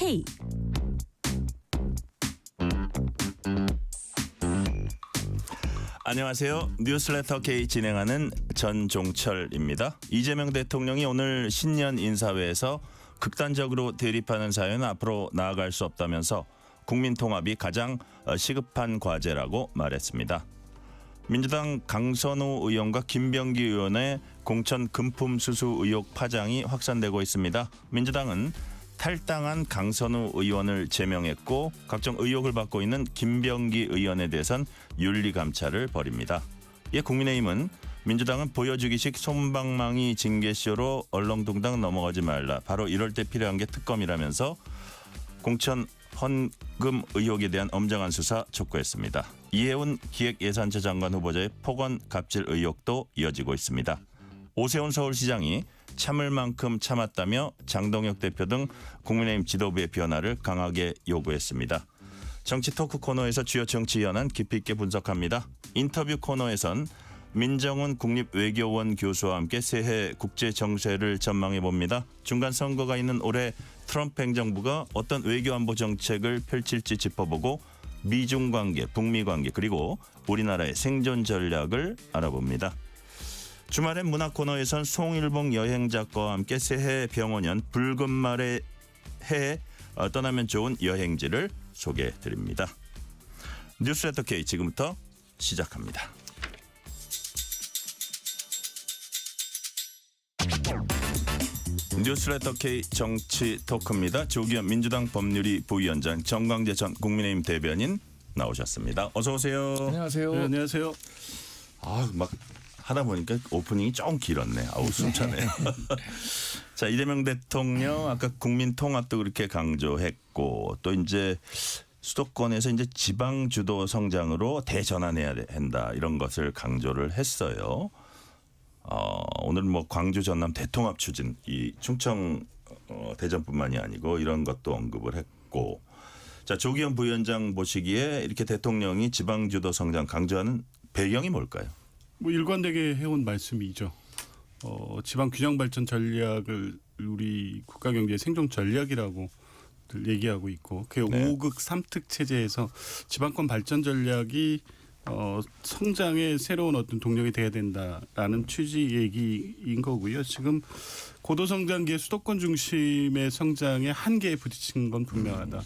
K. 안녕하세요. 뉴스레터 K 진행하는 전종철입니다. 이재명 대통령이 오늘 신년 인사회에서 극단적으로 대립하는 사회는 앞으로 나아갈 수 없다면서 국민 통합이 가장 시급한 과제라고 말했습니다. 민주당 강선우 의원과 김병기 의원의 공천 금품 수수 의혹 파장이 확산되고 있습니다. 민주당은 탈당한 강선우 의원을 제명했고 각종 의혹을 받고 있는 김병기 의원에 대해선 윤리감찰을 벌입니다. 이에 국민의힘은 민주당은 보여주기식 솜방망이 징계쇼로 얼렁뚱땅 넘어가지 말라. 바로 이럴 때 필요한 게 특검이라면서 공천 헌금 의혹에 대한 엄정한 수사 촉구했습니다. 이해운 기획예산처 장관 후보자의 폭언 갑질 의혹도 이어지고 있습니다. 오세훈 서울시장이 참을 만큼 참았다며 장동혁 대표 등 국민의힘 지도부의 변화를 강하게 요구했습니다. 정치 토크 코너에서 주요 정치 현안 깊이 있게 분석합니다. 인터뷰 코너에선 민정훈 국립외교원 교수와 함께 새해 국제 정세를 전망해 봅니다. 중간 선거가 있는 올해 트럼프 행정부가 어떤 외교안보 정책을 펼칠지 짚어보고 미중 관계, 북미 관계 그리고 우리나라의 생존 전략을 알아봅니다. 주말엔 문화 코너에선 송일봉 여행작가와 함께 새해 병원연 붉은 말의 해에 떠나면 좋은 여행지를 소개해 드립니다. 뉴스레터 K 지금부터 시작합니다. 뉴스레터 K 정치 토크입니다. 조기현 민주당 법률위 부위원장, 정광재 전 국민의힘 대변인 나오셨습니다. 어서 오세요. 안녕하세요. 네, 안녕하세요. 막 하다 보니까 오프닝이 좀 길었네. 아우 숨차네요. 자, 이재명 대통령 아까 국민 통합도 그렇게 강조했고 또 이제 수도권에서 이제 지방 주도 성장으로 대전환해야 한다 이런 것을 강조를 했어요. 오늘 뭐 광주 전남 대통합 추진 이 충청 대전뿐만이 아니고 이런 것도 언급을 했고 자 조기현 부위원장 보시기에 이렇게 대통령이 지방 주도 성장 강조하는 배경이 뭘까요? 뭐 일관되게 해온 말씀이죠. 지방 균형 발전 전략을 우리 국가 경제의 생존 전략이라고 얘기하고 있고 그 네. 5극 3특 체제에서 지방권 발전 전략이 성장의 새로운 어떤 동력이 돼야 된다라는 취지 얘기인 거고요. 지금 고도성장기의 수도권 중심의 성장의 한계에 부딪힌 건 분명하다.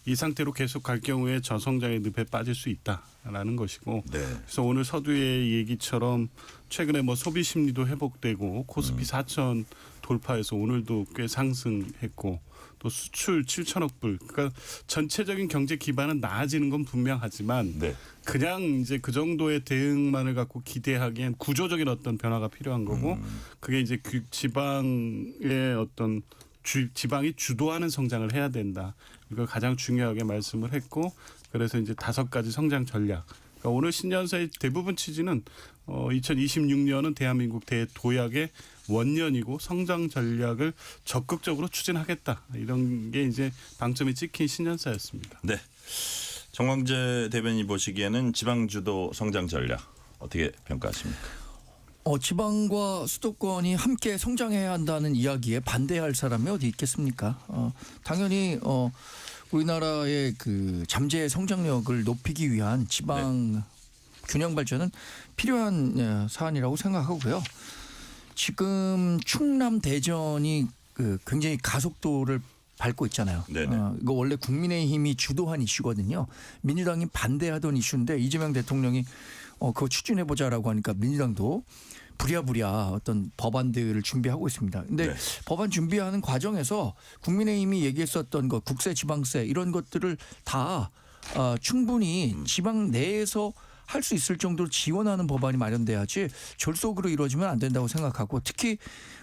이 상태로 계속 갈 경우에 저성장의 늪에 빠질 수 있다라는 것이고 네. 그래서 오늘 서두의 얘기처럼 최근에 뭐 소비 심리도 회복되고 코스피 4천 돌파해서 오늘도 꽤 상승했고 또 수출 7천억 불 그러니까 전체적인 경제 기반은 나아지는 건 분명하지만 네. 그냥 이제 그 정도의 대응만을 갖고 기대하기엔 구조적인 어떤 변화가 필요한 거고 그게 이제 지방의 어떤 지방이 주도하는 성장을 해야 된다. 이걸 가장 중요하게 말씀을 했고 그래서 이제 5가지 성장 전략. 그러니까 오늘 신년사의 대부분 취지는 2026년은 대한민국 대도약의 원년이고 성장 전략을 적극적으로 추진하겠다. 이런 게 이제 방점이 찍힌 신년사였습니다. 네. 정광재 대변인 보시기에는 지방 주도 성장 전략 어떻게 평가하십니까? 지방과 수도권이 함께 성장해야 한다는 이야기에 반대할 사람이 어디 있겠습니까? 당연히 우리나라의 그 잠재 성장력을 높이기 위한 지방 균형 발전은 필요한 사안이라고 생각하고요. 지금 충남 대전이 굉장히 가속도를 밟고 있잖아요. 이거 원래 국민의힘이 주도한 이슈거든요. 민주당이 반대하던 이슈인데 이재명 대통령이 그거 추진해보자라고 하니까 민주당도 부랴부랴 어떤 법안들을 준비하고 있습니다. 근데 법안 준비하는 과정에서 국민의힘이 얘기했었던 것 국세 지방세 이런 것들을 다 충분히 지방 내에서 할 수 있을 정도로 지원하는 법안이 마련돼야지 졸속으로 이루어지면 안 된다고 생각하고 특히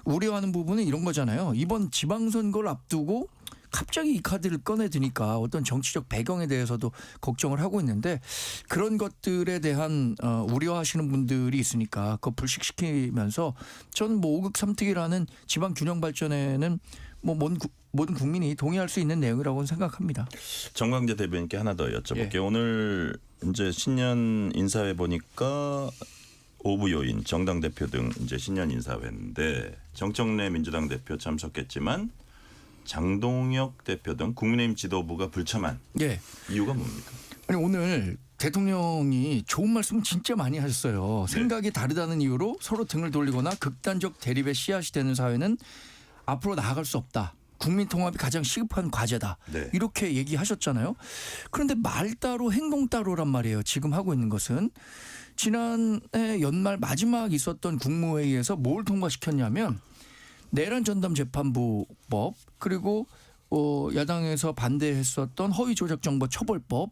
우려하는 부분은 이런 거잖아요. 이번 지방선거를 앞두고 갑자기 이 카드를 꺼내드니까 어떤 정치적 배경에 대해서도 걱정을 하고 있는데 그런 것들에 대한 우려하시는 분들이 있으니까 그거 불식시키면서 저는 뭐 5극 3특이라는 지방 균형 발전에는 뭐 모든 국민이 동의할 수 있는 내용이라고 생각합니다. 정광재 대변인께 하나 더 여쭤볼게요. 예. 오늘 이제 신년 인사회 보니까 오부 요인 정당 대표 등 이제 신년 인사회인데 정청래 민주당 대표 참석했지만 장동혁 대표 등 국민의힘 지도부가 불참한 예. 이유가 뭡니까? 아니 오늘 대통령이 좋은 말씀 진짜 많이 하셨어요. 네. 생각이 다르다는 이유로 서로 등을 돌리거나 극단적 대립의 씨앗이 되는 사회는 앞으로 나아갈 수 없다. 국민 통합이 가장 시급한 과제다. 네. 이렇게 얘기하셨잖아요. 그런데 말 따로 행동 따로란 말이에요. 지금 하고 있는 것은 지난해 연말 마지막 있었던 국무회의에서 뭘 통과시켰냐면 내란 전담 재판부법 그리고 야당에서 반대했었던 허위조작정보 처벌법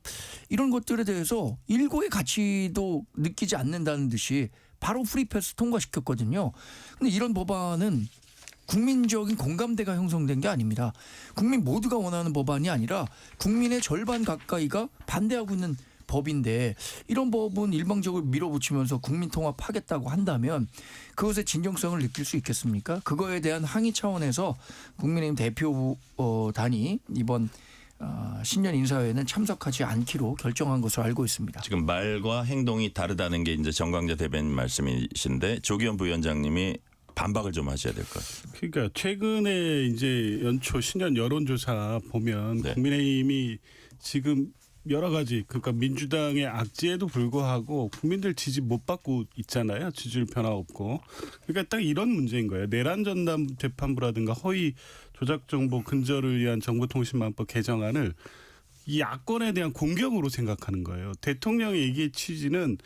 이런 것들에 대해서 일고의 가치도 느끼지 않는다는 듯이 바로 프리패스 통과시켰거든요. 근데 이런 법안은 국민적인 공감대가 형성된 게 아닙니다. 국민 모두가 원하는 법안이 아니라 국민의 절반 가까이가 반대하고 있는 법인데 이런 법은 일방적으로 밀어붙이면서 국민 통합하겠다고 한다면 그것의 진정성을 느낄 수 있겠습니까? 그거에 대한 항의 차원에서 국민의힘 대표단이 이번 신년 인사회에는 참석하지 않기로 결정한 것으로 알고 있습니다. 지금 말과 행동이 다르다는 게 이제 정광재 대변인 말씀이신데 조기현 부위원장님이 반박을 좀 하셔야 될 것 같아요. 그러니까 최근에 이제 연초 신년 여론조사 보면 네. 국민의힘이 지금 여러 가지 그러니까 민주당의 악재에도 불구하고 국민들 지지 못 받고 있잖아요. 지지율 변화 없고. 그러니까 딱 이런 문제인 거예요. 내란 전담 재판부라든가 허위 조작 정보 근절을 위한 정보통신망법 개정안을 이 야권에 대한 공격으로 생각하는 거예요. 대통령의 얘기의 취지는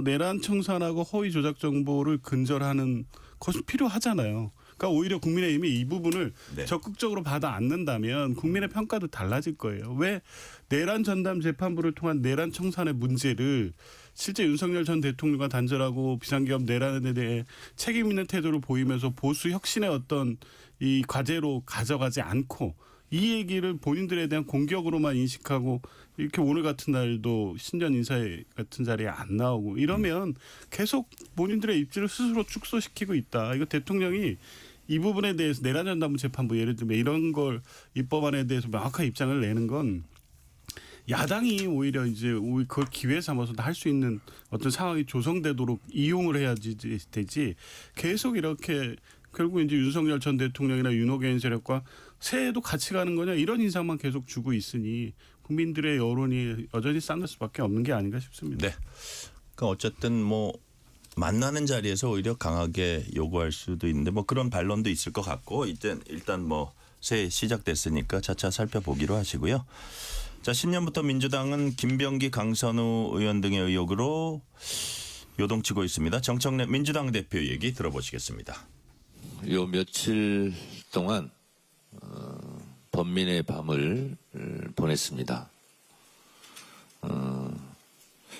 내란 청산하고 허위 조작 정보를 근절하는 것이 필요하잖아요. 그러니까 오히려 국민의힘이 이 부분을 네. 적극적으로 받아 안는다면 국민의 평가도 달라질 거예요. 왜 내란 전담 재판부를 통한 내란 청산의 문제를 실제 윤석열 전 대통령과 단절하고 비상기업 내란에 대해 책임 있는 태도를 보이면서 보수 혁신의 어떤 이 과제로 가져가지 않고 이 얘기를 본인들에 대한 공격으로만 인식하고 이렇게 오늘 같은 날도 신년 인사회 같은 자리에 안 나오고 이러면 계속 본인들의 입지를 스스로 축소시키고 있다. 이거 대통령이 이 부분에 대해서 내란 전담부 재판부 예를 들면 이런 걸 입법안에 대해서 명확한 입장을 내는 건 야당이 오히려 이제 그걸 기회 삼아서 할 수 있는 어떤 상황이 조성되도록 이용을 해야지 되지 계속 이렇게 결국 이제 윤석열 전 대통령이나 윤호개인 세력과 새해도 같이 가는 거냐 이런 인상만 계속 주고 있으니 국민들의 여론이 여전히 쌍날 수밖에 없는 게 아닌가 싶습니다. 네. 그러니까 어쨌든 뭐 만나는 자리에서 오히려 강하게 요구할 수도 있는데 뭐 그런 반론도 있을 것 같고 일단 뭐 새해 시작됐으니까 차차 살펴보기로 하시고요. 자, 신년부터 민주당은 김병기, 강선우 의원 등의 의혹으로 요동치고 있습니다. 정청래 민주당 대표 얘기 들어보시겠습니다. 요 며칠 동안 번민의 밤을 보냈습니다.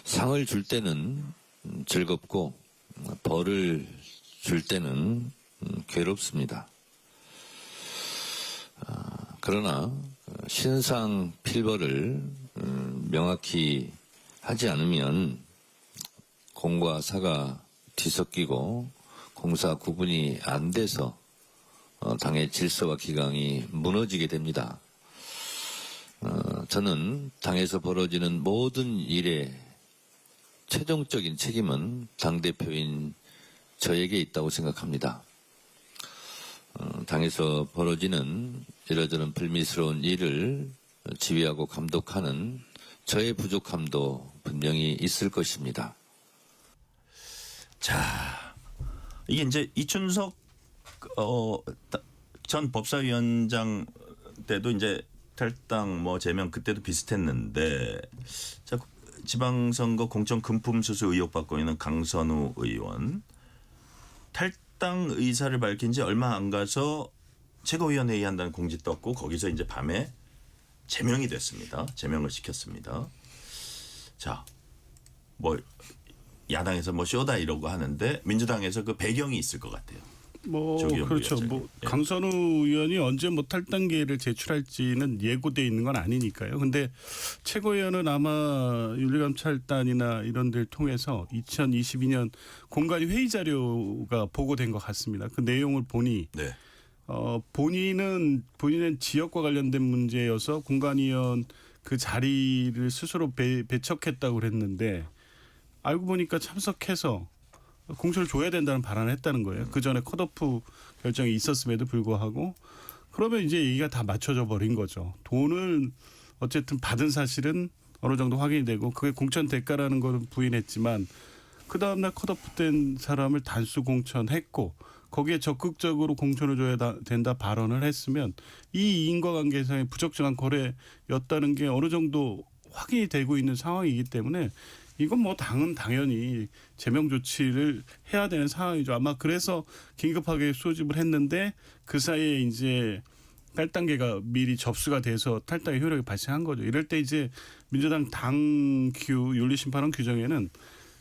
상을 줄 때는 즐겁고 벌을 줄 때는 괴롭습니다. 그러나 신상 필벌을 명확히 하지 않으면 공과 사가 뒤섞이고 공사 구분이 안 돼서 당의 질서와 기강이 무너지게 됩니다. 저는 당에서 벌어지는 모든 일에 최종적인 책임은 당대표인 저에게 있다고 생각합니다. 당에서 벌어지는 이러저런 불미스러운 일을 지휘하고 감독하는 저의 부족함도 분명히 있을 것입니다. 자, 이게 이제 이춘석 전 법사위원장 때도 이제 탈당 뭐 제명 그때도 비슷했는데 자, 지방선거 공천 금품 수수 의혹 받고 있는 강선우 의원 탈당 의사를 밝힌 지 얼마 안 가서 최고위원회의 한다는 공지 떴고 거기서 이제 밤에 제명이 됐습니다. 제명을 시켰습니다. 자, 뭐 야당에서 뭐 쇼다 이러고 하는데 민주당에서 그 배경이 있을 것 같아요. 뭐 그렇죠. 뭐 예. 강선우 의원이 언제 뭐 탈당계를 제출할지는 예고돼 있는 건 아니니까요. 근데 최고위원은 아마 윤리감찰단이나 이런 데를 통해서 2022년 공관위 회의 자료가 보고된 것 같습니다. 그 내용을 보니 네. 본인은 지역과 관련된 문제여서 공관위원 그 자리를 스스로 배척했다고 그랬는데 알고 보니까 참석해서 공천을 줘야 된다는 발언을 했다는 거예요. 그 전에 컷오프 결정이 있었음에도 불구하고 그러면 이제 얘기가 다 맞춰져 버린 거죠. 돈을 어쨌든 받은 사실은 어느 정도 확인이 되고 그게 공천 대가라는 거는 부인했지만 그 다음날 컷오프된 사람을 단수 공천했고 거기에 적극적으로 공천을 줘야 된다 발언을 했으면 이 인과관계상의 부적절한 거래였다는 게 어느 정도 확인이 되고 있는 상황이기 때문에 이건 뭐 당은 당연히 제명 조치를 해야 되는 상황이죠. 아마 그래서 긴급하게 소집을 했는데 그 사이에 이제 탈당계가 미리 접수가 돼서 탈당의 효력이 발생한 거죠. 이럴 때 이제 민주당 당규 윤리심판원 규정에는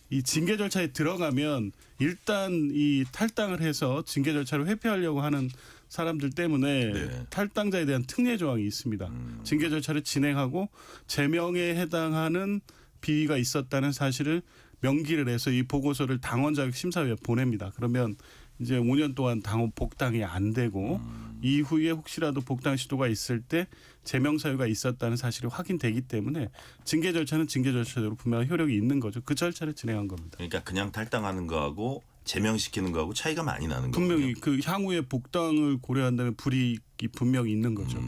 이 징계 절차에 들어가면 일단 이 탈당을 해서 징계 절차를 회피하려고 하는 사람들 때문에 네. 탈당자에 대한 특례 조항이 있습니다. 징계 절차를 진행하고 제명에 해당하는 비위가 있었다는 사실을 명기를 해서 이 보고서를 당원 자격 심사위에 보냅니다. 그러면 이제 5년 동안 당원 복당이 안 되고 이후에 혹시라도 복당 시도가 있을 때 제명 사유가 있었다는 사실이 확인되기 때문에 징계 절차는 징계 절차대로 분명한 효력이 있는 거죠. 그 절차를 진행한 겁니다. 그러니까 그냥 탈당하는 거하고 제명시키는 거하고 차이가 많이 나는 거군요. 분명히 그 향후에 복당을 고려한다면 불이익이 분명히 있는 거죠.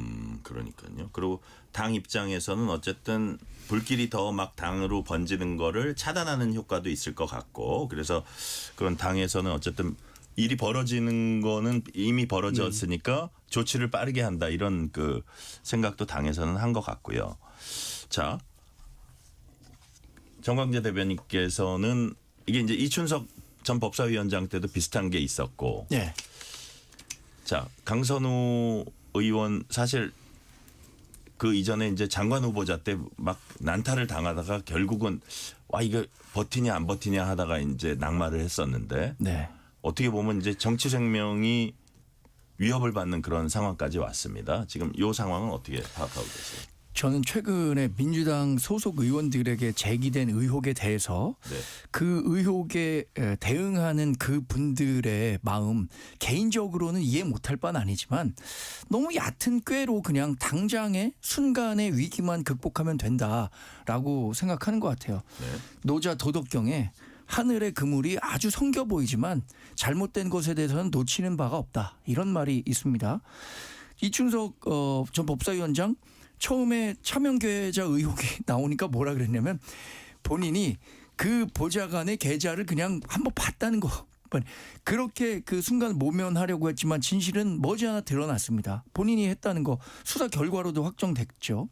그러니까요. 그리고 당 입장에서는 어쨌든 불길이 더 막 당으로 번지는 거를 차단하는 효과도 있을 것 같고 그래서 그런 당에서는 어쨌든 일이 벌어지는 거는 이미 벌어졌으니까 조치를 빠르게 한다 이런 그 생각도 당에서는 한 것 같고요. 자, 정광재 대변인께서는 이게 이제 이춘석 전 법사위원장 때도 비슷한 게 있었고, 네. 자 강선우 의원 사실 그 이전에 이제 장관 후보자 때 막 난타를 당하다가 결국은 와 이거 버티냐 안 버티냐 하다가 이제 낙마를 했었는데. 네. 어떻게 보면 이제 정치 생명이 위협을 받는 그런 상황까지 왔습니다. 지금 이 상황은 어떻게 파악하고 계세요? 저는 최근에 민주당 소속 의원들에게 제기된 의혹에 대해서 네. 그 의혹에 대응하는 그 분들의 마음 개인적으로는 이해 못할 바는 아니지만 너무 얕은 꾀로 그냥 당장의 순간의 위기만 극복하면 된다라고 생각하는 것 같아요. 네. 노자 도덕경에 하늘의 그물이 아주 성겨 보이지만 잘못된 것에 대해서는 놓치는 바가 없다. 이런 말이 있습니다. 이춘석 전 법사위원장 처음에 차명계좌 의혹이 나오니까 뭐라 그랬냐면 본인이 그 보좌관의 계좌를 그냥 한번 봤다는 거. 그렇게 그 순간 모면하려고 했지만 진실은 머지않아 드러났습니다. 본인이 했다는 거 수사 결과로도 확정됐죠.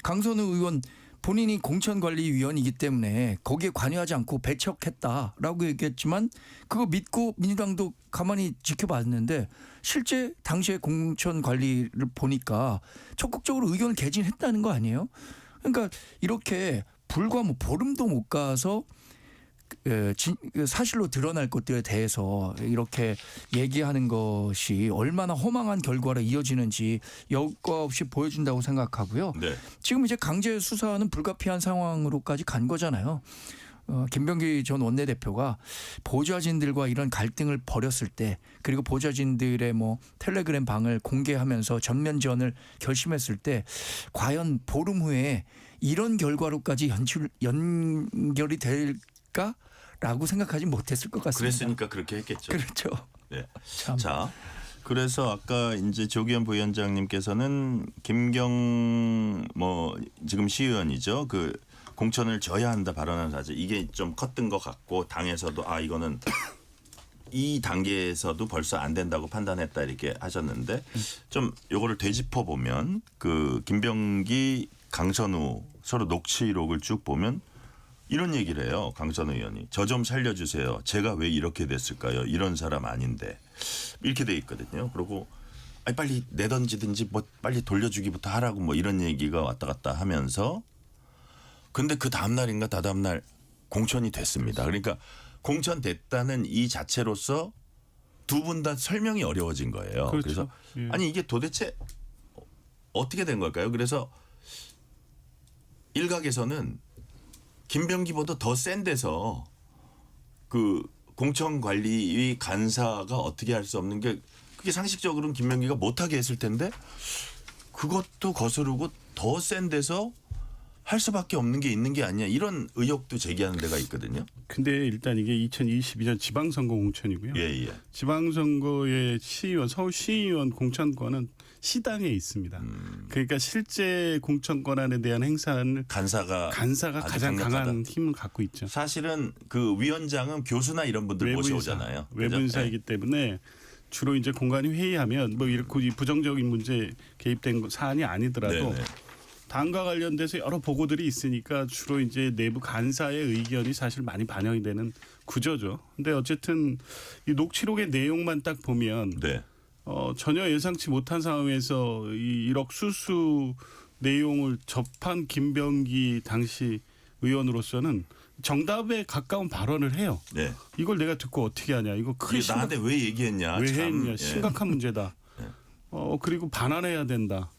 강선우 의원 본인이 공천관리위원이기 때문에 거기에 관여하지 않고 배척했다라고 얘기했지만 그거 믿고 민주당도 가만히 지켜봤는데 실제 당시에 공천관리를 보니까 적극적으로 의견을 개진했다는 거 아니에요? 그러니까 이렇게 불과 뭐 보름도 못 가서 사실로 드러날 것들에 대해서 이렇게 얘기하는 것이 얼마나 허망한 결과로 이어지는지 여과 없이 보여준다고 생각하고요. 네. 지금 이제 강제 수사는 불가피한 상황으로까지 간 거잖아요. 김병기 전 원내대표가 보좌진들과 이런 갈등을 벌였을 때 그리고 보좌진들의 뭐 텔레그램 방을 공개하면서 전면전을 결심했을 때 과연 보름 후에 이런 결과로까지 연결이 될까라고 생각하지 못했을 것 같습니다. 그랬으니까 그렇게 했겠죠. 그렇죠. 네. 참. 자, 그래서 아까 이제 조기현 부위원장님께서는 김경 뭐 지금 시의원이죠. 그 공천을 져야 한다 발언한 사실 이게 좀 컸던 것 같고 당에서도 아 이거는 이 단계에서도 벌써 안 된다고 판단했다 이렇게 하셨는데 좀 요거를 되짚어 보면 그 김병기 강선우 서로 녹취록을 쭉 보면 이런 얘기를 해요. 강선우 의원이 저 좀 살려주세요. 제가 왜 이렇게 됐을까요? 이런 사람 아닌데 이렇게 돼 있거든요. 그리고 아니 빨리 내던지든지 뭐 빨리 돌려주기부터 하라고 뭐 이런 얘기가 왔다 갔다 하면서 근데 그 다음 날인가 다다음 날 공천이 됐습니다. 그러니까 공천됐다는 이 자체로서 두 분 다 설명이 어려워진 거예요. 그렇죠. 그래서 예. 아니 이게 도대체 어떻게 된 걸까요? 그래서 일각에서는 김병기보다 더 센 데서 그 공천관리위 간사가 어떻게 할 수 없는 게 그게 상식적으로는 김병기가 못하게 했을 텐데 그것도 거스르고 더 센 데서 할 수밖에 없는 게 있는 게 아니냐 이런 의혹도 제기하는 데가 있거든요. 근데 일단 이게 2022년 지방선거 공천이고요. 예. 지방선거의 시의원, 서울시의원 공천권은 시당에 있습니다. 그러니까 실제 공천권안에 대한 행사는 간사가 간사가 아주 가장 강력하다. 강한 힘을 갖고 있죠. 사실은 그 위원장은 교수나 이런 분들 모셔오잖아요. 외부인사이기 때문에 주로 이제 공간이 회의하면 뭐 이렇게 부정적인 문제 개입된 사안이 아니더라도 네네. 당과 관련돼서 여러 보고들이 있으니까 주로 이제 내부 간사의 의견이 사실 많이 반영이 되는 구조죠. 근데 어쨌든 이 녹취록의 내용만 딱 보면 네. 전혀 예상치 못한 상황에서 이 1억 수수 내용을 접한 김병기 당시 의원으로서는 정답에 가까운 발언을 해요. 네. 이걸 내가 듣고 어떻게 하냐. 이거 크게 이게 나한테 왜 얘기했냐. 왜 참, 했냐. 예. 심각한 문제다. 그리고 반환해야 된다.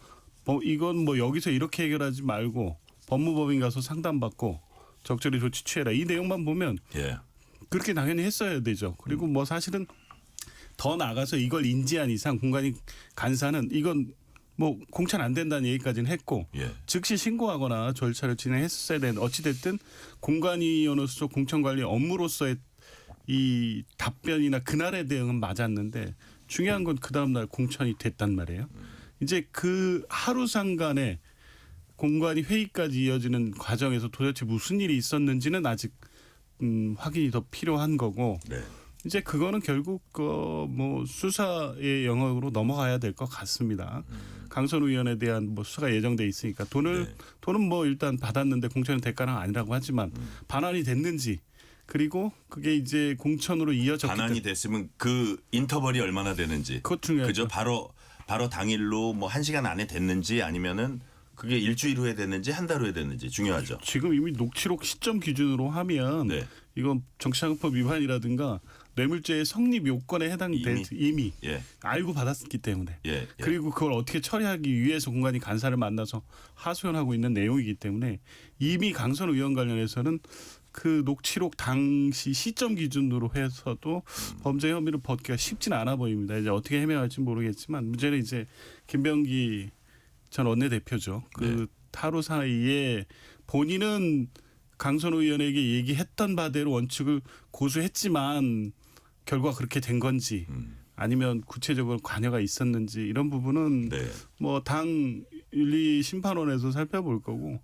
이건 뭐 여기서 이렇게 해결하지 말고 법무법인 가서 상담받고 적절히 조치 취해라. 이 내용만 보면 예. 그렇게 당연히 했어야 되죠. 그리고 뭐 사실은 더 나가서 이걸 인지한 이상 공간이 간사는 이건 뭐 공천 안 된다는 얘기까지는 했고 예. 즉시 신고하거나 절차를 진행했어야 되는 어찌됐든 공관위원으로서 공천관리 업무로서의 이 답변이나 그날의 대응은 맞았는데 중요한 건 그 다음날 공천이 됐단 말이에요. 이제 그 하루 상간에 공관위 회의까지 이어지는 과정에서 도대체 무슨 일이 있었는지는 아직 확인이 더 필요한 거고 네. 이제 그거는 결국 뭐 수사의 영역으로 넘어가야 될 것 같습니다. 강선우 의원에 대한 뭐 수사가 예정돼 있으니까 돈은 뭐 일단 받았는데 공천은 대가는 아니라고 하지만 반환이 됐는지 그리고 그게 이제 공천으로 이어졌기 반환이 때문에 됐으면 그 인터벌이 얼마나 되는지. 그것 중요하죠. 그죠? 바로 당일로 뭐 1시간 안에 됐는지 아니면은 그게 일주일 후에 됐는지 한 달 후에 됐는지 중요하죠. 지금 이미 녹취록 시점 기준으로 하면 네. 이건 정치자금법 위반이라든가 뇌물죄의 성립 요건에 해당될 이미 예. 알고 받았기 때문에 예. 그리고 그걸 어떻게 처리하기 위해서 공관위 간사를 만나서 하소연하고 있는 내용이기 때문에 이미 강선 의원 관련해서는 그 녹취록 당시 시점 기준으로 해서도 범죄 혐의를 벗기가 쉽진 않아 보입니다. 이제 어떻게 해명할지 모르겠지만 문제는 이제 김병기 전 원내대표죠. 그 하루 사이에 본인은 강선우 의원에게 얘기했던 바대로 원칙을 고수했지만 결과가 그렇게 된 건지 아니면 구체적으로 관여가 있었는지 이런 부분은 네. 뭐 당 윤리 심판원에서 살펴볼 거고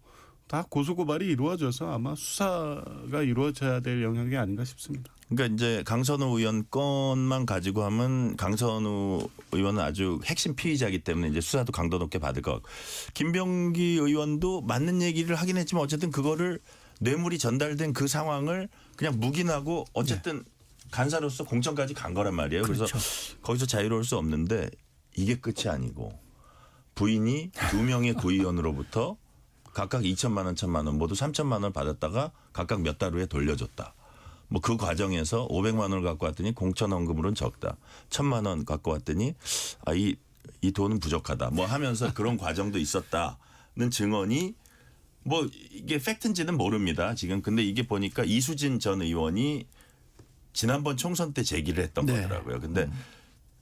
다 고소고발이 이루어져서 아마 수사가 이루어져야 될 영역이 아닌가 싶습니다. 그러니까 이제 강선우 의원 건만 가지고 하면 강선우 의원은 아주 핵심 피의자이기 때문에 이제 수사도 강도 높게 받을 것 같고 김병기 의원도 맞는 얘기를 하긴 했지만 어쨌든 그거를 뇌물이 전달된 그 상황을 그냥 묵인하고 어쨌든 간사로서 공천까지 간 거란 말이에요. 그래서 거기서 자유로울 수 없는데 이게 끝이 아니고 부인이 2명의 구의원으로부터 각각 2천만 원, 1천만 원 모두 3천만 원을 받았다가 각각 몇 달 후에 돌려줬다. 뭐 그 과정에서 500만 원을 갖고 왔더니 공천 원금으로는 적다. 1,000만 원 갖고 왔더니 이 돈은 부족하다. 뭐 하면서 그런 과정도 있었다는 증언이 뭐 이게 팩트인지는 모릅니다. 지금 근데 이게 보니까 이수진 전 의원이 지난번 총선 때 제기를 했던 거더라고요. 근데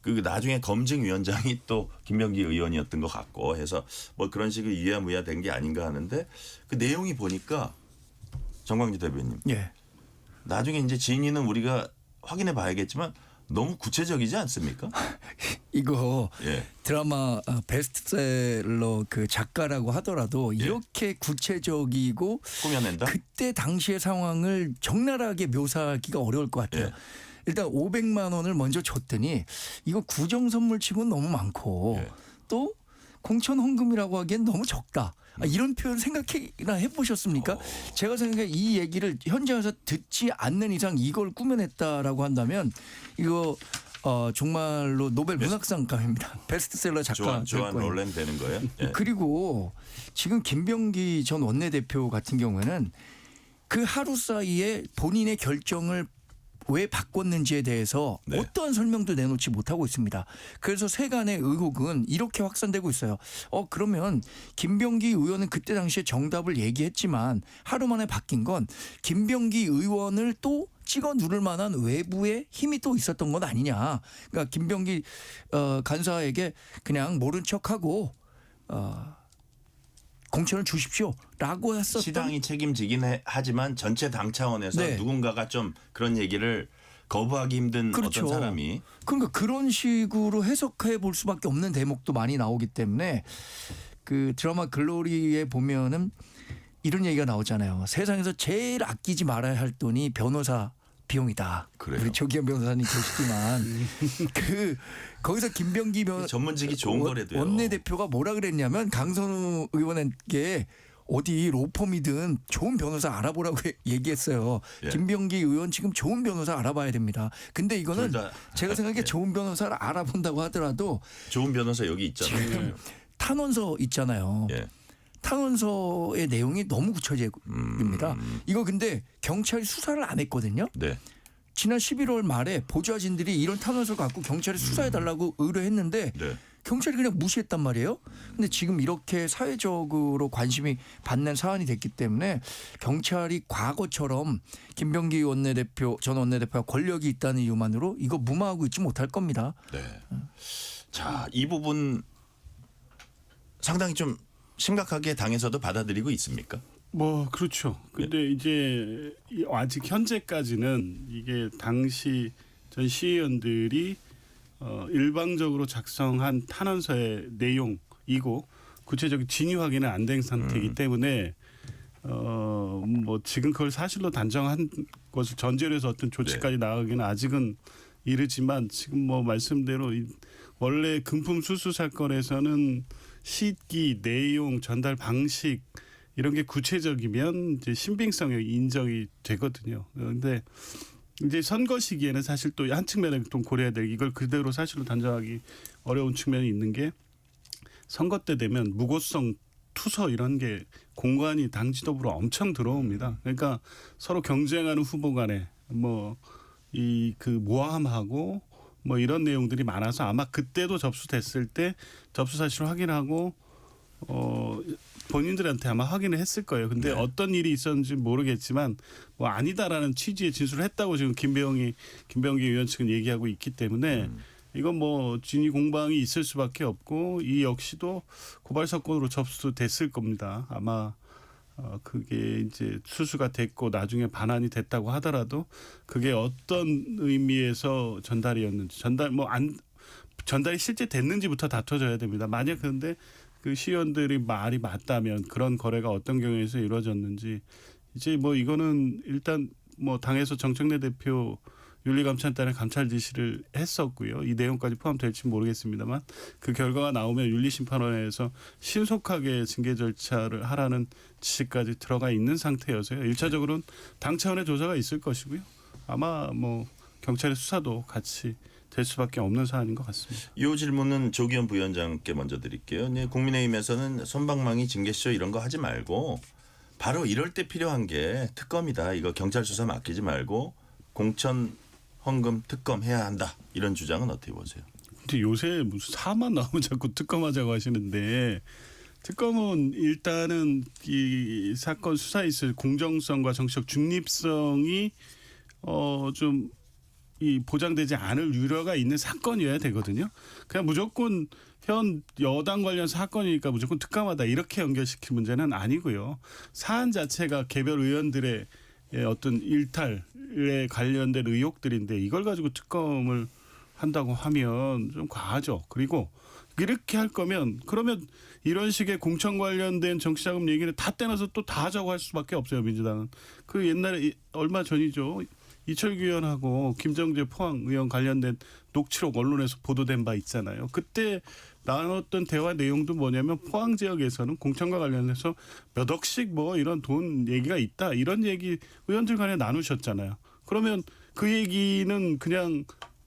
그 나중에 검증위원장이 또 김병기 의원이었던 것 같고 해서 뭐 그런 식으로 유야무야 된 게 아닌가 하는데 그 내용이 보니까 정광주 대변인 예. 나중에 이제 진위는 우리가 확인해 봐야겠지만 너무 구체적이지 않습니까? 이거 예. 드라마 베스트셀러 그 작가라고 하더라도 이렇게 구체적이고 꾸며낸다? 그때 당시의 상황을 적나라하게 묘사하기가 어려울 것 같아요. 예. 일단 500만 원을 먼저 줬더니 이거 구정 선물 치고는 너무 많고 예. 또 공천 헌금이라고 하기엔 너무 적다. 이런 표현 생각이나 해보셨습니까? 제가 생각해 이 얘기를 현장에서 듣지 않는 이상 이걸 꾸며냈다라고 한다면 이거 정말로 노벨 문학상감입니다. 베스트셀러 작가 될 조한 거예요. 롤렌 되는 거예요? 예. 그리고 지금 김병기 전 원내대표 같은 경우에는 그 하루 사이에 본인의 결정을 왜 바꿨는지에 대해서 네. 어떠한 설명도 내놓지 못하고 있습니다. 그래서 세간의 의혹은 이렇게 확산되고 있어요. 그러면 김병기 의원은 그때 당시에 정답을 얘기했지만 하루 만에 바뀐 건 김병기 의원을 또 찍어 누를 만한 외부의 힘이 또 있었던 건 아니냐. 그러니까 김병기 간사에게 그냥 모른 척하고 공천을 주십시오라고 했었던 시당이 책임지긴 하지만 전체 당 차원에서 네. 누군가가 좀 그런 얘기를 거부하기 힘든 그렇죠. 어떤 사람이 그러니까 그런 식으로 해석해 볼 수밖에 없는 대목도 많이 나오기 때문에 그 드라마 글로리에 보면은 이런 얘기가 나오잖아요. 세상에서 제일 아끼지 말아야 할 돈이 변호사 비용이다. 그래요? 우리 조기현 변호사님 계시지만 그 거기서 김병기 전문직이 좋은 거래도요. 원내대표가 뭐라 그랬냐면 강선우 의원에게 어디 로펌이든 좋은 변호사 알아보라고 얘기했어요. 예. 김병기 의원 지금 좋은 변호사 알아봐야 됩니다. 근데 이거는 둘 다- 제가 생각에 예. 좋은 변호사를 알아본다고 하더라도 좋은 변호사 여기 있잖아요. 지금 탄원서 있잖아요. 예. 탄원서의 내용이 너무 구체적입니다. 이거 근데 경찰이 수사를 안 했거든요. 네. 지난 11월 말에 보좌진들이 이런 탄원서를 갖고 경찰에 수사해달라고 의뢰했는데 네. 경찰이 그냥 무시했단 말이에요. 근데 지금 이렇게 사회적으로 관심이 받는 사안이 됐기 때문에 경찰이 과거처럼 김병기 원내대표 전 원내대표가 권력이 있다는 이유만으로 이거 무마하고 있지 못할 겁니다. 네. 자, 이 부분 상당히 좀 심각하게 당에서도 받아들이고 있습니까? 뭐 그렇죠. 근데 이제 아직 현재까지는 이게 당시 전 시의원들이 일방적으로 작성한 탄원서의 내용이고 구체적인 진위 확인은 안 된 상태이기 때문에 뭐 지금 그걸 사실로 단정한 것을 전제로 해서 어떤 조치까지 나가기는 아직은 이르지만 지금 뭐 말씀대로 원래 금품 수수 사건에서는 시기, 내용, 전달 방식 이런 게 구체적이면 이제 신빙성이 인정이 되거든요. 그런데 이제 선거 시기에는 사실 또 한 측면에 좀 고려해야 될 이걸 그대로 사실로 단정하기 어려운 측면이 있는 게 선거 때 되면 무고성 투서 이런 게 공관이 당 지도부로 엄청 들어옵니다. 그러니까 서로 경쟁하는 후보 간에 뭐 이 그 모함하고 뭐 이런 내용들이 많아서 아마 그때도 접수됐을 때 접수 사실 확인하고 본인들한테 아마 확인을 했을 거예요. 근데 어떤 일이 있었는지 모르겠지만 뭐 아니다라는 취지의 진술을 했다고 지금 김병기 의원 측은 얘기하고 있기 때문에 이건 뭐 진위 공방이 있을 수밖에 없고 이 역시도 고발 사건으로 접수됐을 겁니다. 아마 그게 이제 수수가 됐고 나중에 반환이 됐다고 하더라도 그게 어떤 의미에서 전달이었는지 전달이 실제 됐는지부터 다퉈져야 됩니다. 만약 그런데 그 시의원들이 말이 맞다면 그런 거래가 어떤 경우에서 이루어졌는지 이제 뭐 이거는 일단 뭐 당에서 정청래 대표 윤리감찰단에 감찰 지시를 했었고요. 이 내용까지 포함될지 모르겠습니다만 그 결과가 나오면 윤리심판원에서 신속하게 징계 절차를 하라는 지시까지 들어가 있는 상태여서요. 1차적으로는 당 차원의 조사가 있을 것이고요. 아마 뭐 경찰의 수사도 같이 될 수밖에 없는 사안인 것 같습니다. 이 질문은 조기현 부위원장께 먼저 드릴게요. 네, 국민의힘에서는 솜방망이 징계쇼 이런 거 하지 말고 바로 이럴 때 필요한 게 특검이다. 이거 경찰 수사 맡기지 말고 공천 헌금 특검 해야 한다. 이런 주장은 어떻게 보세요? 근데 요새 무슨 사만 나오면 자꾸 특검하자고 하시는데 특검은 일단은 이 사건 수사에 있을 공정성과 정치적 중립성이 좀 이 보장되지 않을 우려가 있는 사건이어야 되거든요. 그냥 무조건 현 여당 관련 사건이니까 무조건 특검하다 이렇게 연결시킬 문제는 아니고요. 사안 자체가 개별 의원들의 어떤 일탈에 관련된 의혹들인데 이걸 가지고 특검을 한다고 하면 좀 과하죠. 그리고 이렇게 할 거면 그러면 이런 식의 공천 관련된 정치자금 얘기를 다 떼놔서 또 다 하자고 할 수밖에 없어요. 민주당은. 그 옛날에 얼마 전이죠. 이철규 의원하고 김정재 포항 의원 관련된 녹취록 언론에서 보도된 바 있잖아요. 그때 나눴던 대화 내용도 뭐냐면 포항 지역에서는 공천과 관련해서 몇 억씩 뭐 이런 돈 얘기가 있다. 이런 얘기 의원들 간에 나누셨잖아요. 그러면 그 얘기는 그냥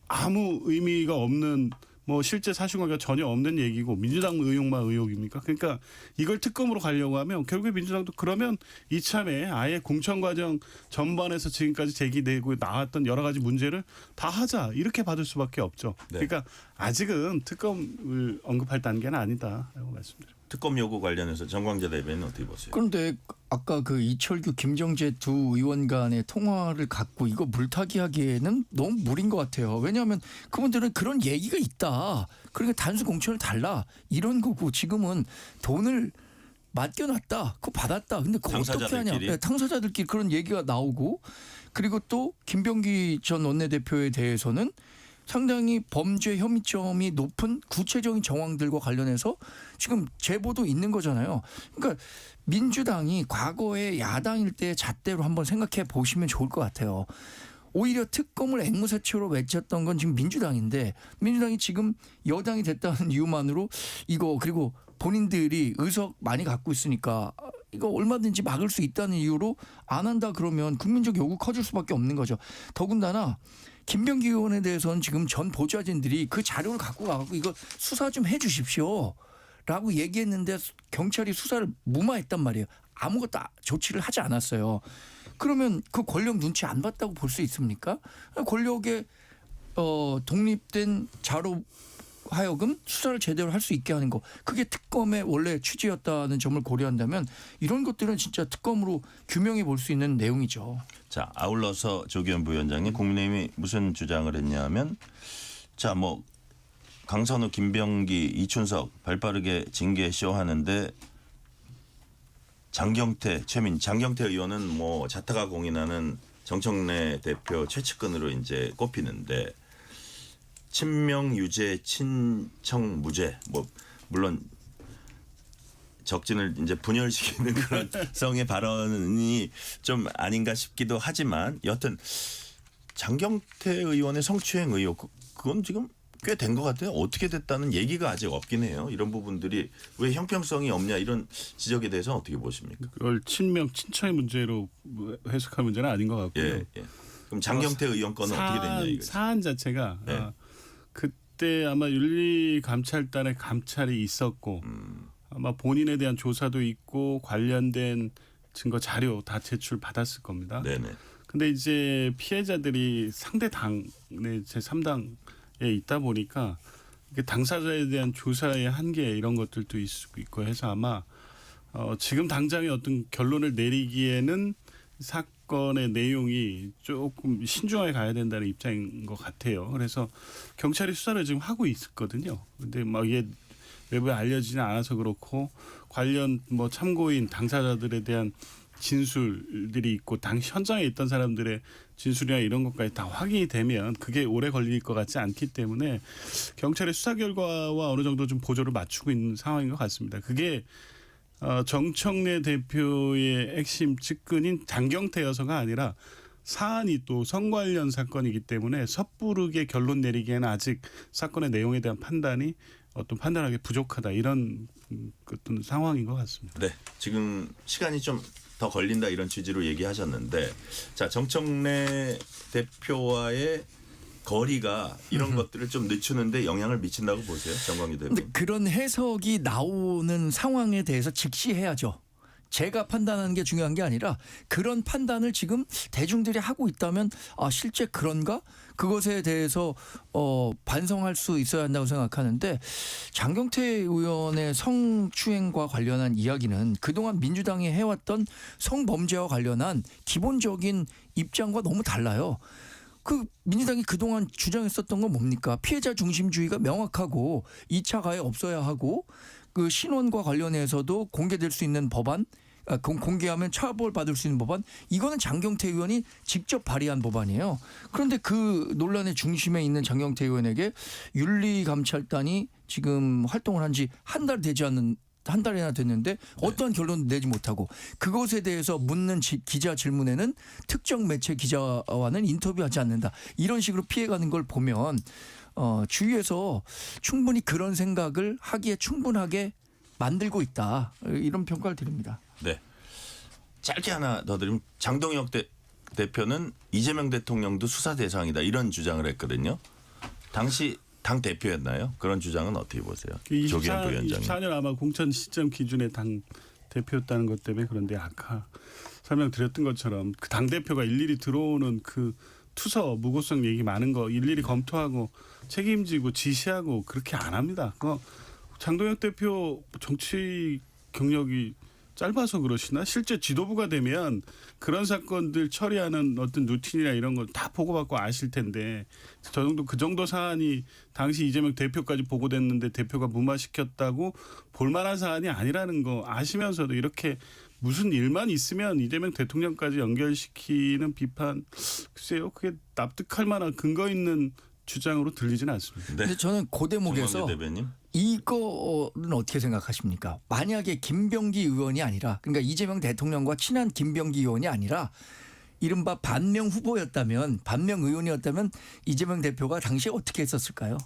아무 의미가 없는 뭐 실제 사실관계가 전혀 없는 얘기고 민주당 의혹만 의혹입니까? 그러니까 이걸 특검으로 가려고 하면 결국에 민주당도 그러면 이참에 아예 공천 과정 전반에서 지금까지 제기되고 나왔던 여러 가지 문제를 다 하자 이렇게 받을 수밖에 없죠. 네. 그러니까 아직은 특검을 언급할 단계는 아니다라고 말씀드립니다. 특검 요구 관련해서 정광재 대변인은 어떻게 보세요? 그런데 아까 그 이철규 김정재 두 의원 간의 통화를 갖고 이거 물타기 하기에는 너무 무리인 것 같아요. 왜냐하면 그분들은 그런 얘기가 있다. 그러니까 단수 공천을 달라 이런 거고 지금은 돈을 맡겨놨다, 그거 받았다. 근데 그거 어떻게 하냐? 당사자들끼리? 네, 당사자들끼리 그런 얘기가 나오고 그리고 또 김병기 전 원내대표에 대해서는 상당히 범죄 혐의점이 높은 구체적인 정황들과 관련해서 지금 제보도 있는 거잖아요. 그러니까 민주당이 과거에 야당일 때 잣대로 한번 생각해 보시면 좋을 것 같아요. 오히려 특검을 앵무새처럼 외쳤던 건 지금 민주당인데 민주당이 지금 여당이 됐다는 이유만으로 이거 그리고 본인들이 의석 많이 갖고 있으니까 이거 얼마든지 막을 수 있다는 이유로 안 한다 그러면 국민적 요구 커질 수밖에 없는 거죠. 더군다나 김병기 의원에 대해서는 지금 전 보좌진들이 그 자료를 갖고 가고 이거 수사 좀 해 주십시오 라고 얘기했는데 경찰이 수사를 무마했단 말이에요. 아무것도 조치를 하지 않았어요. 그러면 그 권력 눈치 안 봤다고 볼 수 있습니까? 권력의 독립된 자로 하여금 수사를 제대로 할 수 있게 하는 거. 그게 특검의 원래 취지였다는 점을 고려한다면 이런 것들은 진짜 특검으로 규명해 볼 수 있는 내용이죠. 자, 아울러서 조기현 부위원장님 국민의힘이 무슨 주장을 했냐면 자, 뭐 강선우, 김병기, 이춘석 발빠르게 징계쇼 하는데 장경태 의원은 뭐 자타가 공인하는 정청래 대표 최측근으로 이제 꼽히는데 친명 유죄, 친청 무죄, 뭐 물론 적진을 이제 분열시키는 그런 성의 발언이 좀 아닌가 싶기도 하지만 여하튼 장경태 의원의 성추행 의혹 그건 지금 꽤 된 것 같아요. 어떻게 됐다는 얘기가 아직 없긴 해요. 이런 부분들이 왜 형평성이 없냐 이런 지적에 대해서 어떻게 보십니까? 그걸 친명 친청의 문제로 해석할 문제는 아닌 것 같고요. 예, 예. 그럼 장경태 의원 건은 어떻게 됐냐 이거죠. 사안 자체가 네. 그때 아마 윤리감찰단의 감찰이 있었고 아마 본인에 대한 조사도 있고 관련된 증거 자료 다 제출 받았을 겁니다. 네네. 근데 이제 피해자들이 상대 당의 제3당에 있다 보니까 당사자에 대한 조사의 한계 이런 것들도 있고 해서 아마 지금 당장의 어떤 결론을 내리기에는 사건의 내용이 조금 신중하게 가야 된다는 입장인 것 같아요. 그래서 경찰이 수사를 지금 하고 있거든요. 근데 막 이게 외부에 알려지지 않아서 그렇고 관련 뭐 참고인 당사자들에 대한 진술들이 있고 현장에 있던 사람들의 진술이나 이런 것까지 다 확인이 되면 그게 오래 걸릴 것 같지 않기 때문에 경찰의 수사 결과와 어느 정도 좀 보조를 맞추고 있는 상황인 것 같습니다. 그게 정청래 대표의 핵심 측근인 장경태 여서가 아니라 사안이 또 성 관련 사건이기 때문에 섣부르게 결론 내리기에는 아직 사건의 내용에 대한 판단이 판단하기 부족하다 이런 어떤 상황인 것 같습니다. 네, 지금 시간이 좀 더 걸린다 이런 취지로 얘기하셨는데 자 정청래 대표와의 거리가 이런 것들을 좀 늦추는데 영향을 미친다고 보세요, 정광희 대표. 근데 그런 해석이 나오는 상황에 대해서 직시해야죠. 제가 판단하는 게 중요한 게 아니라 그런 판단을 지금 대중들이 하고 있다면 실제 그런가? 그것에 대해서 반성할 수 있어야 한다고 생각하는데 장경태 의원의 성추행과 관련한 이야기는 그동안 민주당이 해왔던 성범죄와 관련한 기본적인 입장과 너무 달라요. 그 민주당이 그동안 주장했었던 건 뭡니까? 피해자 중심주의가 명확하고 2차 가해 없어야 하고 그 신원과 관련해서도 공개될 수 있는 법안, 공개하면 처벌받을 수 있는 법안, 이거는 장경태 의원이 직접 발의한 법안이에요. 그런데 그 논란의 중심에 있는 장경태 의원에게 윤리감찰단이 지금 활동을 한 지 한 달이나 됐는데 어떠한 결론도 내지 못하고 그것에 대해서 묻는 기자 질문에는 특정 매체 기자와는 인터뷰하지 않는다. 이런 식으로 피해가는 걸 보면 주위에서 충분히 그런 생각을 하기에 충분하게 만들고 있다. 이런 평가를 드립니다. 네. 짧게 하나 더 드리면 장동혁 대표는 이재명 대통령도 수사 대상이다 이런 주장을 했거든요. 당시 당 대표였나요? 그런 주장은 어떻게 보세요? 조기현 부위원장님. 24년 아마 공천 시점 기준에 당 대표였다는 것 때문에 그런데 아까 설명드렸던 것처럼 그 당 대표가 일일이 들어오는 그 투서 무고성 얘기 많은 거 일일이 검토하고 책임지고 지시하고 그렇게 안 합니다. 장동혁 대표 정치 경력이 짧아서 그러시나? 실제 지도부가 되면 그런 사건들 처리하는 어떤 루틴이나 이런 걸 다 보고받고 아실 텐데 그 정도 사안이 당시 이재명 대표까지 보고됐는데 대표가 무마시켰다고 볼만한 사안이 아니라는 거 아시면서도 이렇게 무슨 일만 있으면 이재명 대통령까지 연결시키는 비판, 글쎄요, 그게 납득할 만한 근거 있는 주장으로 들리지는 않습니다. 네. 근데 저는 그 대목에서 정광재 대변인. 이거는 어떻게 생각하십니까? 만약에 김병기 의원이 아니라, 그러니까 이재명 대통령과 친한 김병기 의원이 아니라 이른바 반명 후보였다면, 반명 의원이었다면 이재명 대표가 당시에 어떻게 했었을까요?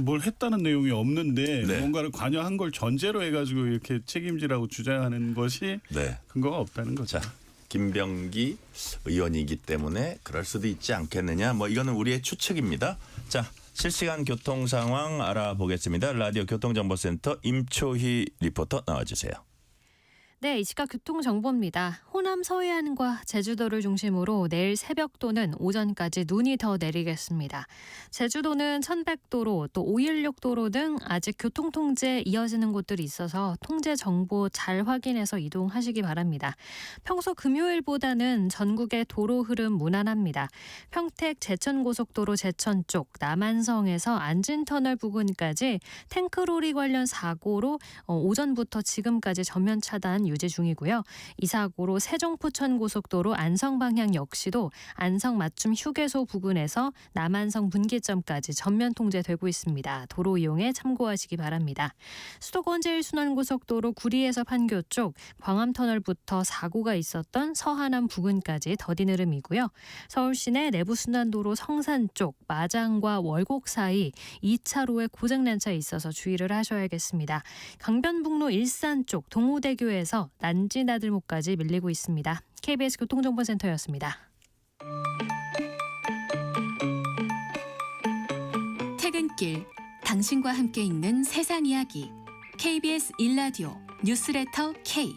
뭘 했다는 내용이 없는데 네. 뭔가를 관여한 걸 전제로 해가지고 이렇게 책임지라고 주장하는 것이 네. 근거가 없다는 거죠. 자, 김병기 의원이기 때문에 그럴 수도 있지 않겠느냐. 뭐 이거는 우리의 추측입니다. 자, 실시간 교통 상황 알아보겠습니다. 라디오 교통정보센터 임초희 리포터 나와주세요. 네, 이 시각 교통정보입니다. 호남 서해안과 제주도를 중심으로 내일 새벽 또는 오전까지 눈이 더 내리겠습니다. 제주도는 천백도로 또 516도로 등 아직 교통통제 이어지는 곳들이 있어서 통제 정보 잘 확인해서 이동하시기 바랍니다. 평소 금요일보다는 전국의 도로 흐름 무난합니다. 평택 제천고속도로 제천 쪽 남한성에서 안진터널 부근까지 탱크로리 관련 사고로 오전부터 지금까지 전면 차단 유지 중이고요. 이 사고로 세종포천고속도로 안성 방향 역시도 안성 맞춤 휴게소 부근에서 남한성 분기점까지 전면 통제되고 있습니다. 도로 이용에 참고하시기 바랍니다. 수도권 제1순환고속도로 구리에서 판교 쪽 광암터널부터 사고가 있었던 서하남 부근까지 더딘 흐름이고요. 서울시내 내부순환도로 성산 쪽 마장과 월곡 사이 2차로에 고장난 차 있어서 주의를 하셔야겠습니다. 강변북로 일산 쪽 동호대교에서 난지나들목까지 밀리고 있습니다. KBS 교통정보센터였습니다. 퇴근길 당신과 함께 읽는 세상 이야기 KBS 1라디오 뉴스레터 K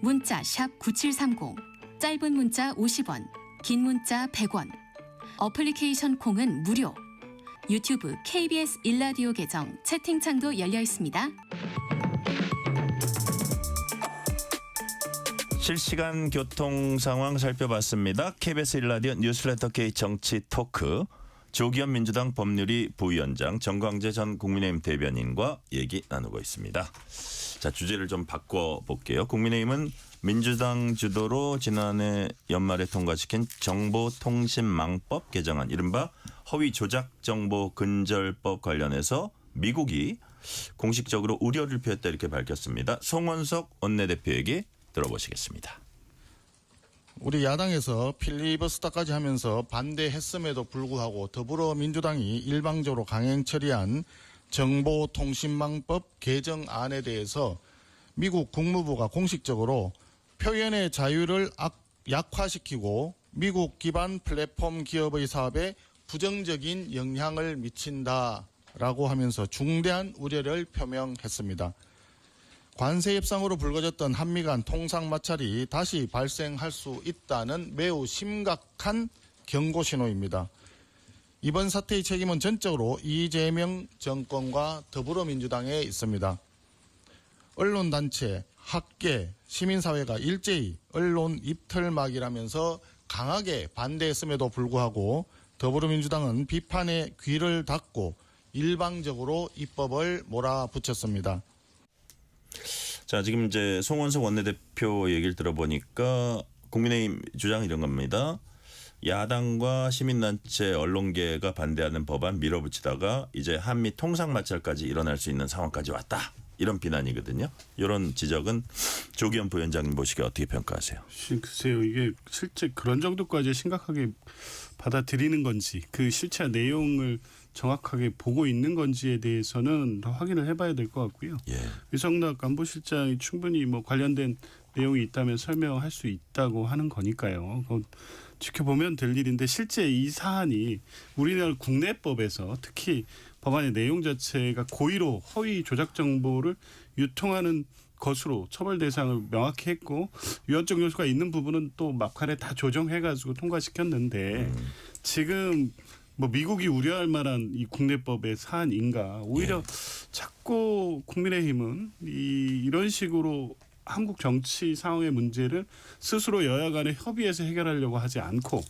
문자 샵 9730 짧은 문자 50원 긴 문자 100원 어플리케이션 콩은 무료 유튜브 KBS 1라디오 계정 채팅창도 열려 있습니다. 실시간 교통 상황 살펴봤습니다. KBS 1라디오 뉴스레터 K 정치 토크 조기현 민주당 법률위 부위원장 정광재 전 국민의힘 대변인과 얘기 나누고 있습니다. 자, 주제를 좀 바꿔볼게요. 국민의힘은 민주당 주도로 지난해 연말에 통과시킨 정보통신망법 개정안 이른바 허위 조작 정보 근절법 관련해서 미국이 공식적으로 우려를 표했다 이렇게 밝혔습니다. 송원석 원내대표에게 들어보시겠습니다. 우리 야당에서 필리버스터까지 하면서 반대했음에도 불구하고 더불어민주당이 일방적으로 강행 처리한 정보통신망법 개정안에 대해서 미국 국무부가 공식적으로 표현의 자유를 약화시키고 미국 기반 플랫폼 기업의 사업에 부정적인 영향을 미친다라고 하면서 중대한 우려를 표명했습니다. 관세 협상으로 불거졌던 한미 간 통상 마찰이 다시 발생할 수 있다는 매우 심각한 경고 신호입니다. 이번 사태의 책임은 전적으로 이재명 정권과 더불어민주당에 있습니다. 언론단체, 학계, 시민사회가 일제히 언론 입틀막이라면서 강하게 반대했음에도 불구하고 더불어민주당은 비판에 귀를 닫고 일방적으로 입법을 몰아붙였습니다. 자, 지금 이제 송원석 원내대표 얘기를 들어보니까 국민의힘 주장 이런 겁니다. 야당과 시민단체 언론계가 반대하는 법안 밀어붙이다가 이제 한미 통상마찰까지 일어날 수 있는 상황까지 왔다. 이런 비난이거든요. 이런 지적은 조기현 부위원장님 보시기에 어떻게 평가하세요? 글쎄요. 이게 실제 그런 정도까지 심각하게 받아들이는 건지 그 실체 내용을 정확하게 보고 있는 건지에 대해서는 더 확인을 해봐야 될 것 같고요. 예. 유성락 안보실장이 충분히 뭐 관련된 내용이 있다면 설명할 수 있다고 하는 거니까요. 그건 지켜보면 될 일인데 실제 이 사안이 우리나라 국내법에서 특히 법안의 내용 자체가 고의로 허위 조작 정보를 유통하는 것으로 처벌 대상을 명확히 했고 위헌적 요소가 있는 부분은 또 막판에 다 조정해가지고 통과시켰는데 지금 뭐 미국이 우려할 만한 이 국내법의 사안인가. 오히려 자꾸 국민의힘은 이런 식으로 한국 정치 상황의 문제를 스스로 여야 간의 협의해서 해결하려고 하지 않고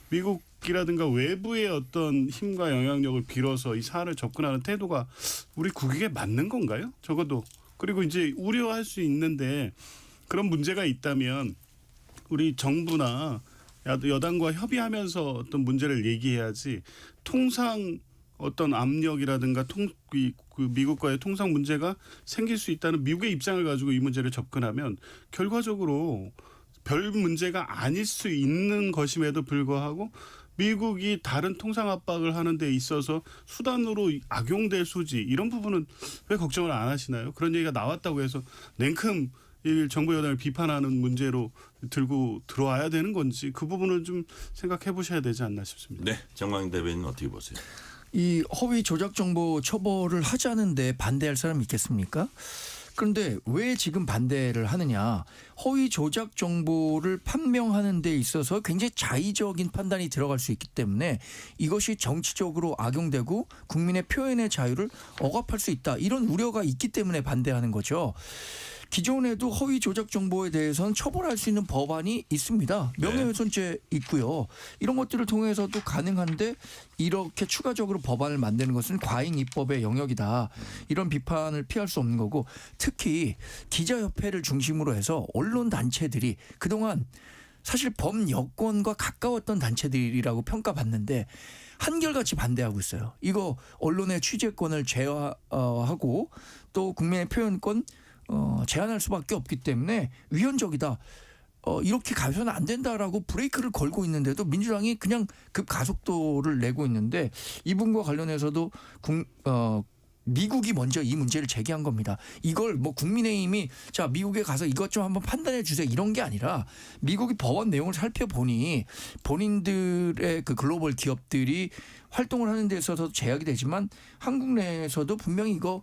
미국이라든가 외부의 어떤 힘과 영향력을 빌어서 이 사안을 접근하는 태도가 우리 국익에 맞는 건가요? 적어도. 그리고 이제 우려할 수 있는데 그런 문제가 있다면 우리 정부나 여당과 협의하면서 어떤 문제를 얘기해야지 통상 어떤 압력이라든가 그 미국과의 통상 문제가 생길 수 있다는 미국의 입장을 가지고 이 문제를 접근하면 결과적으로 별 문제가 아닐 수 있는 것임에도 불구하고 미국이 다른 통상 압박을 하는 데 있어서 수단으로 악용될 소지 이런 부분은 왜 걱정을 안 하시나요? 그런 얘기가 나왔다고 해서 냉큼 정부 여당을 비판하는 문제로 들고 들어와야 되는 건지 그 부분을 좀 생각해 보셔야 되지 않나 싶습니다. 네, 정광 대변인 어떻게 보세요? 이 허위 조작 정보 처벌을 하자는데 반대할 사람이 있겠습니까? 그런데 왜 지금 반대를 하느냐? 허위 조작 정보를 판명하는 데 있어서 굉장히 자의적인 판단이 들어갈 수 있기 때문에 이것이 정치적으로 악용되고 국민의 표현의 자유를 억압할 수 있다. 이런 우려가 있기 때문에 반대하는 거죠. 기존에도 허위 조작 정보에 대해서는 처벌할 수 있는 법안이 있습니다. 명예훼손죄 있고요. 이런 것들을 통해서도 가능한데 이렇게 추가적으로 법안을 만드는 것은 과잉 입법의 영역이다. 이런 비판을 피할 수 없는 거고 특히 기자협회를 중심으로 해서 언론 단체들이 그동안 사실 범여권과 가까웠던 단체들이라고 평가받는데 한결같이 반대하고 있어요. 이거 언론의 취재권을 제어하고 또 국민의 표현권 제한할 수밖에 없기 때문에 위헌적이다. 이렇게 가서는 안 된다라고 브레이크를 걸고 있는데도 민주당이 그냥 급 가속도를 내고 있는데 이분과 관련해서도 미국이 먼저 이 문제를 제기한 겁니다. 이걸 뭐 국민의힘이 자 미국에 가서 이것 좀 한번 판단해 주세요 이런 게 아니라 미국이 법원 내용을 살펴보니 본인들의 그 글로벌 기업들이 활동을 하는 데 있어서 제약이 되지만 한국 내에서도 분명히 이거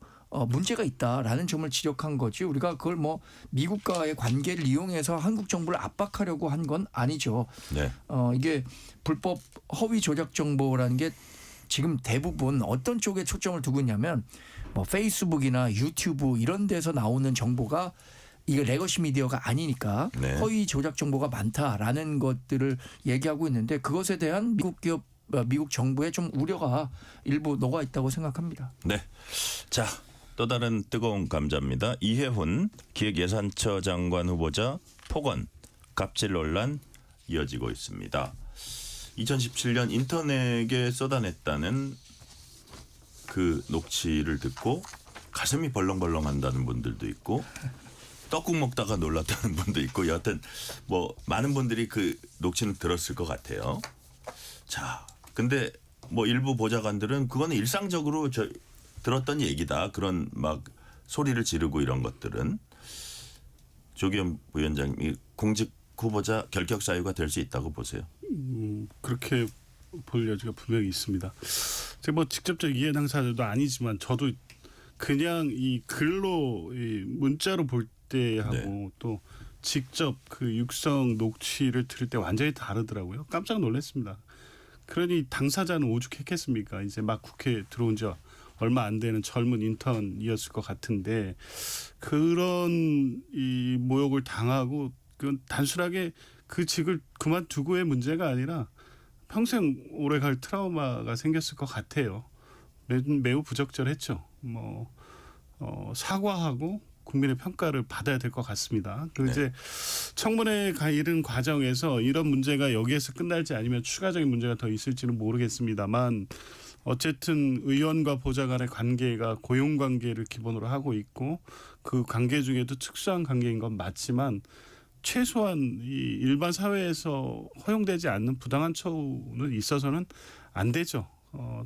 문제가 있다라는 점을 지적한 거지 우리가 그걸 뭐 미국과의 관계를 이용해서 한국 정부를 압박하려고 한 건 아니죠. 네. 이게 불법 허위 조작 정보라는 게 지금 대부분 어떤 쪽에 초점을 두고 있냐면 뭐 페이스북이나 유튜브 이런 데서 나오는 정보가 이게 레거시 미디어가 아니니까 네. 허위 조작 정보가 많다라는 것들을 얘기하고 있는데 그것에 대한 미국 정부의 좀 우려가 일부 녹아 있다고 생각합니다. 네. 자, 또 다른 뜨거운 감자입니다. 이해훈 기획예산처 장관 후보자 폭언, 갑질 논란 이어지고 있습니다. 2017년 인터넷에 쏟아냈다는 그 녹취를 듣고 가슴이 벌렁벌렁한다는 분들도 있고 떡국 먹다가 놀랐다는 분도 있고 여하튼 뭐 많은 분들이 그 녹취는 들었을 것 같아요. 자, 근데 뭐 일부 보좌관들은 그거는 일상적으로 들었던 얘기다. 그런 막 소리를 지르고 이런 것들은 조기현 부위원장이 공직 후보자 결격 사유가 될 수 있다고 보세요. 그렇게 볼 여지가 분명히 있습니다. 제가 뭐 직접적 이해 당사자도 아니지만 저도 그냥 이 글로 이 문자로 볼 때하고 또 직접 그 육성 녹취를 들을 때 완전히 다르더라고요. 깜짝 놀랐습니다. 그러니 당사자는 오죽했겠습니까? 이제 막 국회에 들어온 지 얼마 안 되는 젊은 인턴이었을 것 같은데 그런 이 모욕을 당하고 그건 단순하게 그 직을 그만두고의 문제가 아니라 평생 오래 갈 트라우마가 생겼을 것 같아요. 매우 부적절했죠. 뭐 사과하고 국민의 평가를 받아야 될 것 같습니다. 그리고 이제 청문회 가 이른 과정에서 이런 문제가 여기에서 끝날지 아니면 추가적인 문제가 더 있을지는 모르겠습니다만 어쨌든 의원과 보좌 간의 관계가 고용 관계를 기본으로 하고 있고 그 관계 중에도 특수한 관계인 건 맞지만 최소한 이 일반 사회에서 허용되지 않는 부당한 처우는 있어서는 안 되죠.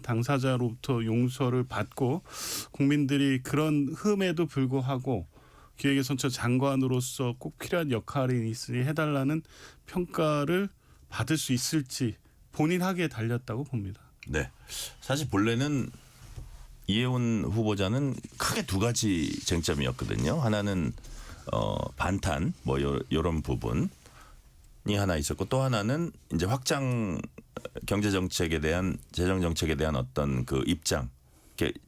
당사자로부터 용서를 받고 국민들이 그런 흠에도 불구하고 기획예산처 장관으로서 꼭 필요한 역할이 있으니 해달라는 평가를 받을 수 있을지 본인 하기에 달렸다고 봅니다. 네, 사실 본래는 이해훈 후보자는 크게 두 가지 쟁점이었거든요. 하나는 반탄 뭐 이런 부분이 하나 있었고 또 하나는 이제 확장 경제 정책에 대한 재정 정책에 대한 어떤 그 입장,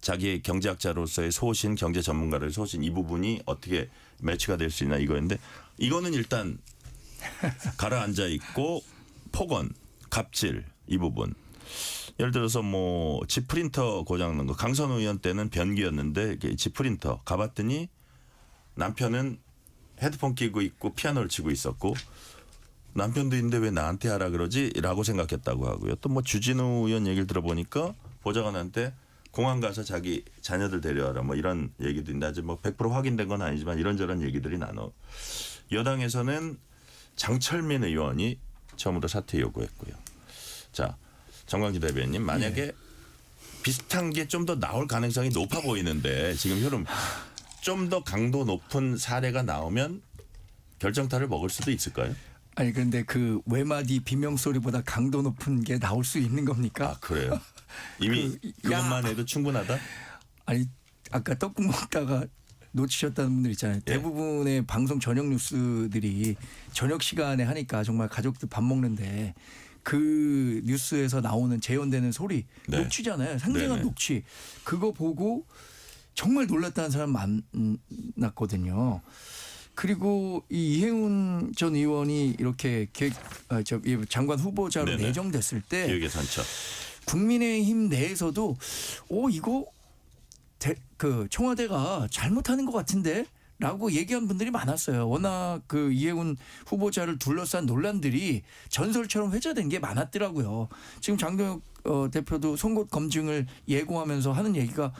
자기의 경제학자로서의 소신, 경제 전문가로의 소신 이 부분이 어떻게 매치가 될 수 있나 이거였는데 이거는 일단 가라앉아 있고 폭언, 갑질 이 부분. 예를 들어서 뭐 집 프린터 고장난 거 강선우 의원 때는 변기였는데 집 프린터 가봤더니 남편은 헤드폰 끼고 있고 피아노를 치고 있었고 남편도 있는데 왜 나한테 하라 그러지라고 생각했다고 하고요. 또 뭐 주진우 의원 얘기를 들어보니까 보좌관한테 공항 가서 자기 자녀들 데려와라 뭐 이런 얘기도 있는데 아직 뭐 100% 확인된 건 아니지만 이런저런 얘기들이 나눠. 여당에서는 장철민 의원이 처음으로 사퇴 요구했고요. 자, 정광지 대변인 만약에 비슷한 게 좀 더 나올 가능성이 높아 보이는데 지금 흐름 좀 더 강도 높은 사례가 나오면 결정타를 먹을 수도 있을까요? 아니 그런데 그 외마디 비명 소리보다 강도 높은 게 나올 수 있는 겁니까? 아 그래요? 이미 그것만 해도 충분하다? 아니 아까 떡국 먹다가 놓치셨다는 분들 있잖아요. 예. 대부분의 방송 저녁 뉴스들이 저녁 시간에 하니까 정말 가족들 밥 먹는데 그 뉴스에서 나오는 재현되는 소리 네. 녹취잖아요. 생생한 네네. 녹취. 그거 보고 정말 놀랐다는 사람 많았거든요. 그리고 이 이해운 전 의원이 이렇게 장관 후보자로 네네. 내정됐을 때 기억의 상처. 국민의힘 내에서도 이거 그 청와대가 잘못하는 것 같은데 라고 얘기한 분들이 많았어요. 워낙 그 이해운 후보자를 둘러싼 논란들이 전설처럼 회자된 게 많았더라고요. 지금 장동혁 대표도 송곳 검증을 예고하면서 하는 얘기가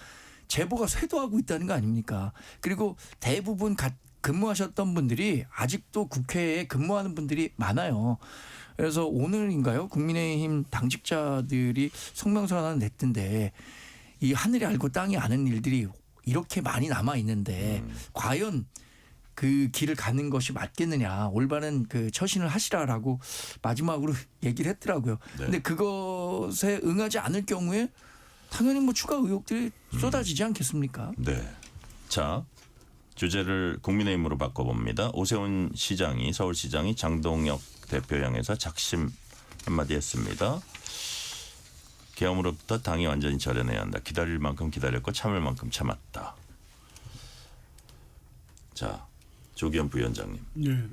제보가 쇄도하고 있다는 거 아닙니까? 그리고 대부분 근무하셨던 분들이 아직도 국회에 근무하는 분들이 많아요. 그래서 오늘인가요? 국민의힘 당직자들이 성명서 하나 냈던데 이 하늘이 알고 땅이 아는 일들이 이렇게 많이 남아 있는데 과연 그 길을 가는 것이 맞겠느냐, 올바른 그 처신을 하시라라고 마지막으로 얘기를 했더라고요. 네. 근데 그것에 응하지 않을 경우에 당연히 뭐 추가 의혹들이 쏟아지지 않겠습니까? 네. 자, 주제를 국민의힘으로 바꿔봅니다. 오세훈 시장이 서울시장이 장동혁 대표 향해서 작심 한마디 했습니다. 계엄으로부터 당이 완전히 절연해야 한다. 기다릴 만큼 기다렸고 참을 만큼 참았다. 자, 조기현 부위원장님. 예.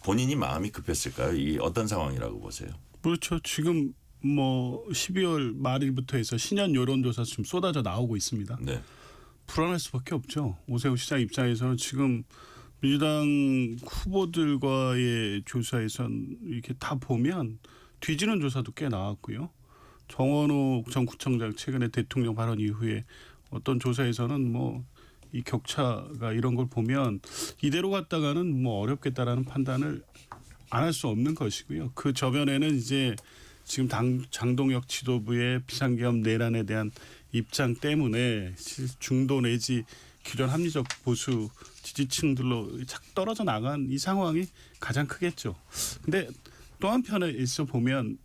본인이 마음이 급했을까요? 이 어떤 상황이라고 보세요? 그렇죠. 지금 뭐 12월 말일부터 해서 신년 여론조사 지금 쏟아져 나오고 있습니다. 네. 불안할 수밖에 없죠. 오세훈 시장 입장에서는 지금 민주당 후보들과의 조사에선 이렇게 다 보면 뒤지는 조사도 꽤 나왔고요. 정원호 전 구청장 최근에 대통령 발언 이후에 어떤 조사에서는 뭐 이 격차가 이런 걸 보면 이대로 갔다가는 뭐 어렵겠다라는 판단을 안 할 수 없는 것이고요. 그 저변에는 이제 지금 장동혁 지도부의 비상계엄 내란에 대한 입장 때문에 중도 내지 기존 합리적 보수 지지층들로 착 떨어져 나간 이 상황이 가장 크겠죠. 근데 또 한편에 있어 보면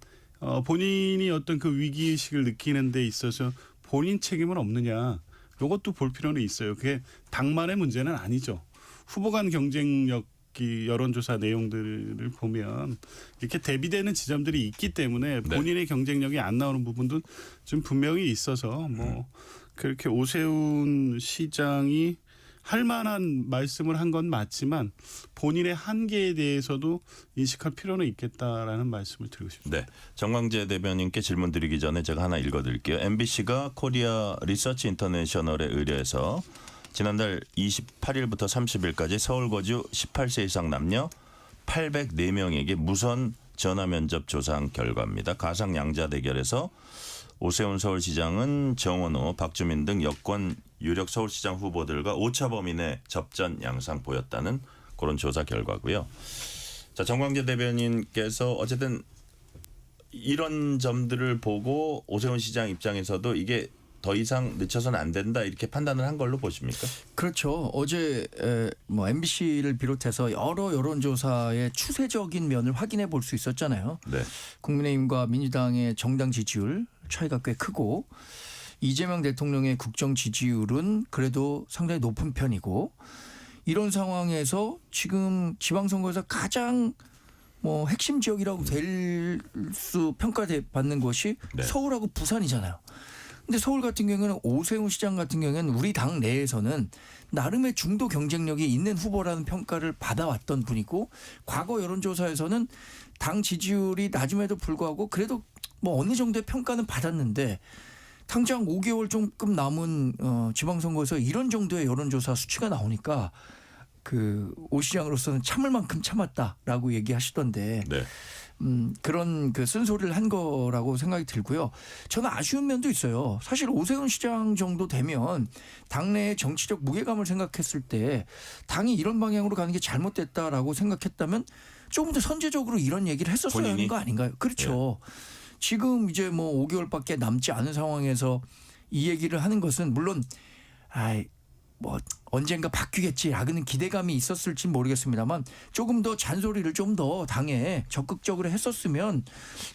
본인이 어떤 그 위기의식을 느끼는 데 있어서 본인 책임은 없느냐. 이것도 볼 필요는 있어요. 그게 당만의 문제는 아니죠. 후보 간 경쟁력이 여론조사 내용들을 보면 이렇게 대비되는 지점들이 있기 때문에 본인의 경쟁력이 안 나오는 부분도 좀 분명히 있어서 뭐 그렇게 오세훈 시장이 할 만한 말씀을 한 건 맞지만 본인의 한계에 대해서도 인식할 필요는 있겠다라는 말씀을 드리고 싶습니다. 네, 정광재 대변인께 질문 드리기 전에 제가 하나 읽어드릴게요. MBC가 코리아 리서치 인터내셔널에 의뢰해서 지난달 28일부터 30일까지 서울 거주 18세 이상 남녀 804명에게 무선 전화 면접 조사한 결과입니다. 가상 양자 대결에서 오세훈 서울시장은 정원호, 박주민 등 여권 유력 서울시장 후보들과 오차 범위 내 접전 양상 보였다는 그런 조사 결과고요. 자, 정광재 대변인께서 어쨌든 이런 점들을 보고 오세훈 시장 입장에서도 이게 더 이상 늦춰서는 안 된다 이렇게 판단을 한 걸로 보십니까? 그렇죠. 어제 뭐 MBC를 비롯해서 여러 여론조사의 추세적인 면을 확인해 볼 수 있었잖아요. 네. 국민의힘과 민주당의 정당 지지율 차이가 꽤 크고 이재명 대통령의 국정 지지율은 그래도 상당히 높은 편이고 이런 상황에서 지금 지방선거에서 가장 뭐 핵심 지역이라고 될 수 평가받는 것이 네. 서울하고 부산이잖아요. 근데 서울 같은 경우에는 오세훈 시장 같은 경우에는 우리 당 내에서는 나름의 중도 경쟁력이 있는 후보라는 평가를 받아왔던 분이고 과거 여론조사에서는 당 지지율이 낮음에도 불구하고 그래도 뭐 어느 정도의 평가는 받았는데 당장 5개월 조금 남은 지방선거에서 이런 정도의 여론조사 수치가 나오니까 그 오 시장으로서는 참을 만큼 참았다라고 얘기하시던데 네. 그런 그 쓴소리를 한 거라고 생각이 들고요. 저는 아쉬운 면도 있어요. 사실 오세훈 시장 정도 되면 당내의 정치적 무게감을 생각했을 때 당이 이런 방향으로 가는 게 잘못됐다라고 생각했다면 조금 더 선제적으로 이런 얘기를 했었어야 본인이? 하는 거 아닌가요? 그렇죠. 지금 이제 뭐 5개월밖에 남지 않은 상황에서 이 얘기를 하는 것은 물론 뭐 언젠가 바뀌겠지라는 기대감이 있었을지 모르겠습니다만 조금 더 잔소리를 좀 더 당에 적극적으로 했었으면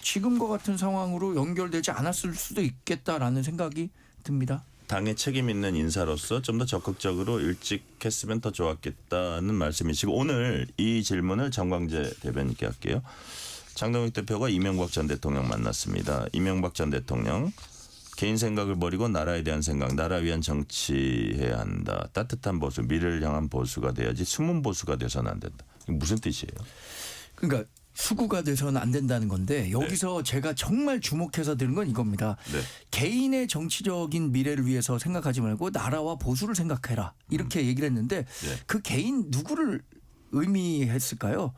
지금과 같은 상황으로 연결되지 않았을 수도 있겠다라는 생각이 듭니다. 당에 책임 있는 인사로서 좀 더 적극적으로 일찍 했으면 더 좋았겠다는 말씀이시고 오늘 이 질문을 정광재 대변인께 할게요. 장동혁 대표가 이명박 전 대통령 만났습니다. 이명박 전 대통령 개인 생각을 버리고 나라에 대한 생각, 나라 위한 정치해야 한다. 따뜻한 보수, 미래를 향한 보수가 돼야지 숨은 보수가 돼서는 안 된다. 이게 무슨 뜻이에요? 그러니까 수구가 돼서는 안 된다는 건데 여기서 제가 정말 주목해서 들은 건 이겁니다. 네. 개인의 정치적인 미래를 위해서 생각하지 말고 나라와 보수를 생각해라. 이렇게 얘기를 했는데 그 개인 누구를 의미했을까요?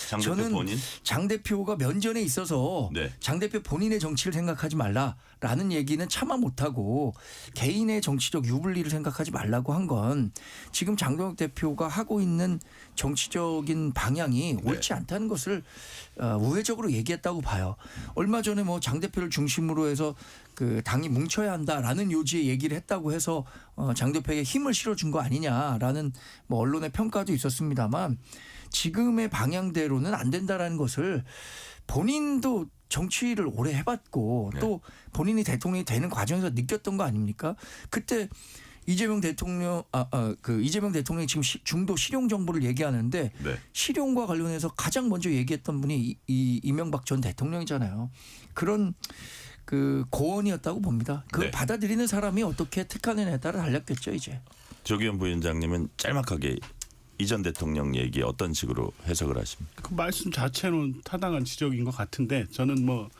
장 대표 저는 본인? 장 대표가 면전에 있어서 네. 장 대표 본인의 정치를 생각하지 말라라는 얘기는 차마 못하고 개인의 정치적 유불리를 생각하지 말라고 한 건 지금 장동혁 대표가 하고 있는 정치적인 방향이 옳지 않다는 것을 우회적으로 얘기했다고 봐요. 얼마 전에 뭐 장 대표를 중심으로 해서 그 당이 뭉쳐야 한다라는 요지의 얘기를 했다고 해서 장 대표에게 힘을 실어준 거 아니냐라는 뭐 언론의 평가도 있었습니다만 지금의 방향대로는 안 된다라는 것을 본인도 정치를 오래 해봤고 또 본인이 대통령이 되는 과정에서 느꼈던 거 아닙니까? 그때 이재명 대통령 이재명 대통령이 지금 중도 실용 정보를 얘기하는데 실용과 관련해서 가장 먼저 얘기했던 분이 이명박 전 대통령이잖아요. 그런 그 고언이었다고 봅니다. 그걸 받아들이는 사람이 어떻게 택하느냐에 따라 달렸겠죠 이제. 조기현 부위원장님은 짤막하게 이 전 대통령 얘기 어떤 식으로 해석을 하십니까? 그 말씀 자체는 타당한 지적인 것 같은데 저는 뭐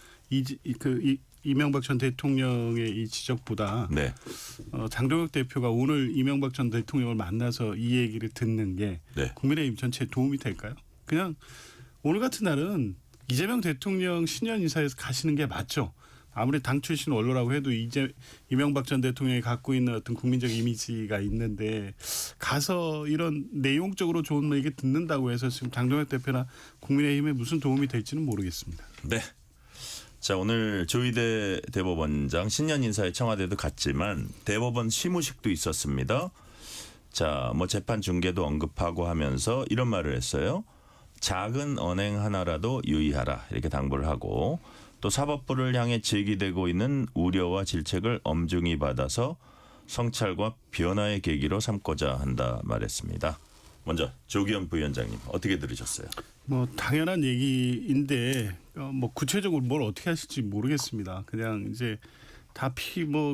이명박 전 대통령의 이 지적보다 장동혁 대표가 오늘 이명박 전 대통령을 만나서 이 얘기를 듣는 게 국민의힘 전체에 도움이 될까요? 그냥 오늘 같은 날은 이재명 대통령 신년 인사에서 가시는 게 맞죠. 아무리 당 출신 원로라고 해도 이명박 전 대통령이 갖고 있는 어떤 국민적 이미지가 있는데 가서 이런 내용적으로 좋은 얘기 듣는다고 해서 지금 장동혁 대표나 국민의힘에 무슨 도움이 될지는 모르겠습니다. 네. 자, 오늘 조희대 대법원장 신년 인사에 청와대도 갔지만 대법원 시무식도 있었습니다. 자, 뭐 재판 중계도 언급하고 하면서 이런 말을 했어요. 작은 언행 하나라도 유의하라 이렇게 당부를 하고 또 사법부를 향해 제기되고 있는 우려와 질책을 엄중히 받아서 성찰과 변화의 계기로 삼고자 한다 말했습니다. 먼저 조기현 부위원장님 어떻게 들으셨어요? 뭐 당연한 얘기인데 뭐 구체적으로 뭘 어떻게 하실지 모르겠습니다. 그냥 이제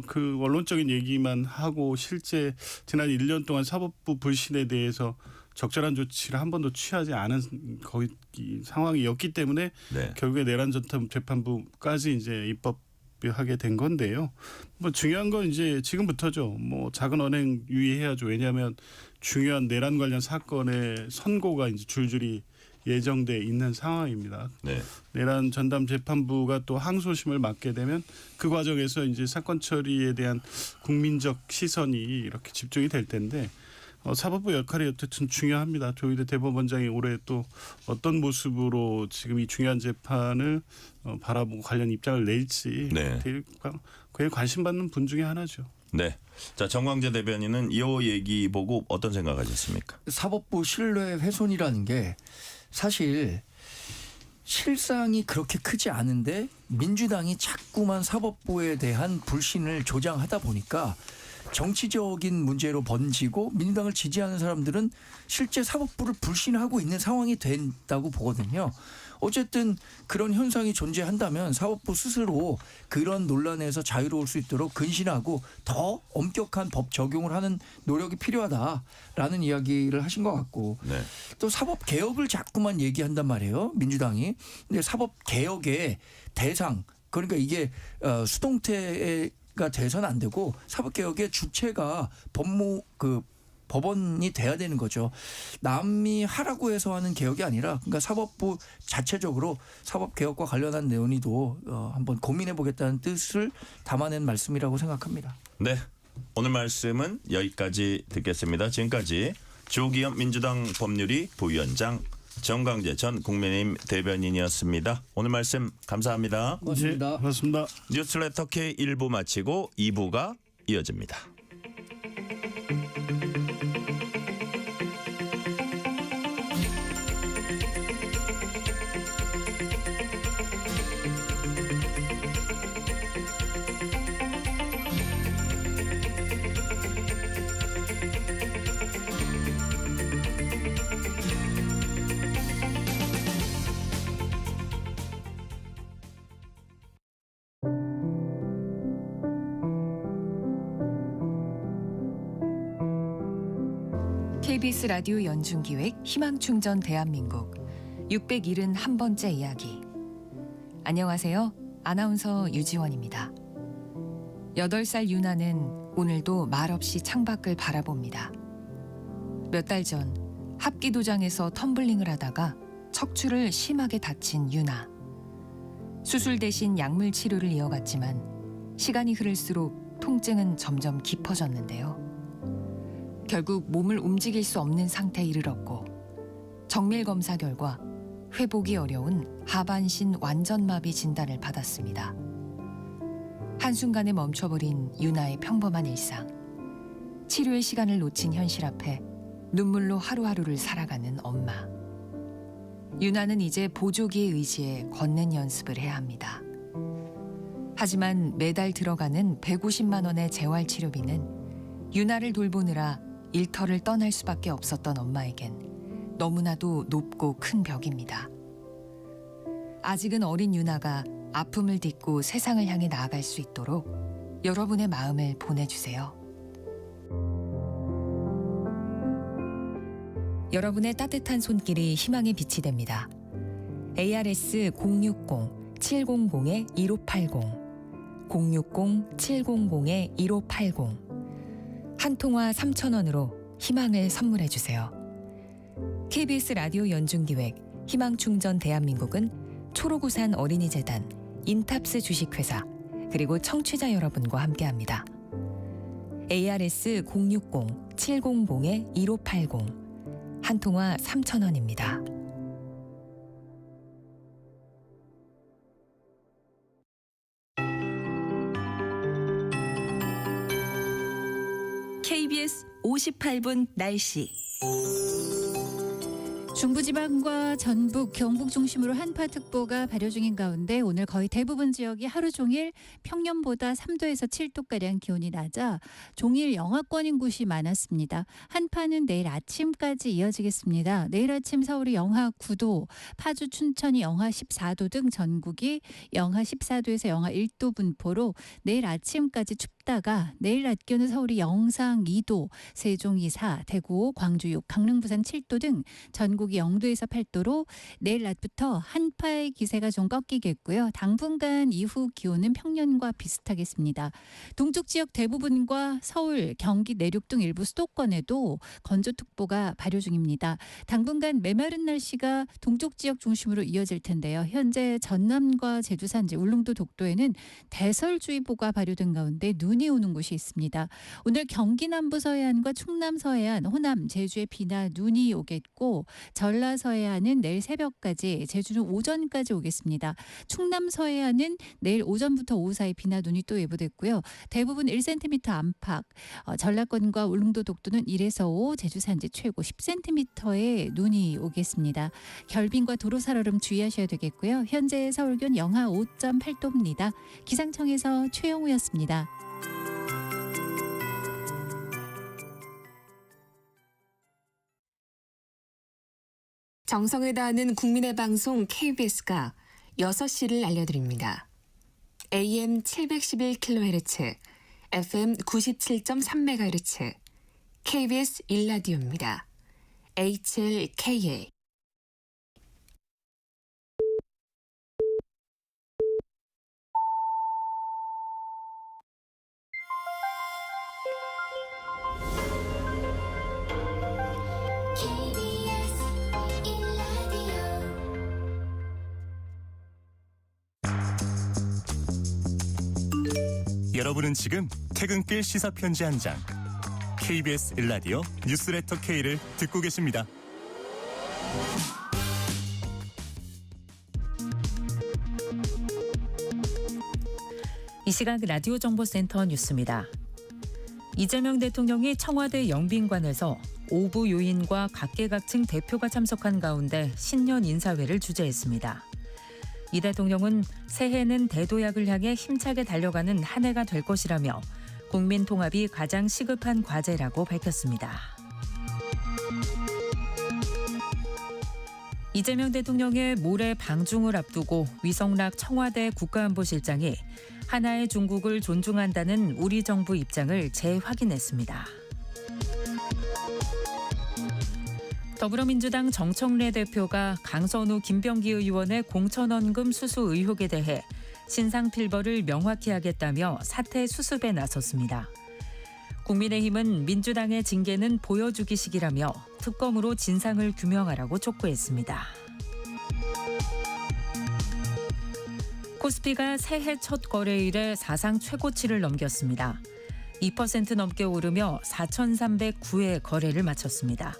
그 원론적인 얘기만 하고 실제 지난 1년 동안 사법부 불신에 대해서 적절한 조치를 한 번도 취하지 않은 거의 상황이었기 때문에 결국에 내란 재판부까지 이제 입법하게 된 건데요. 뭐 중요한 건 이제 지금부터죠. 뭐 작은 언행 유의해야죠. 왜냐하면 중요한 내란 관련 사건의 선고가 이제 줄줄이 예정돼 있는 상황입니다. 내란 전담 재판부가 또 항소심을 맡게 되면 그 과정에서 이제 사건 처리에 대한 국민적 시선이 이렇게 집중이 될 텐데 사법부 역할이 어쨌든 중요합니다. 조희대 대법원장이 올해 또 어떤 모습으로 지금 이 중요한 재판을 바라보고 관련 입장을 낼지 그에 관심 받는 분 중에 하나죠. 네. 자, 정광재 대변인은 이 얘기 보고 어떤 생각하셨습니까? 사법부 신뢰 훼손이라는 게 사실 실상이 그렇게 크지 않은데 민주당이 자꾸만 사법부에 대한 불신을 조장하다 보니까 정치적인 문제로 번지고 민주당을 지지하는 사람들은 실제 사법부를 불신하고 있는 상황이 된다고 보거든요. 어쨌든 그런 현상이 존재한다면 사법부 스스로 그런 논란에서 자유로울 수 있도록 근신하고 더 엄격한 법 적용을 하는 노력이 필요하다라는 이야기를 하신 것 같고 네. 또 사법 개혁을 자꾸만 얘기한단 말이에요. 민주당이. 근데 사법 개혁의 대상 그러니까 이게 수동태가 돼서는 안 되고 사법 개혁의 주체가 법원이 돼야 되는 거죠. 남이 하라고 해서 하는 개혁이 아니라 그러니까 사법부 자체적으로 사법 개혁과 관련한 논의도 한번 고민해 보겠다는 뜻을 담아낸 말씀이라고 생각합니다. 네. 오늘 말씀은 여기까지 듣겠습니다. 지금까지 조기현 민주당 법률위 부위원장 정광재 전 국민의힘 대변인이었습니다. 오늘 말씀 감사합니다. 고맙습니다. 네, 고맙습니다. 뉴스레터 K 1부 마치고 2부가 이어집니다. KBS 라디오 연중기획 희망충전 대한민국 671번째 이야기. 안녕하세요. 아나운서 유지원입니다. 8살 유나는 오늘도 말없이 창밖을 바라봅니다. 몇 달 전 합기도장에서 텀블링을 하다가 척추를 심하게 다친 유나. 수술 대신 약물 치료를 이어갔지만 시간이 흐를수록 통증은 점점 깊어졌는데요. 결국 몸을 움직일 수 없는 상태에 이르렀고 정밀 검사 결과 회복이 어려운 하반신 완전마비 진단을 받았습니다. 한순간에 멈춰버린 유나의 평범한 일상. 치료의 시간을 놓친 현실 앞에 눈물로 하루하루를 살아가는 엄마. 유나는 이제 보조기의 의지에 걷는 연습을 해야 합니다. 하지만 매달 들어가는 150만 원의 재활치료비는 유나를 돌보느라 일터를 떠날 수밖에 없었던 엄마에겐 너무나도 높고 큰 벽입니다. 아직은 어린 유나가 아픔을 딛고 세상을 향해 나아갈 수 있도록 여러분의 마음을 보내주세요. 여러분의 따뜻한 손길이 희망의 빛이 됩니다. ARS 060-700-1580 060-700-1580 한 통화 3,000원으로 희망을 선물해 주세요. KBS 라디오 연중기획 희망충전 대한민국은 초록우산 어린이재단, 인탑스 주식회사, 그리고 청취자 여러분과 함께합니다. ARS 060-700-1580 한 통화 3,000원입니다. KBS 58분 날씨. 중부지방과 전북, 경북 중심으로 한파특보가 발효 중인 가운데 오늘 거의 대부분 지역이 하루 종일 평년보다 3도에서 7도가량 기온이 낮아 종일 영하권인 곳이 많았습니다. 한파는 내일 아침까지 이어지겠습니다. 내일 아침 서울이 영하 9도, 파주, 춘천이 영하 14도 등 전국이 영하 14도에서 영하 1도 분포로 내일 아침까지 춥다가 내일 낮 기온은 서울이 영상 2도, 세종이 4, 대구, 광주 6, 강릉, 부산 7도 등 전국이 0도에서 8도로 내일 낮부터 한파의 기세가 좀 꺾이겠고요. 당분간 이후 기온은 평년과 비슷하겠습니다. 동쪽 지역 대부분과 서울, 경기 내륙 등 일부 수도권에도 건조특보가 발효 중입니다. 당분간 메마른 날씨가 동쪽 지역 중심으로 이어질 텐데요. 현재 전남과 제주 산지, 울릉도 독도에는 대설주의보가 발효된 가운데 눈이 오는 곳이 있습니다. 오늘 경기 남부 서해안과 충남 서해안, 호남, 제주에 비나 눈이 오겠고 전라 서해안은 내일 새벽까지, 제주는 오전까지 오겠습니다. 충남 서해안은 내일 오전부터 오후 사이 비나 눈이 또 예보됐고요. 대부분 1cm 안팎, 전라권과 울릉도 독도는 1에서 5, 제주 산지 최고 10cm의 눈이 오겠습니다. 결빙과 도로 살얼음 주의하셔야 되겠고요. 현재 서울 기온 영하 5.8도입니다. 기상청에서 최영우였습니다. 정성을 다하는 국민의 방송 KBS가 6시를 알려드립니다. AM 711kHz, FM 97.3MHz, KBS 1라디오입니다. HLKA. 여러분은 지금 퇴근길 시사편지 한 장, KBS 1라디오 뉴스레터 K를 듣고 계십니다. 이 시각 라디오 정보센터 뉴스입니다. 이재명 대통령이 청와대 영빈관에서 오부 요인과 각계각층 대표가 참석한 가운데 신년 인사회를 주재했습니다. 이 대통령은 새해는 대도약을 향해 힘차게 달려가는 한 해가 될 것이라며 국민 통합이 가장 시급한 과제라고 밝혔습니다. 이재명 대통령의 모레 방중을 앞두고 위성락 청와대 국가안보실장이 하나의 중국을 존중한다는 우리 정부 입장을 재확인했습니다. 더불어민주당 정청래 대표가 강선우 김병기 의원의 공천원금 수수 의혹에 대해 신상필벌을 명확히 하겠다며 사퇴 수습에 나섰습니다. 국민의힘은 민주당의 징계는 보여주기식이라며 특검으로 진상을 규명하라고 촉구했습니다. 코스피가 새해 첫 거래일에 사상 최고치를 넘겼습니다. 2% 넘게 오르며 4,309회 거래를 마쳤습니다.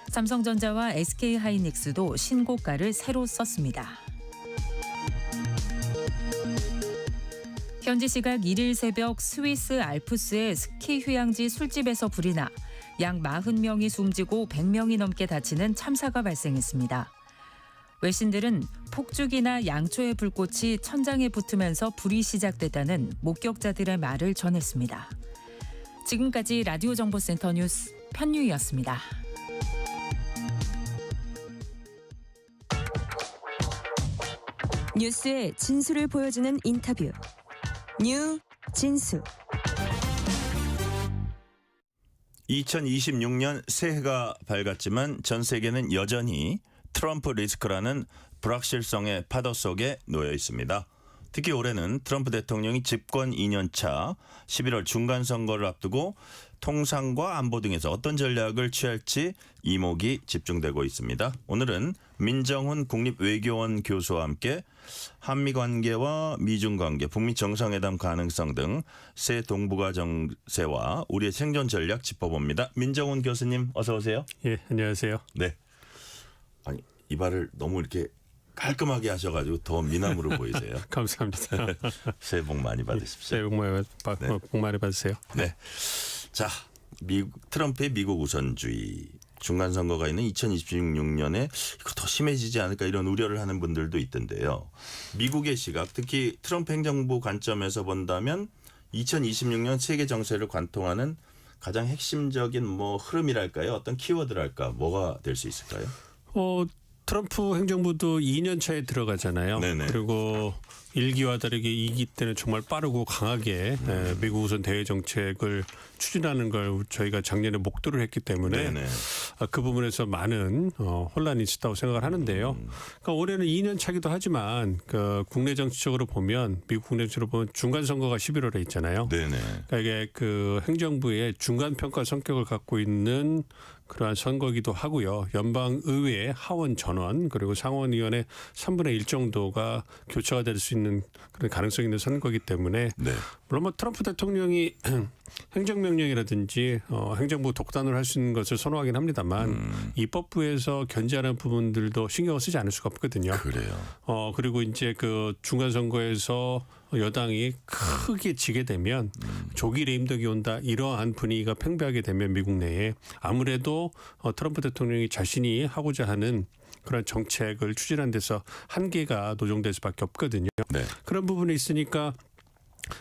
삼성전자와 SK하이닉스도 신고가를 새로 썼습니다. 현지 시각 1일 새벽 스위스 알프스의 스키 휴양지 술집에서 불이 나 약 40명이 숨지고 100명이 넘게 다치는 참사가 발생했습니다. 외신들은 폭죽이나 양초의 불꽃이 천장에 붙으면서 불이 시작됐다는 목격자들의 말을 전했습니다. 지금까지 라디오 정보센터 뉴스 편유였습니다. 뉴스의 진수를 보여주는 인터뷰. 뉴 진수. 2026년 새해가 밝았지만 전 세계는 여전히 트럼프 리스크라는 불확실성의 파도 속에 놓여 있습니다. 특히 올해는 트럼프 대통령이 집권 2년차 11월 중간선거를 앞두고 통상과 안보 등에서 어떤 전략을 취할지 이목이 집중되고 있습니다. 오늘은 민정훈 국립외교원 교수와 함께 한미관계와 미중관계, 북미 정상회담 가능성 등 새 동북아 정세와 우리의 생존 전략 짚어봅니다. 민정훈 교수님 어서 오세요. 예, 안녕하세요. 네. 아니 이발을 너무 이렇게 깔끔하게 하셔가지고 더 미남으로 보이세요. 감사합니다. 새해 복 많이 받으십시오. 새해 복 많이 받으세요. 네. 자, 트럼프의 미국 우선주의. 중간선거가 있는 2026년에 이거 더 심해지지 않을까 이런 우려를 하는 분들도 있던데요. 미국의 시각, 특히 트럼프 행정부 관점에서 본다면 2026년 세계 정세를 관통하는 가장 핵심적인 흐름이랄까요? 어떤 키워드랄까? 뭐가 될 수 있을까요? 트럼프 행정부도 2년 차에 들어가잖아요. 네네. 그리고 1기와 다르게 2기 때는 정말 빠르고 강하게 미국 우선 대외 정책을 추진하는 걸 저희가 작년에 목도를 했기 때문에 그 부분에서 많은 혼란이 있었다고 생각을 하는데요. 그러니까 올해는 2년 차기도 하지만 국내 정치적으로 보면 미국 국내 정치로 보면 중간 선거가 11월에 있잖아요. 그러니까 이게 행정부의 중간 평가 성격을 갖고 있는 그러한 선거기도 하고요. 연방의회 하원 전원 그리고 상원의원의 3분의 1 정도가 교체가 될 수 있는 그런 가능성이 있는 선거이기 때문에 물론 트럼프 대통령이 행정명령이라든지 행정부 독단을 할 수 있는 것을 선호하긴 합니다만 입법부에서 견제하는 부분들도 신경을 쓰지 않을 수가 없거든요. 그래요. 그리고 이제 중간 선거에서 여당이 크게 지게 되면 조기 레임덕이 온다 이러한 분위기가 팽배하게 되면 미국 내에 아무래도 트럼프 대통령이 자신이 하고자 하는 그런 정책을 추진하는 데서 한계가 노정될 수밖에 없거든요. 그런 부분이 있으니까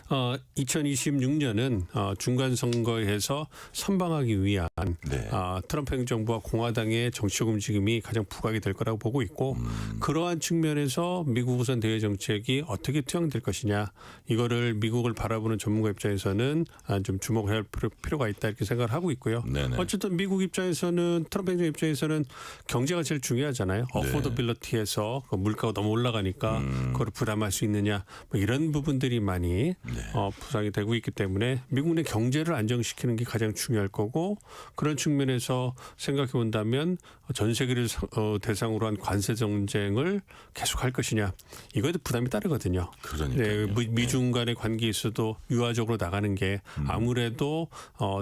2026년은 중간 선거에서 선방하기 위한 네. 트럼프 행정부와 공화당의 정치적 움직임이 가장 부각이 될 거라고 보고 있고 그러한 측면에서 미국 우선 대외 정책이 어떻게 투영될 것이냐 이거를 미국을 바라보는 전문가 입장에서는 좀 주목할 필요가 있다 이렇게 생각을 하고 있고요. 네네. 어쨌든 미국 입장에서는 트럼프 행정 입장에서는 경제가 제일 중요하잖아요. 어포더빌리티에서 물가가 너무 올라가니까 그걸 부담할 수 있느냐 뭐 이런 부분들이 많이 부상이 되고 있기 때문에 미국 내 경제를 안정시키는 게 가장 중요할 거고 그런 측면에서 생각해 본다면 전 세계를 대상으로 한 관세 정쟁을 계속할 것이냐 이거에도 부담이 따르거든요. 그러니까요. 네, 미중 간의 관계에서도 유화적으로 나가는 게 아무래도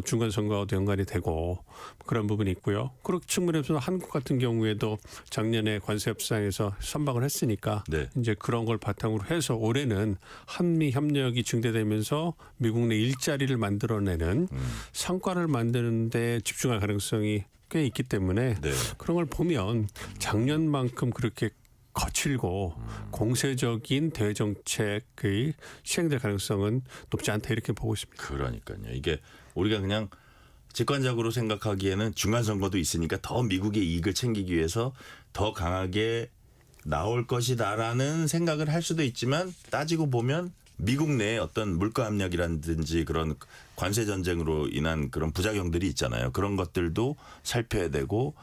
중간 선거와도 연관이 되고 그런 부분이 있고요. 그런 측면에서 한국 같은 경우에도 작년에 관세 협상에서 선박을 했으니까 네. 이제 그런 걸 바탕으로 해서 올해는 한미 협력이 증대되면서 미국 내 일자리를 만들어내는 성과를 만드는 데 집중할 가능성이 꽤 있기 때문에 네. 그런 걸 보면 작년만큼 그렇게 거칠고 공세적인 대외 정책의 시행될 가능성은 높지 않다 이렇게 보고 있습니다. 그러니까요. 이게 우리가 그냥 직관적으로 생각하기에는 중간 선거도 있으니까 더 미국의 이익을 챙기기 위해서 더 강하게 나올 것이다라는 생각을 할 수도 있지만 따지고 보면 미국 내에 어떤 물가 압력이라든지 그런 관세 전쟁으로 인한 그런 부작용들이 있잖아요. 그런 것들도 살펴야 되고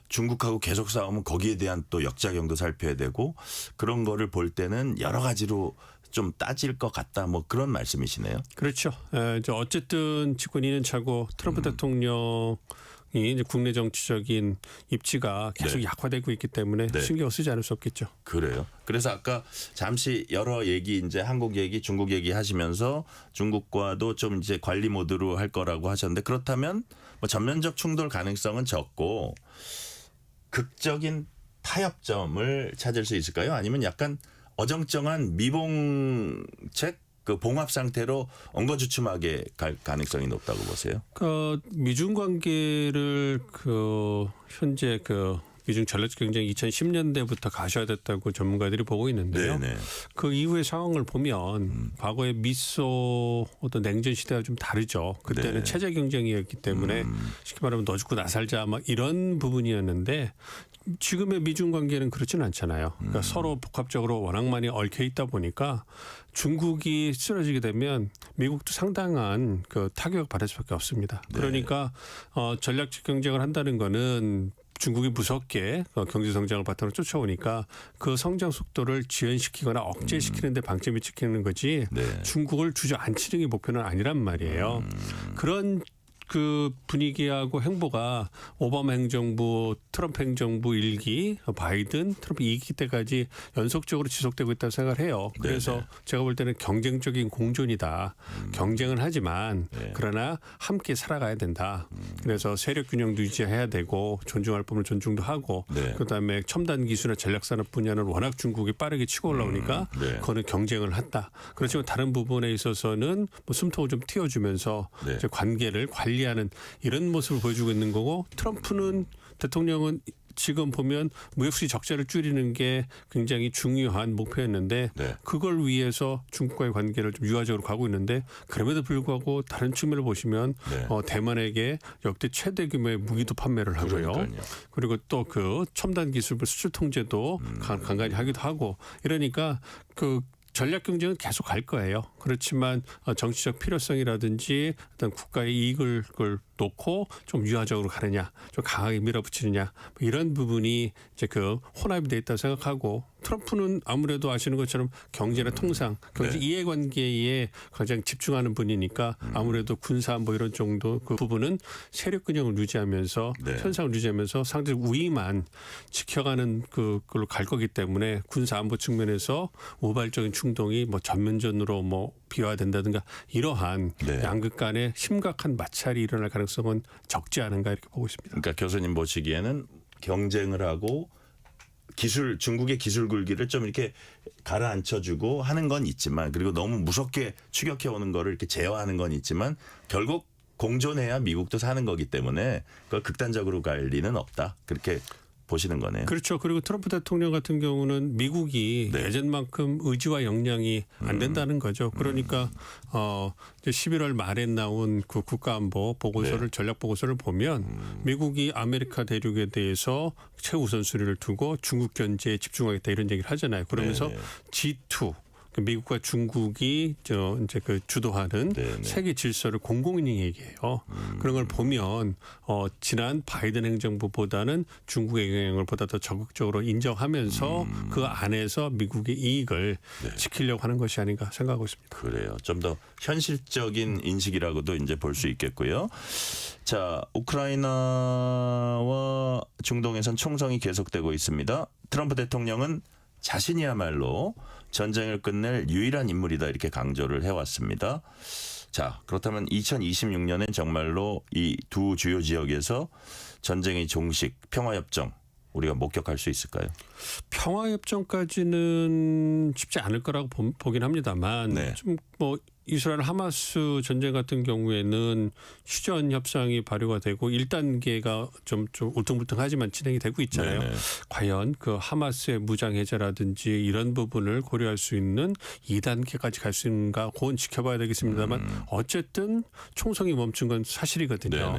중국하고 계속 싸우면 거기에 대한 또 역작용도 살펴야 되고 그런 거를 볼 때는 여러 가지로 좀 따질 것 같다 뭐 그런 말씀이시네요. 그렇죠. 이제 어쨌든 집권 2년 차고 트럼프 대통령이 이제 국내 정치적인 입지가 계속 네. 약화되고 있기 때문에 네. 신경 쓰지 않을 수 없겠죠. 그래요. 그래서 아까 잠시 여러 얘기 이제 한국 얘기, 중국 얘기 하시면서 중국과도 좀 이제 관리 모드로 할 거라고 하셨는데 그렇다면 뭐 전면적 충돌 가능성은 적고 극적인 타협점을 찾을 수 있을까요? 아니면 약간 어정쩡한 미봉책 그 봉합 상태로 엉거주춤하게 갈 가능성이 높다고 보세요? 미중 관계를 현재 미중 전략적 경쟁이 2010년대부터 가셔야 됐다고 전문가들이 보고 있는데요. 네네. 그 이후의 상황을 보면 과거의 미소 어떤 냉전 시대와 좀 다르죠. 그때는 네. 체제 경쟁이었기 때문에 쉽게 말하면 너 죽고 나 살자 막 이런 부분이었는데 지금의 미중 관계는 그렇지는 않잖아요. 그러니까 서로 복합적으로 워낙 많이 얽혀 있다 보니까 중국이 쓰러지게 되면 미국도 상당한 타격을 받을 수밖에 없습니다. 네. 그러니까 전략적 경쟁을 한다는 거는 중국이 무섭게 경제 성장을 바탕으로 쫓아오니까 그 성장 속도를 지연시키거나 억제시키는 데 방점이 찍히는 거지 네. 중국을 주저앉히는 게 목표는 아니란 말이에요. 그런 그 분위기하고 행보가 오바마 행정부, 트럼프 행정부 1기, 바이든, 트럼프 2기 때까지 연속적으로 지속되고 있다고 생각을 해요. 그래서 네네. 제가 볼 때는 경쟁적인 공존이다. 경쟁은 하지만 네. 그러나 함께 살아가야 된다. 그래서 세력 균형도 유지해야 되고 존중할 부분은 존중도 하고 네. 그다음에 첨단 기술이나 전략산업 분야는 워낙 중국이 빠르게 치고 올라오니까 네. 그거는 경쟁을 한다. 그렇지만 다른 부분에 있어서는 뭐 숨통을 좀 틔워주면서 네. 이제 관계를 관리하는 이런 모습을 보여주고 있는 거고 트럼프는 대통령은 지금 보면 무역수지 적자를 줄이는 게 굉장히 중요한 목표였는데 네. 그걸 위해서 중국과의 관계를 좀 유화적으로 가고 있는데 그럼에도 불구하고 다른 측면을 보시면 네. 대만에게 역대 최대 규모의 무기도 판매를 하고요. 그러니까요. 그리고 또 첨단 기술 수출 통제도 간간히 하기도 하고 이러니까 전략 경쟁은 계속 갈 거예요. 그렇지만 정치적 필요성이라든지 어떤 국가의 이익을 놓고 좀 유화적으로 가느냐, 좀 강하게 밀어붙이느냐 이런 부분이 이제 혼합이 돼 있다고 생각하고 트럼프는 아무래도 아시는 것처럼 경제나 통상, 경제 네. 이해관계에 가장 집중하는 분이니까 아무래도 군사안보 이런 정도 그 부분은 세력 균형을 유지하면서 네. 현상을 유지하면서 상대적 우위만 지켜가는 그걸로 갈 거기 때문에 군사안보 측면에서 우발적인 충동이 뭐 전면전으로 비화된다든가 이러한 네. 양극 간의 심각한 마찰이 일어날 가능성은 적지 않은가 이렇게 보고 있습니다. 그러니까 교수님 보시기에는 경쟁을 하고 중국의 기술 굴기를 좀 이렇게 가라앉혀주고 하는 건 있지만 그리고 너무 무섭게 추격해 오는 거를 이렇게 제어하는 건 있지만 결국 공존해야 미국도 사는 거기 때문에 그걸 극단적으로 갈 리는 없다. 그렇게 보시는 거네요. 그렇죠. 그리고 트럼프 대통령 같은 경우는 미국이 네. 예전만큼 의지와 역량이 안 된다는 거죠. 그러니까 이제 11월 말에 나온 그 국가안보 보고서를 전략 보고서를 보면 미국이 아메리카 대륙에 대해서 최우선순위를 두고 중국 견제에 집중하겠다 이런 얘기를 하잖아요. 그러면서 G2 미국과 중국이 이제 그 주도하는 세계 질서를 공공연히 얘기해요. 그런 걸 보면 지난 바이든 행정부보다는 중국의 영향을 보다 더 적극적으로 인정하면서 그 안에서 미국의 이익을 지키려고 하는 것이 아닌가 생각하고 있습니다. 그래요. 좀 더 현실적인 인식이라고도 이제 볼 수 있겠고요. 자, 우크라이나와 중동에선 총성이 계속되고 있습니다. 트럼프 대통령은 자신이야말로 전쟁을 끝낼 유일한 인물이다 이렇게 강조를 해왔습니다. 자, 그렇다면 2026년엔 정말로 이 두 주요 지역에서 전쟁의 종식, 평화협정 우리가 목격할 수 있을까요? 평화협정까지는 쉽지 않을 거라고 보긴 합니다만 좀 뭐 이스라엘 하마스 전쟁 같은 경우에는 휴전 협상이 발효가 되고 1단계가 좀 울퉁불퉁하지만 진행이 되고 있잖아요. 과연 그 하마스의 무장 해제라든지 이런 부분을 고려할 수 있는 2단계까지 갈 수 있는가 그건 지켜봐야 되겠습니다만 어쨌든 총성이 멈춘 건 사실이거든요.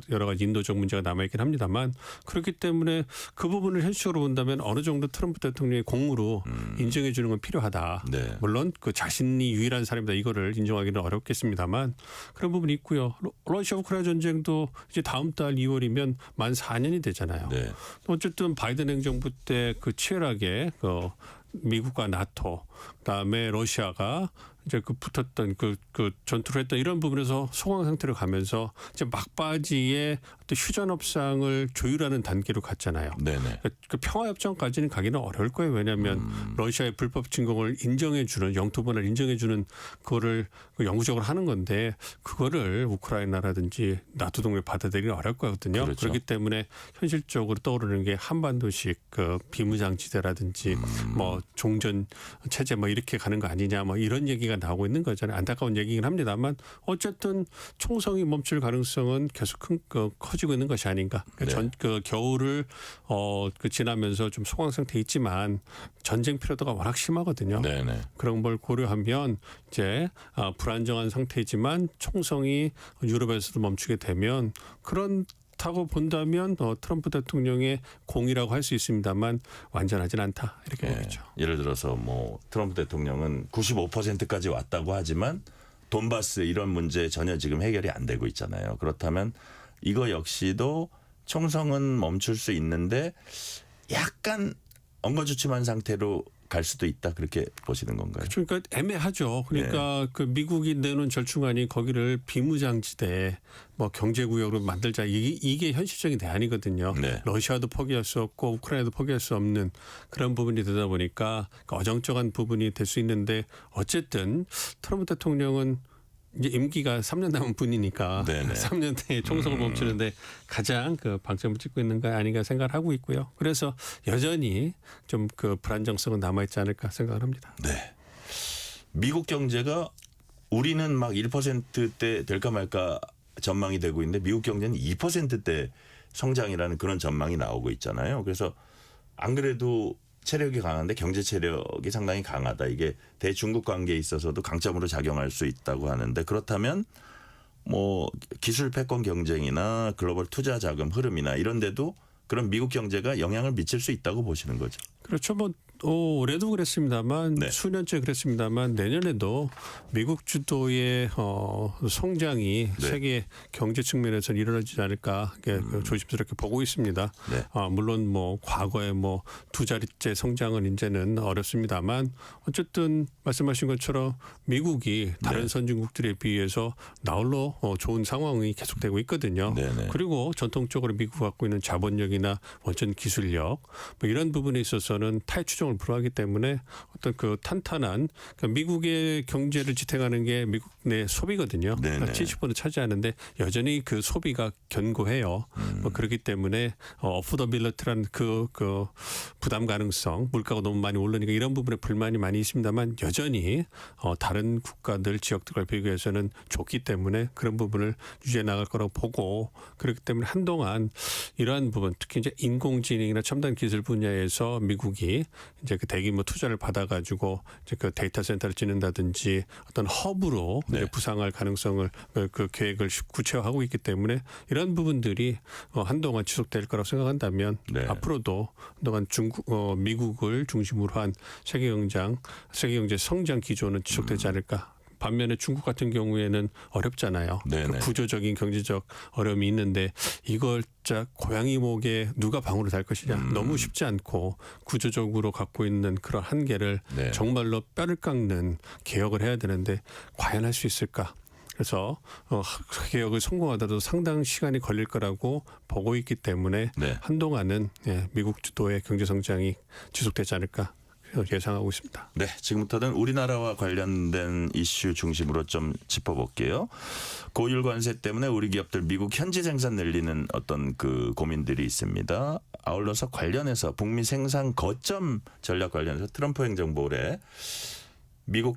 여러 가지 인도적 문제가 남아있긴 합니다만 그렇기 때문에 그 부분을 현실적으로 본다면 어느 정도 트럼프 대통령의 공으로 인정해 주는 건 필요하다. 물론 그 자신이 유일한 사람이다 이거를 인정하기는 어렵겠습니다만 그런 부분이 있고요. 러시아 우크라이나 전쟁도 이제 다음 달 2월이면 만 4년이 되잖아요. 어쨌든 바이든 행정부 때 그 치열하게 그 미국과 나토 그다음에 러시아가 이제 그 붙었던 그 전투를 했던 이런 부분에서 소강 상태로 가면서 이제 막바지에 어떤 휴전 협상을 조율하는 단계로 갔잖아요. 그 평화협정까지는 가기는 어려울 거예요. 왜냐하면 러시아의 불법 침공을 인정해주는 영토분을 인정해주는 그거를 영구적으로 하는 건데 그거를 우크라이나라든지 나토 동맹 받아들이기 어려울 거거든요. 그렇기 때문에 현실적으로 떠오르는 게 한반도식 그 비무장지대라든지 뭐 종전 체제 뭐 이렇게 가는 거 아니냐 뭐 이런 얘기가 나오고 있는 거잖아요. 안타까운 얘기긴 합니다만 어쨌든 총성이 멈출 가능성은 계속 커지고 있는 것이 아닌가. 그 겨울을 지나면서 좀 소강 상태에 있지만 전쟁 피로도가 워낙 심하거든요. 그런 걸 고려하면 이제 불안정한 상태이지만 총성이 유럽에서도 멈추게 되면 그렇다고 본다면 트럼프 대통령의 공이라고 할 수 있습니다만 완전하진 않다 이렇게 보겠죠. 예를 들어서 뭐 트럼프 대통령은 95%까지 왔다고 하지만 돈바스 이런 문제 전혀 지금 해결이 안 되고 있잖아요. 그렇다면 이거 역시도 총성은 멈출 수 있는데 약간 엉거주춤한 상태로 갈 수도 있다 그렇게 보시는 건가요? 그러니까 애매하죠. 그러니까 그 미국이 내놓은 절충안이 거기를 비무장지대 뭐 경제구역으로 만들자 이게 현실적인 대안이거든요. 러시아도 포기할 수 없고 우크라이나도 포기할 수 없는 그런 부분이 되다 보니까 어정쩡한 부분이 될 수 있는데 어쨌든 트럼프 대통령은 이제 임기가 3년 남은 분이니까 3년 내에 총성을 멈추는데 가장 그 방점을 찍고 있는 거 아닌가 생각을 하고 있고요. 그래서 여전히 좀 그 불안정성은 남아있지 않을까 생각을 합니다. 미국 경제가 우리는 막 1%대 될까 말까 전망이 되고 있는데 미국 경제는 2%대 성장이라는 그런 전망이 나오고 있잖아요. 그래서 안 그래도 체력이 강한데 경제 체력이 상당히 강하다. 이게 대중국 관계에 있어서도 강점으로 작용할 수 있다고 하는데 그렇다면 뭐 기술 패권 경쟁이나 글로벌 투자 자금 흐름이나 이런 데도 그런 미국 경제가 영향을 미칠 수 있다고 보시는 거죠. 그렇죠. 뭐 올해도 그랬습니다만 수년째 그랬습니다만 내년에도 미국 주도의 성장이 세계 경제 측면에서는 일어나지 않을까 조심스럽게 보고 있습니다. 물론 뭐 과거에 뭐 두 자릿째 성장은 이제는 어렵습니다만 어쨌든 말씀하신 것처럼 미국이 다른 선진국들에 비해서 나홀로 좋은 상황이 계속되고 있거든요. 그리고 전통적으로 미국 갖고 있는 자본력이나 원천 기술력 뭐 이런 부분에 있어서는 타의 추종을 불허하기 때문에 어떤 그 탄탄한 그러니까 미국의 경제를 지탱하는 게 미국 내 소비거든요. 70% 차지하는데 여전히 그 소비가 견고해요. 뭐 그렇기 때문에 어포더빌리티라는 그 부담 가능성, 물가가 너무 많이 오르니까 이런 부분에 불만이 많이 있습니다만 여전히 다른 국가들 지역들과 비교해서는 좋기 때문에 그런 부분을 유지해 나갈 거라고 보고 그렇기 때문에 한동안 이러한 부분 특히 이제 인공지능이나 첨단 기술 분야에서 미국이 이제 그 대규모 투자를 받아가지고 이제 그 데이터 센터를 짓는다든지 어떤 허브로 이제 부상할 가능성을 그 계획을 구체화하고 있기 때문에 이런 부분들이 한동안 지속될 거라고 생각한다면 앞으로도 한동안 미국을 중심으로 한 세계 경제 성장 기조는 지속되지 않을까. 반면에 중국 같은 경우에는 어렵잖아요. 그 구조적인 경제적 어려움이 있는데 이걸 진짜 고양이 목에 누가 방울을 달 것이냐. 너무 쉽지 않고 구조적으로 갖고 있는 그런 한계를 정말로 뼈를 깎는 개혁을 해야 되는데 과연 할 수 있을까? 그래서 개혁을 성공하더라도 상당 시간이 걸릴 거라고 보고 있기 때문에 한동안은 미국 주도의 경제 성장이 지속되지 않을까 예상하고 있습니다. 네, 지금부터는 우리나라와 관련된 이슈 중심으로 좀 짚어볼게요. 고율 관세 때문에 우리 기업들 미국 현지 생산 늘리는 어떤 그 고민들이 있습니다. 아울러서 관련해서 북미 생산 거점 전략 관련해서 트럼프 행정부 올해 미국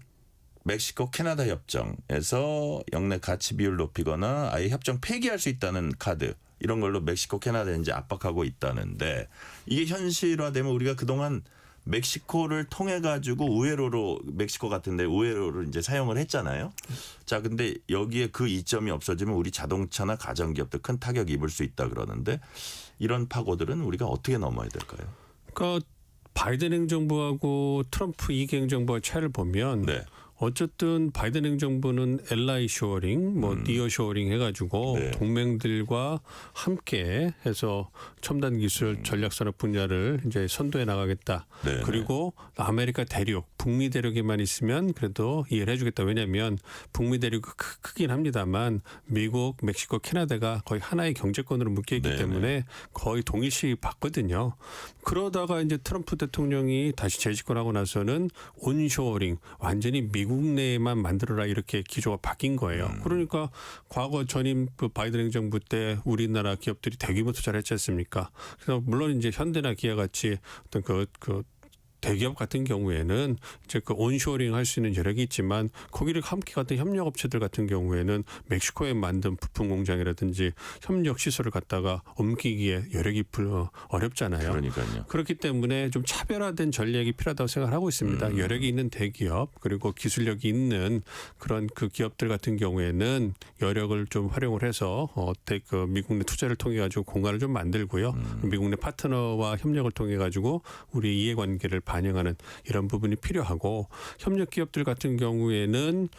멕시코 캐나다 협정에서 역내 가치 비율 높이거나 아예 협정 폐기할 수 있다는 카드 이런 걸로 멕시코 캐나다에 이제 압박하고 있다는데 이게 현실화되면 우리가 그동안 멕시코를 통해 가지고 우회로로 멕시코 같은데 우회로를 이제 사용을 했잖아요. 자, 근데 여기에 그 이점이 없어지면 우리 자동차나 가정기업들 큰 타격 입을 수 있다 그러는데 이런 파고들은 우리가 어떻게 넘어야 될까요? 그러니까 바이든 행정부하고 트럼프 2기 행정부의 차이를 보면 어쨌든 바이든 행정부는 LI 쇼어링, 니어 쇼어링 해가지고 동맹들과 함께 해서 첨단 기술 전략 산업 분야를 이제 선도해 나가겠다. 그리고 아메리카 대륙, 북미 대륙에만 있으면 그래도 이해를 해주겠다. 왜냐하면 북미 대륙이 크긴 합니다만 미국, 멕시코, 캐나다가 거의 하나의 경제권으로 묶여있기 때문에 거의 동일시 받거든요. 그러다가 이제 트럼프 대통령이 다시 재집권하고 나서는 온쇼어링, 완전히 미국 내에만 만들어라 이렇게 기조가 바뀐 거예요. 그러니까 과거 전임 그 바이든 행정부 때 우리나라 기업들이 대규모 투자를 했지 않습니까? 그래서 물론 이제 현대나 기아 같이 어떤 그 대기업 같은 경우에는 이제 그 온쇼링 할 수 있는 여력이 있지만 거기를 함께 갔던 협력업체들 같은 경우에는 멕시코에 만든 부품 공장이라든지 협력 시설을 갖다가 옮기기에 여력이 어렵잖아요. 그러니까요. 그렇기 때문에 좀 차별화된 전략이 필요하다고 생각하고 있습니다. 여력이 있는 대기업 그리고 기술력이 있는 그런 그 기업들 같은 경우에는 여력을 좀 활용을 해서 그 미국 내 투자를 통해 가지고 공간을 좀 만들고요. 미국 내 파트너와 협력을 통해 가지고 우리 이해관계를 반영하는 이런 부분이 필요하고 협력 기업들 같은 경우에는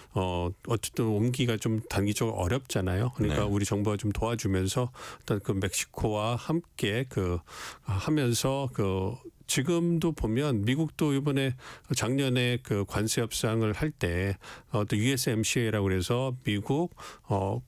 어쨌든 옮기가 좀 단기적으로 어렵잖아요. 그러니까 우리 정부가 좀 도와주면서 어떤 그 멕시코와 함께 그 하면서 그 지금도 보면 미국도 이번에 작년에 그 관세 협상을 할 때 또 USMCA라고 그래서 미국,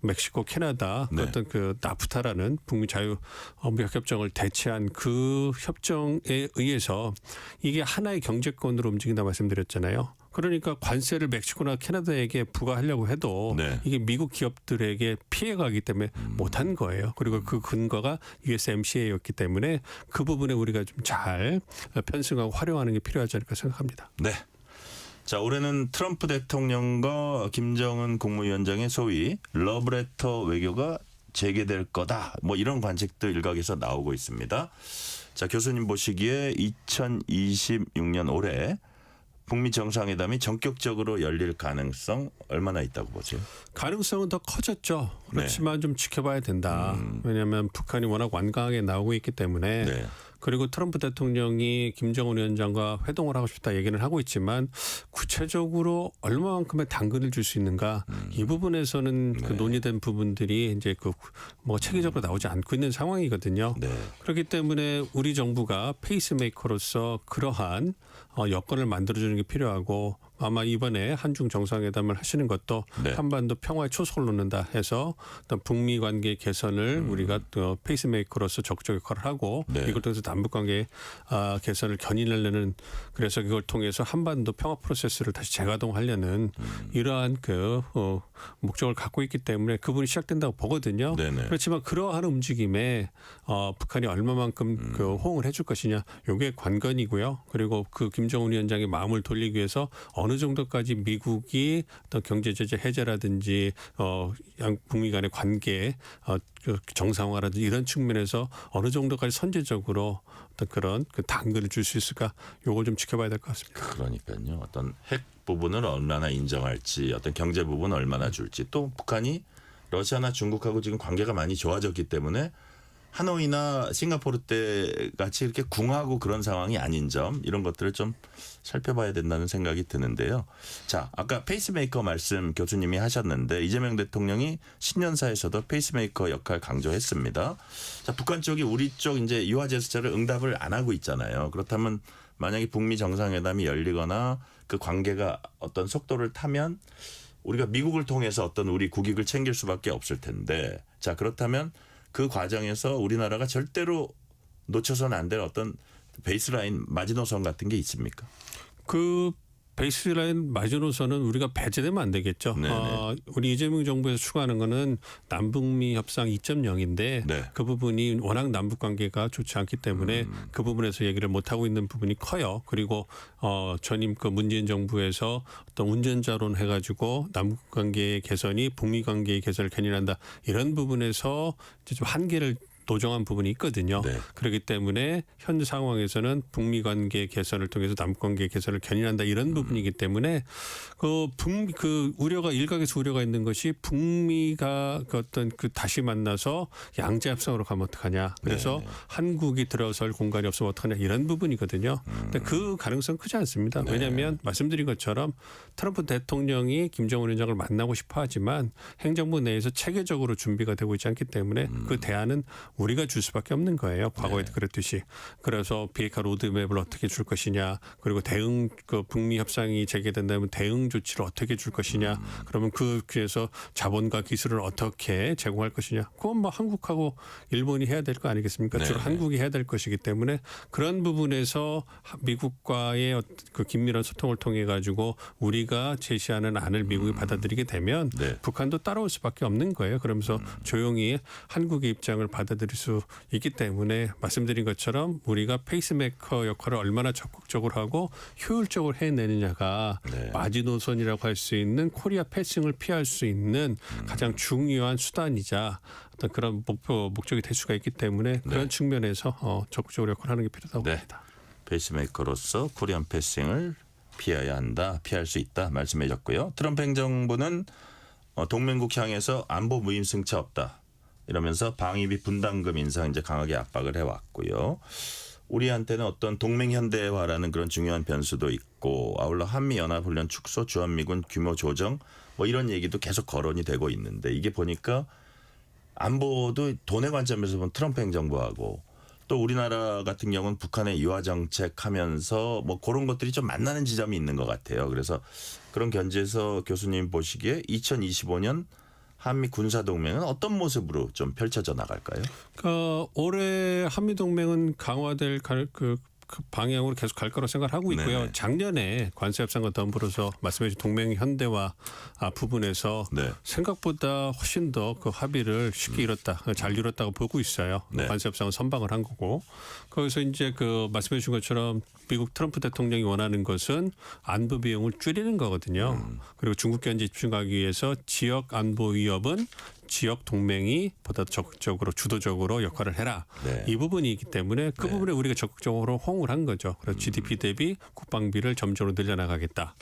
멕시코, 캐나다 어떤 그 나프타라는 북미 자유무역 협정을 대체한 그 협정에 의해서 이게 하나의 경제권으로 움직인다 말씀드렸잖아요. 그러니까 관세를 멕시코나 캐나다에게 부과하려고 해도 이게 미국 기업들에게 피해가기 때문에 못한 거예요. 그리고 그 근거가 USMCA였기 때문에 그 부분에 우리가 좀 잘 편승하고 활용하는 게 필요하지 않을까 생각합니다. 네. 자, 올해는 트럼프 대통령과 김정은 국무위원장의 소위 러브레터 외교가 재개될 거다. 뭐 이런 관측도 일각에서 나오고 있습니다. 자, 교수님 보시기에 2026년 올해 북미 정상회담이 전격적으로 열릴 가능성 얼마나 있다고 보세요? 가능성은 더 커졌죠. 그렇지만 좀 지켜봐야 된다. 왜냐하면 북한이 워낙 완강하게 나오고 있기 때문에 그리고 트럼프 대통령이 김정은 위원장과 회동을 하고 싶다 얘기는 하고 있지만 구체적으로 얼마만큼의 당근을 줄 수 있는가 이 부분에서는 그 논의된 부분들이 이제 그 뭐 체계적으로 나오지 않고 있는 상황이거든요. 그렇기 때문에 우리 정부가 페이스메이커로서 그러한 여건을 만들어주는 게 필요하고 아마 이번에 한중 정상회담을 하시는 것도 네. 한반도 평화에 초석을 놓는다 해서 어떤 북미 관계 개선을 우리가 또 페이스메이커로서 적극적 역할을 하고 네. 이걸 통해서 남북 관계 개선을 견인하려는 그래서 이걸 통해서 한반도 평화 프로세스를 다시 재가동하려는 이러한 목적을 갖고 있기 때문에 그분이 시작된다고 보거든요. 네네. 그렇지만 그러한 움직임에 북한이 얼마만큼 호응을 해줄 것이냐 이게 관건이고요. 그리고 그 김정은 위원장의 마음을 돌리기 위해서 어느 정도까지 미국이 어떤 경제 제재 해제라든지 양 북미 간의 관계 정상화라든지 이런 측면에서 어느 정도까지 선제적으로 어떤 그런 당근을 줄 수 있을까 요걸 좀 지켜봐야 될 것 같습니다. 그러니까요. 어떤 핵 부분을 얼마나 인정할지, 어떤 경제 부분을 얼마나 줄지, 또 북한이 러시아나 중국하고 지금 관계가 많이 좋아졌기 때문에 하노이나 싱가포르 때 같이 이렇게 궁하고 그런 상황이 아닌 점 이런 것들을 좀 살펴봐야 된다는 생각이 드는데요. 자, 아까 페이스메이커 말씀 교수님이 하셨는데 이재명 대통령이 신년사에서도 페이스메이커 역할 강조했습니다. 자, 북한 쪽이 우리 쪽 이제 유화 제스처를 응답을 안 하고 있잖아요. 그렇다면 만약에 북미 정상회담이 열리거나 그 관계가 어떤 속도를 타면 우리가 미국을 통해서 어떤 우리 국익을 챙길 수밖에 없을 텐데, 자, 그렇다면 그 과정에서 우리나라가 절대로 놓쳐서는 안 될 어떤 베이스라인 마지노선 같은 게 있습니까? 그 베이스라인 마지노선은 우리가 배제되면 안 되겠죠. 우리 이재명 정부에서 추구하는 거는 남북미 협상 2.0인데 네. 그 부분이 워낙 남북 관계가 좋지 않기 때문에 그 부분에서 얘기를 못 하고 있는 부분이 커요. 그리고 전임 그 문재인 정부에서 어떤 운전자론 해가지고 남북 관계의 개선이 북미 관계의 개선을 견인한다 이런 부분에서 이제 좀 한계를 노정한 부분이 있거든요. 네. 그렇기 때문에 현 상황에서는 북미 관계 개선을 통해서 남북 관계 개선을 견인한다 이런 부분이기 때문에 그 우려가 일각에서 우려가 있는 것이 북미가 그 어떤 그 다시 만나서 양자 협상으로 가면 어떡하냐. 그래서 한국이 들어설 공간이 없으면 어떡하냐 이런 부분이거든요. 근데 그 가능성 크지 않습니다. 왜냐하면 말씀드린 것처럼 트럼프 대통령이 김정은 위원장을 만나고 싶어 하지만 행정부 내에서 체계적으로 준비가 되고 있지 않기 때문에 그 대안은 우리가 줄 수밖에 없는 거예요. 과거에도 그랬듯이. 그래서 비핵화 로드맵을 어떻게 줄 것이냐. 그리고 대응 그 북미 협상이 재개된다면 대응 조치를 어떻게 줄 것이냐. 그러면 그에서 자본과 기술을 어떻게 제공할 것이냐. 그건 뭐 한국하고 일본이 해야 될 거 아니겠습니까? 주로 한국이 해야 될 것이기 때문에 그런 부분에서 미국과의 그 긴밀한 소통을 통해 가지고 우리가 제시하는 안을 미국이 받아들이게 되면 북한도 따라올 수밖에 없는 거예요. 그러면서 조용히 한국의 입장을 받아들일 수 있기 때문에 말씀드린 것처럼 우리가 페이스메이커 역할을 얼마나 적극적으로 하고 효율적으로 해내느냐가 마지노선이라고 할 수 있는 코리아 패싱을 피할 수 있는 가장 중요한 수단이자 어떤 그런 목적이 될 수가 있기 때문에 그런 측면에서 적극적으로 역할을 하는 게 필요하다고 봅니다. 페이스메이커로서 코리안 패싱을 피해야 한다, 피할 수 있다 말씀해 주셨고요. 트럼프 행정부는 동맹국 향해서 안보 무임승차 없다. 이러면서 방위비 분담금 인상 이제 강하게 압박을 해왔고요. 우리한테는 어떤 동맹 현대화라는 그런 중요한 변수도 있고 아울러 한미연합훈련 축소, 주한미군 규모 조정 뭐 이런 얘기도 계속 거론이 되고 있는데 이게 보니까 안보도 돈의 관점에서 보면 트럼프 행정부하고 또 우리나라 같은 경우는 북한의 유화 정책하면서 뭐 그런 것들이 좀 만나는 지점이 있는 것 같아요. 그래서 그런 견지에서 교수님 보시기에 2025년 한미 군사 동맹은 어떤 모습으로 좀 펼쳐져 나갈까요? 올해 한미 동맹은 강화될 그 방향으로 계속 갈 거라고 생각하고 있고요. 네네. 작년에 관세 협상과 더불어서 말씀해 주신 동맹 현대화 부분에서 생각보다 훨씬 더 그 합의를 쉽게 이뤘다, 잘 이뤘다고 보고 있어요. 관세 협상은 선방을 한 거고 거기서 이제 그 말씀해 주신 것처럼 미국 트럼프 대통령이 원하는 것은 안보 비용을 줄이는 거거든요. 그리고 중국 견제 집중하기 위해서 지역 안보 위협은 지역 동맹이 보다 적극적으로 주도적으로 역할을 해라. 이 부분이 있기 때문에 그 부분에 우리가 적극적으로 호응을 한 거죠. 그래서 GDP 대비 국방비를 점적으로 늘려나가겠다.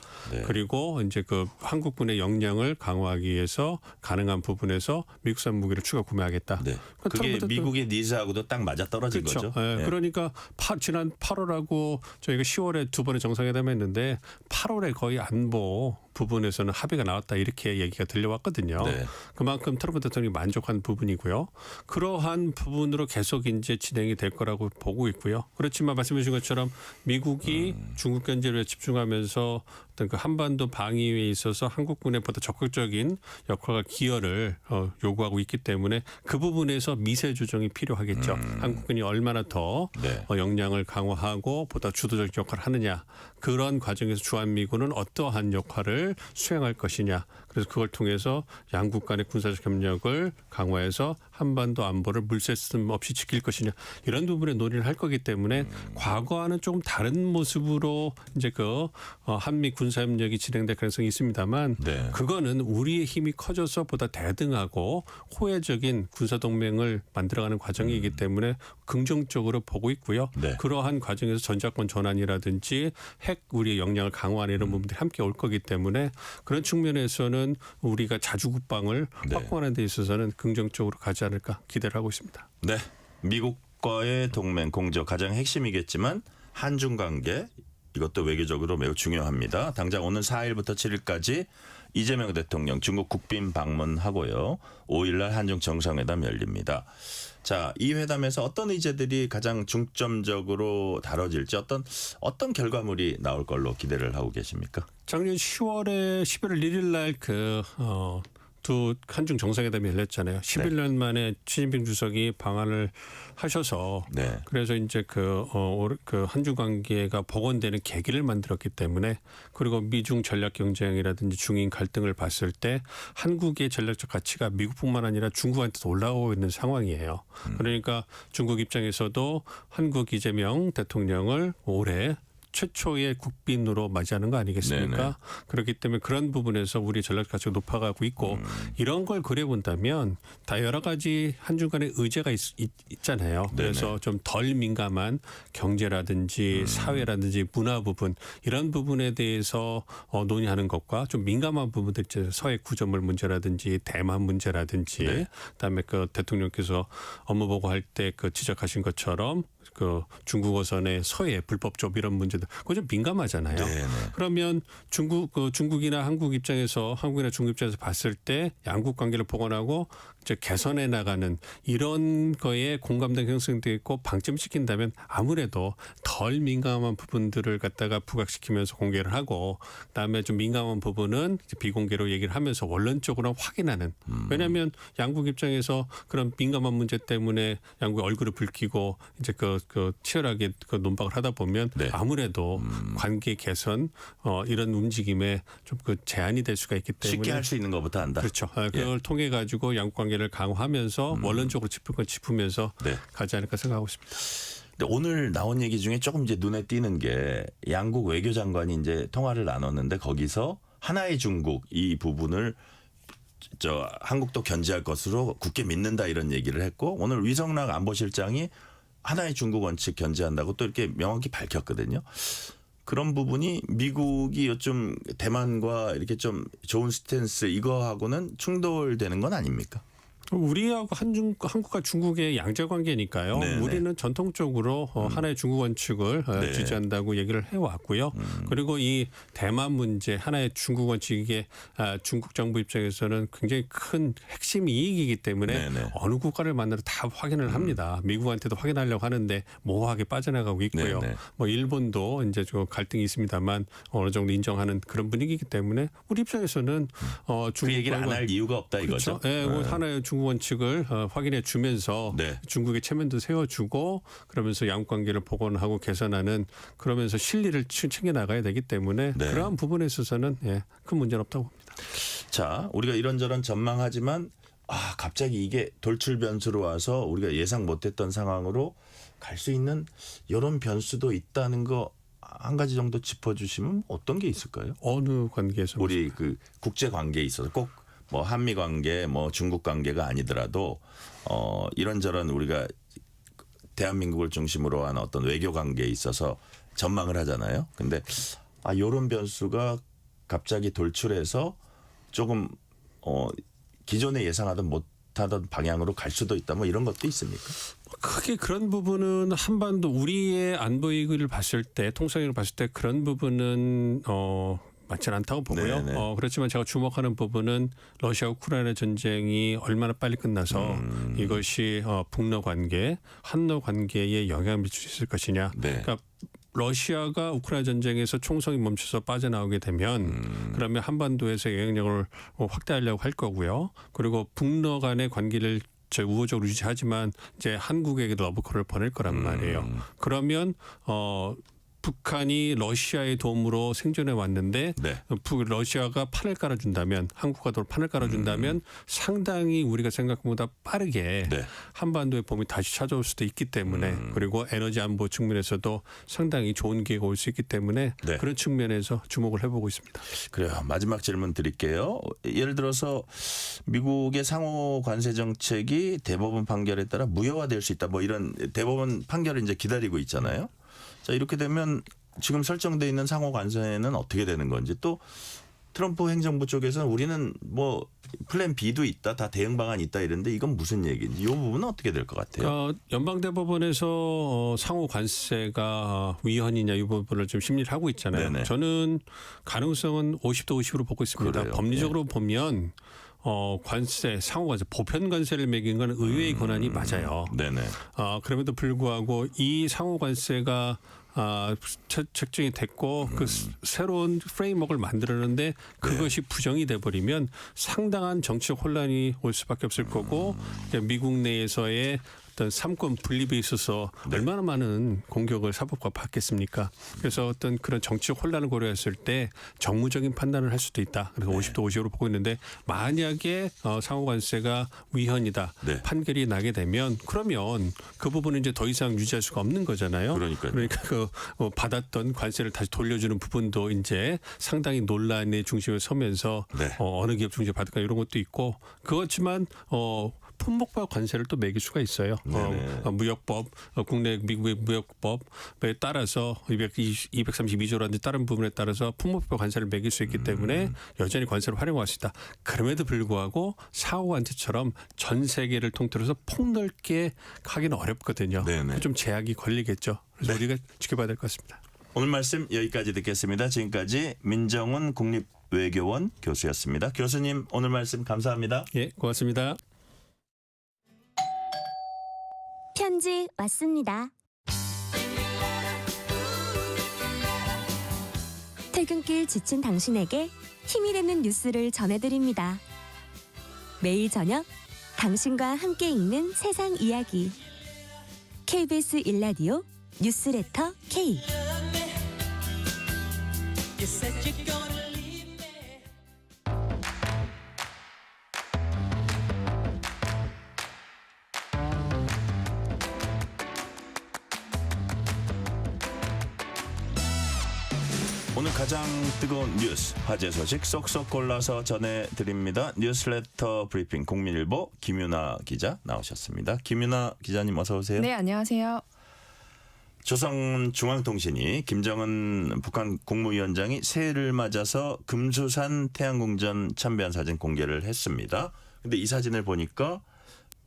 그리고 이제 그 한국군의 역량을 강화하기 위해서 가능한 부분에서 미국산 무기를 추가 구매하겠다. 그게 미국의 니즈하고도 딱 맞아 떨어진 그렇죠. 거죠. 그러니까 지난 8월하고 저희가 10월에 두 번의 정상회담 했는데 8월에 거의 안보 부분에서는 합의가 나왔다 이렇게 얘기가 들려왔거든요. 네. 그만큼 트럼프 대통령이 만족한 부분이고요. 그러한 부분으로 계속 이제 진행이 될 거라고 보고 있고요. 그렇지만 말씀해 주신 것처럼 미국이 중국 견제를 집중하면서 어떤 그 한반도 방위에 있어서 한국군에 보다 적극적인 역할과 기여를 요구하고 있기 때문에 그 부분에서 미세 조정이 필요하겠죠. 한국군이 얼마나 더 네. 역량을 강화하고 보다 주도적 역할을 하느냐. 그런 과정에서 주한미군은 어떠한 역할을 수행할 것이냐. 그래서 그걸 통해서 양국 간의 군사적 협력을 강화해서 한반도 안보를 물새씀 없이 지킬 것이냐. 이런 부분에 논의를 할 거기 때문에 과거와는 조금 다른 모습으로 이제 그 한미 군사협력이 진행될 가능성이 있습니다만 네. 그거는 우리의 힘이 커져서 보다 대등하고 호혜적인 군사동맹을 만들어가는 과정이기 때문에 긍정적으로 보고 있고요. 네. 그러한 과정에서 전작권 전환이라든지 핵 우리의 역량을 강화하는 이런 부분들이 함께 올 거기 때문에 그런 측면에서는 우리가 자주국방을 네. 확보하는 데 있어서는 긍정적으로 가지 않을까 기대를 하고 있습니다. 네. 미국과의 동맹 공조 가장 핵심이겠지만 한중 관계 이것도 외교적으로 매우 중요합니다. 당장 오늘 4일부터 7일까지 이재명 대통령 중국 국빈 방문하고요. 5일날 한중 정상회담 열립니다. 자, 이 회담에서 어떤 의제들이 가장 중점적으로 다뤄질지 어떤 결과물이 나올 걸로 기대를 하고 계십니까? 작년 10월에 11월 1일 날 두 한중 정상회담이 열렸잖아요. 11년 만에 시진핑 주석이 방한을 하셔서 네. 그래서 이제 그 한중 관계가 복원되는 계기를 만들었기 때문에 그리고 미중 전략 경쟁이라든지 중인 갈등을 봤을 때 한국의 전략적 가치가 미국뿐만 아니라 중국한테도 올라오고 있는 상황이에요. 그러니까 중국 입장에서도 한국 이재명 대통령을 올해 최초의 국빈으로 맞이하는 거 아니겠습니까? 네네. 그렇기 때문에 그런 부분에서 우리 전략 가치가 높아가고 있고 이런 걸 그려본다면 다 여러 가지 한중 간의 의제가 있잖아요. 그래서 좀 덜 민감한 경제라든지 사회라든지 문화 부분 이런 부분에 대해서 논의하는 것과 좀 민감한 부분들 있잖아요. 서해 구조물 문제라든지 대만 문제라든지 네. 그다음에 그 대통령께서 업무 보고할 때 그 지적하신 것처럼 그 중국어선의 서해 불법 조업 이런 문제들 그거 좀 민감하잖아요. 네네. 그러면 중국이나 한국 입장에서 한국이나 중국 입장에서 봤을 때 양국 관계를 복원하고 이제 개선해 나가는 이런 거에 공감대가 형성되어 있고 방점시킨다면 아무래도 덜 민감한 부분들을 갖다가 부각시키면서 공개를 하고 그다음에 좀 민감한 부분은 이제 비공개로 얘기를 하면서 원론적으로 확인하는 왜냐하면 양국 입장에서 그런 민감한 문제 때문에 양국의 얼굴을 붉히고 이제 그 치열하게 그 논박을 하다 보면 네. 아무래도 관계 개선 이런 움직임에 좀 그 제한이 될 수가 있기 때문에 쉽게 할 수 있는 것부터 한다. 그렇죠. 그걸 통해 가지고 양국 관계를 강화하면서 원론적으로 짚을 건 짚으면서 네. 가지 않을까 생각하고 있습니다. 근데 오늘 나온 얘기 중에 조금 이제 눈에 띄는 게 양국 외교장관이 이제 통화를 나눴는데 거기서 하나의 중국 이 부분을 한국도 견제할 것으로 굳게 믿는다 이런 얘기를 했고 오늘 위성락 안보실장이 하나의 중국 원칙 견제한다고 또 이렇게 명확히 밝혔거든요. 그런 부분이 미국이 요즘 대만과 이렇게 좀 좋은 스탠스 이거하고는 충돌되는 건 아닙니까? 우리하고 한국과 중국의 양자 관계니까요. 네네. 우리는 전통적으로 하나의 중국 원칙을 네. 지지한다고 얘기를 해왔고요. 그리고 이 대만 문제 하나의 중국 원칙이 중국 정부 입장에서는 굉장히 큰 핵심 이익이기 때문에 네네. 어느 국가를 만나도 다 확인을 합니다. 미국한테도 확인하려고 하는데 모호하게 빠져나가고 있고요. 네네. 뭐 일본도 이제 좀 갈등이 있습니다만 어느 정도 인정하는 그런 분위기이기 때문에 우리 입장에서는 그 얘기를 안 할 이유가 없다 이거죠. 그렇죠. 네, 뭐 하나의 중국 원칙을 확인해 주면서 네. 중국의 체면도 세워주고 그러면서 양국 관계를 복원하고 개선하는 그러면서 실리를 챙겨 나가야 되기 때문에 네. 그러한 부분에 있어서는 큰 문제는 없다고 봅니다. 자, 우리가 이런저런 전망하지만 갑자기 이게 돌출 변수로 와서 우리가 예상 못했던 상황으로 갈 수 있는 이런 변수도 있다는 거 한 가지 정도 짚어주시면 어떤 게 있을까요? 어느 관계에서? 우리 그 국제 관계에 있어서 꼭 뭐 한미 관계, 뭐 중국 관계가 아니더라도 이런저런 우리가 대한민국을 중심으로 한 어떤 외교 관계에 있어서 전망을 하잖아요. 근데 이런 변수가 갑자기 돌출해서 조금 기존에 예상하던 못하던 방향으로 갈 수도 있다. 뭐 이런 것도 있습니까? 크게 그런 부분은 한반도 우리의 안보 이익을 봤을 때 통상을 봤을 때 그런 부분은 맞지는 않다고 보고요. 네네. 그렇지만 제가 주목하는 부분은 러시아 우크라이나 전쟁이 얼마나 빨리 끝나서 이것이 북러 관계, 한러 관계에 영향을 미칠 수 있을 것이냐. 네. 그러니까 러시아가 우크라이나 전쟁에서 총성이 멈춰서 빠져나오게 되면 그러면 한반도에서 영향력을 확대하려고 할 거고요. 그리고 북러 간의 관계를 우호적으로 유지하지만 이제 한국에게도 러브콜을 보낼 거란 말이에요. 그러면 북한이 러시아의 도움으로 생존해 왔는데 네. 러시아가 판을 깔아준다면 한국과 도 판을 깔아준다면 상당히 우리가 생각보다 빠르게 네. 한반도의 봄이 다시 찾아올 수도 있기 때문에 그리고 에너지 안보 측면에서도 상당히 좋은 기회가 올 수 있기 때문에 네. 그런 측면에서 주목을 해보고 있습니다. 그래요. 마지막 질문 드릴게요. 예를 들어서 미국의 상호 관세 정책이 대법원 판결에 따라 무효화될 수 있다. 뭐 이런 대법원 판결을 이제 기다리고 있잖아요. 자, 이렇게 되면 지금 설정돼 있는 상호 관세는 어떻게 되는 건지, 또 트럼프 행정부 쪽에서는 우리는 뭐 플랜 B도 있다, 다 대응 방안이 있다 이런데 이건 무슨 얘기인지 이 부분은 어떻게 될 것 같아요? 연방대법원에서 상호 관세가 위헌이냐 이 부분을 좀 심리를 하고 있잖아요. 네네. 저는 가능성은 50도 50으로 보고 있습니다. 그래요. 법리적으로 보면 관세, 상호 관세, 보편 관세를 매긴 건 의회의 권한이 맞아요. 네네. 그럼에도 불구하고 이 상호 관세가 책정이 됐고 그 새로운 프레임워크를 만들었는데 그것이 부정이 돼버리면 상당한 정치적 혼란이 올 수밖에 없을 거고 미국 내에서의 어떤 삼권 분립에 있어서 얼마나 많은 공격을 사법과 받겠습니까? 그래서 어떤 그런 정치적 혼란을 고려했을 때 정무적인 판단을 할 수도 있다. 그래서 50도 50으로 보고 있는데 만약에 상호관세가 위헌이다. 판결이 나게 되면 그러면 그 부분은 이제 더 이상 유지할 수가 없는 거잖아요. 그러니까 그 받았던 관세를 다시 돌려주는 부분도 이제 상당히 논란의 중심에 서면서 어느 기업 중심에 받을까 이런 것도 있고 그렇지만 품목법 관세를 또 매길 수가 있어요. 무역법, 국내 미국의 무역법에 따라서 232조라든지 다른 부분에 따라서 품목법 관세를 매길 수 있기 때문에 여전히 관세를 활용할 수 있다. 그럼에도 불구하고 상호 관세처럼 전 세계를 통틀어서 폭넓게 하기는 어렵거든요. 좀 제약이 걸리겠죠. 그래서 우리가 지켜봐야 될 것 같습니다. 오늘 말씀 여기까지 듣겠습니다. 지금까지 민정훈 국립외교원 교수였습니다. 교수님 오늘 말씀 감사합니다. 예, 고맙습니다. 편지 왔습니다. 퇴근길 지친 당신에게 힘이 되는 뉴스를 전해드립니다. 매일 저녁 당신과 함께 읽는 세상 이야기. KBS 1라디오 뉴스레터 K. 오늘 가장 뜨거운 뉴스, 화제 소식 쏙쏙 골라서 전해드립니다. 뉴스레터 브리핑 국민일보 김윤아 기자 나오셨습니다. 김윤아 기자님 어서 오세요. 네, 안녕하세요. 조선중앙통신이 김정은 북한 국무위원장이 새해를 맞아서 금수산 태양궁전 참배한 사진 공개를 했습니다. 근데 이 사진을 보니까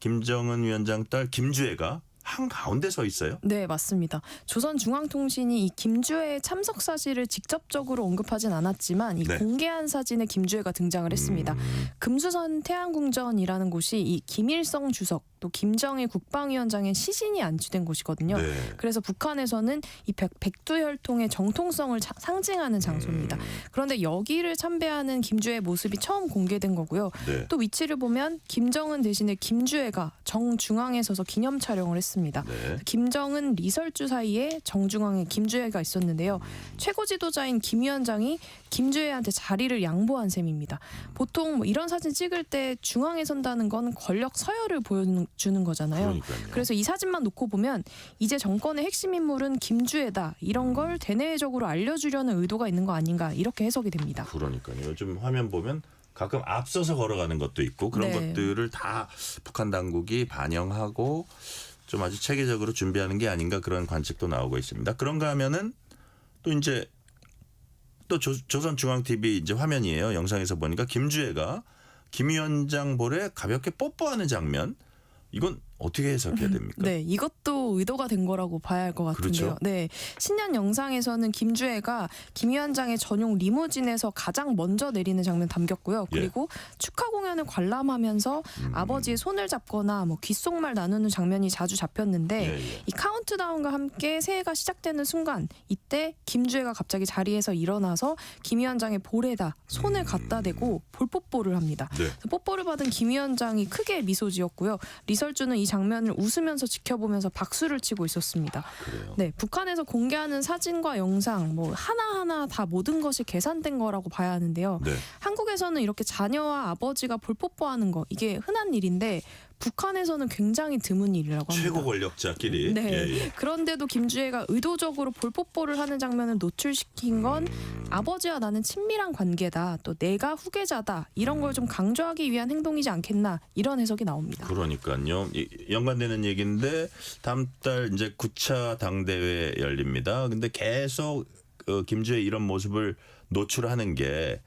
김정은 위원장 딸 김주애가 한가운데 서 있어요? 네, 맞습니다. 조선중앙통신이 이 김주애의 참석 사실을 직접적으로 언급하진 않았지만 이 공개한 사진에 김주애가 등장을 했습니다. 금수선 태양궁전이라는 곳이 이 김일성 주석 또 김정일 국방위원장의 시신이 안치된 곳이거든요. 그래서 북한에서는 이 백두혈통의 정통성을 상징하는 장소입니다. 그런데 여기를 참배하는 김주애의 모습이 처음 공개된 거고요. 또 위치를 보면 김정은 대신에 김주애가 정중앙에 서서 기념 촬영을 했습니다. 김정은 리설주 사이에 정중앙에 김주애가 있었는데요. 최고 지도자인 김 위원장이 김주애한테 자리를 양보한 셈입니다. 보통 뭐 이런 사진 찍을 때 중앙에 선다는 건 권력 서열을 보여주는 거잖아요. 그래서 이 사진만 놓고 보면 이제 정권의 핵심 인물은 김주애다. 이런 걸 대내적으로 알려주려는 의도가 있는 거 아닌가 이렇게 해석이 됩니다. 그러니까요. 요즘 화면 보면 가끔 앞서서 걸어가는 것도 있고 그런 것들을 다 북한 당국이 반영하고 좀 아주 체계적으로 준비하는 게 아닌가 그런 관측도 나오고 있습니다. 그런가 하면은 또 이제 또 조선중앙TV 이제 화면이에요. 영상에서 보니까 김주애가 김 위원장 볼에 가볍게 뽀뽀하는 장면. 이건 어떻게 해석해야 됩니까? 네, 이것도 의도가 된 거라고 봐야 할 것 같은데요. 그렇죠. 네, 신년 영상에서는 김주애가 김 위원장의 전용 리무진에서 가장 먼저 내리는 장면 담겼고요. 그리고 축하 공연을 관람하면서 아버지의 손을 잡거나 뭐 귓속말 나누는 장면이 자주 잡혔는데 이 카운트다운과 함께 새해가 시작되는 순간 이때 김주애가 갑자기 자리에서 일어나서 김 위원장의 볼에다 손을 갖다 대고 볼뽀뽀를 합니다. 뽀뽀를 받은 김 위원장이 크게 미소 지었고요. 리설주는 이 장면을 웃으면서 지켜보면서 박수를 치고 있었습니다. 네, 북한에서 공개하는 사진과 영상 뭐 하나하나 다 모든 것이 계산된 거라고 봐야 하는데요. 한국에서는 이렇게 자녀와 아버지가 볼뽀뽀하는 거 이게 흔한 일인데 북한에서는 굉장히 드문 일이라고 합니다. 최고 권력자끼리. 네. 그런데도 김주애가 의도적으로 볼뽀뽀를 하는 장면을 노출시킨 건 아버지와 나는 친밀한 관계다. 또 내가 후계자다. 이런 걸 좀 강조하기 위한 행동이지 않겠나. 이런 해석이 나옵니다. 그러니까요. 연관되는 얘기인데 다음 달 이제 9차 당대회 열립니다. 근데 계속 김주애 이런 모습을 노출하는 게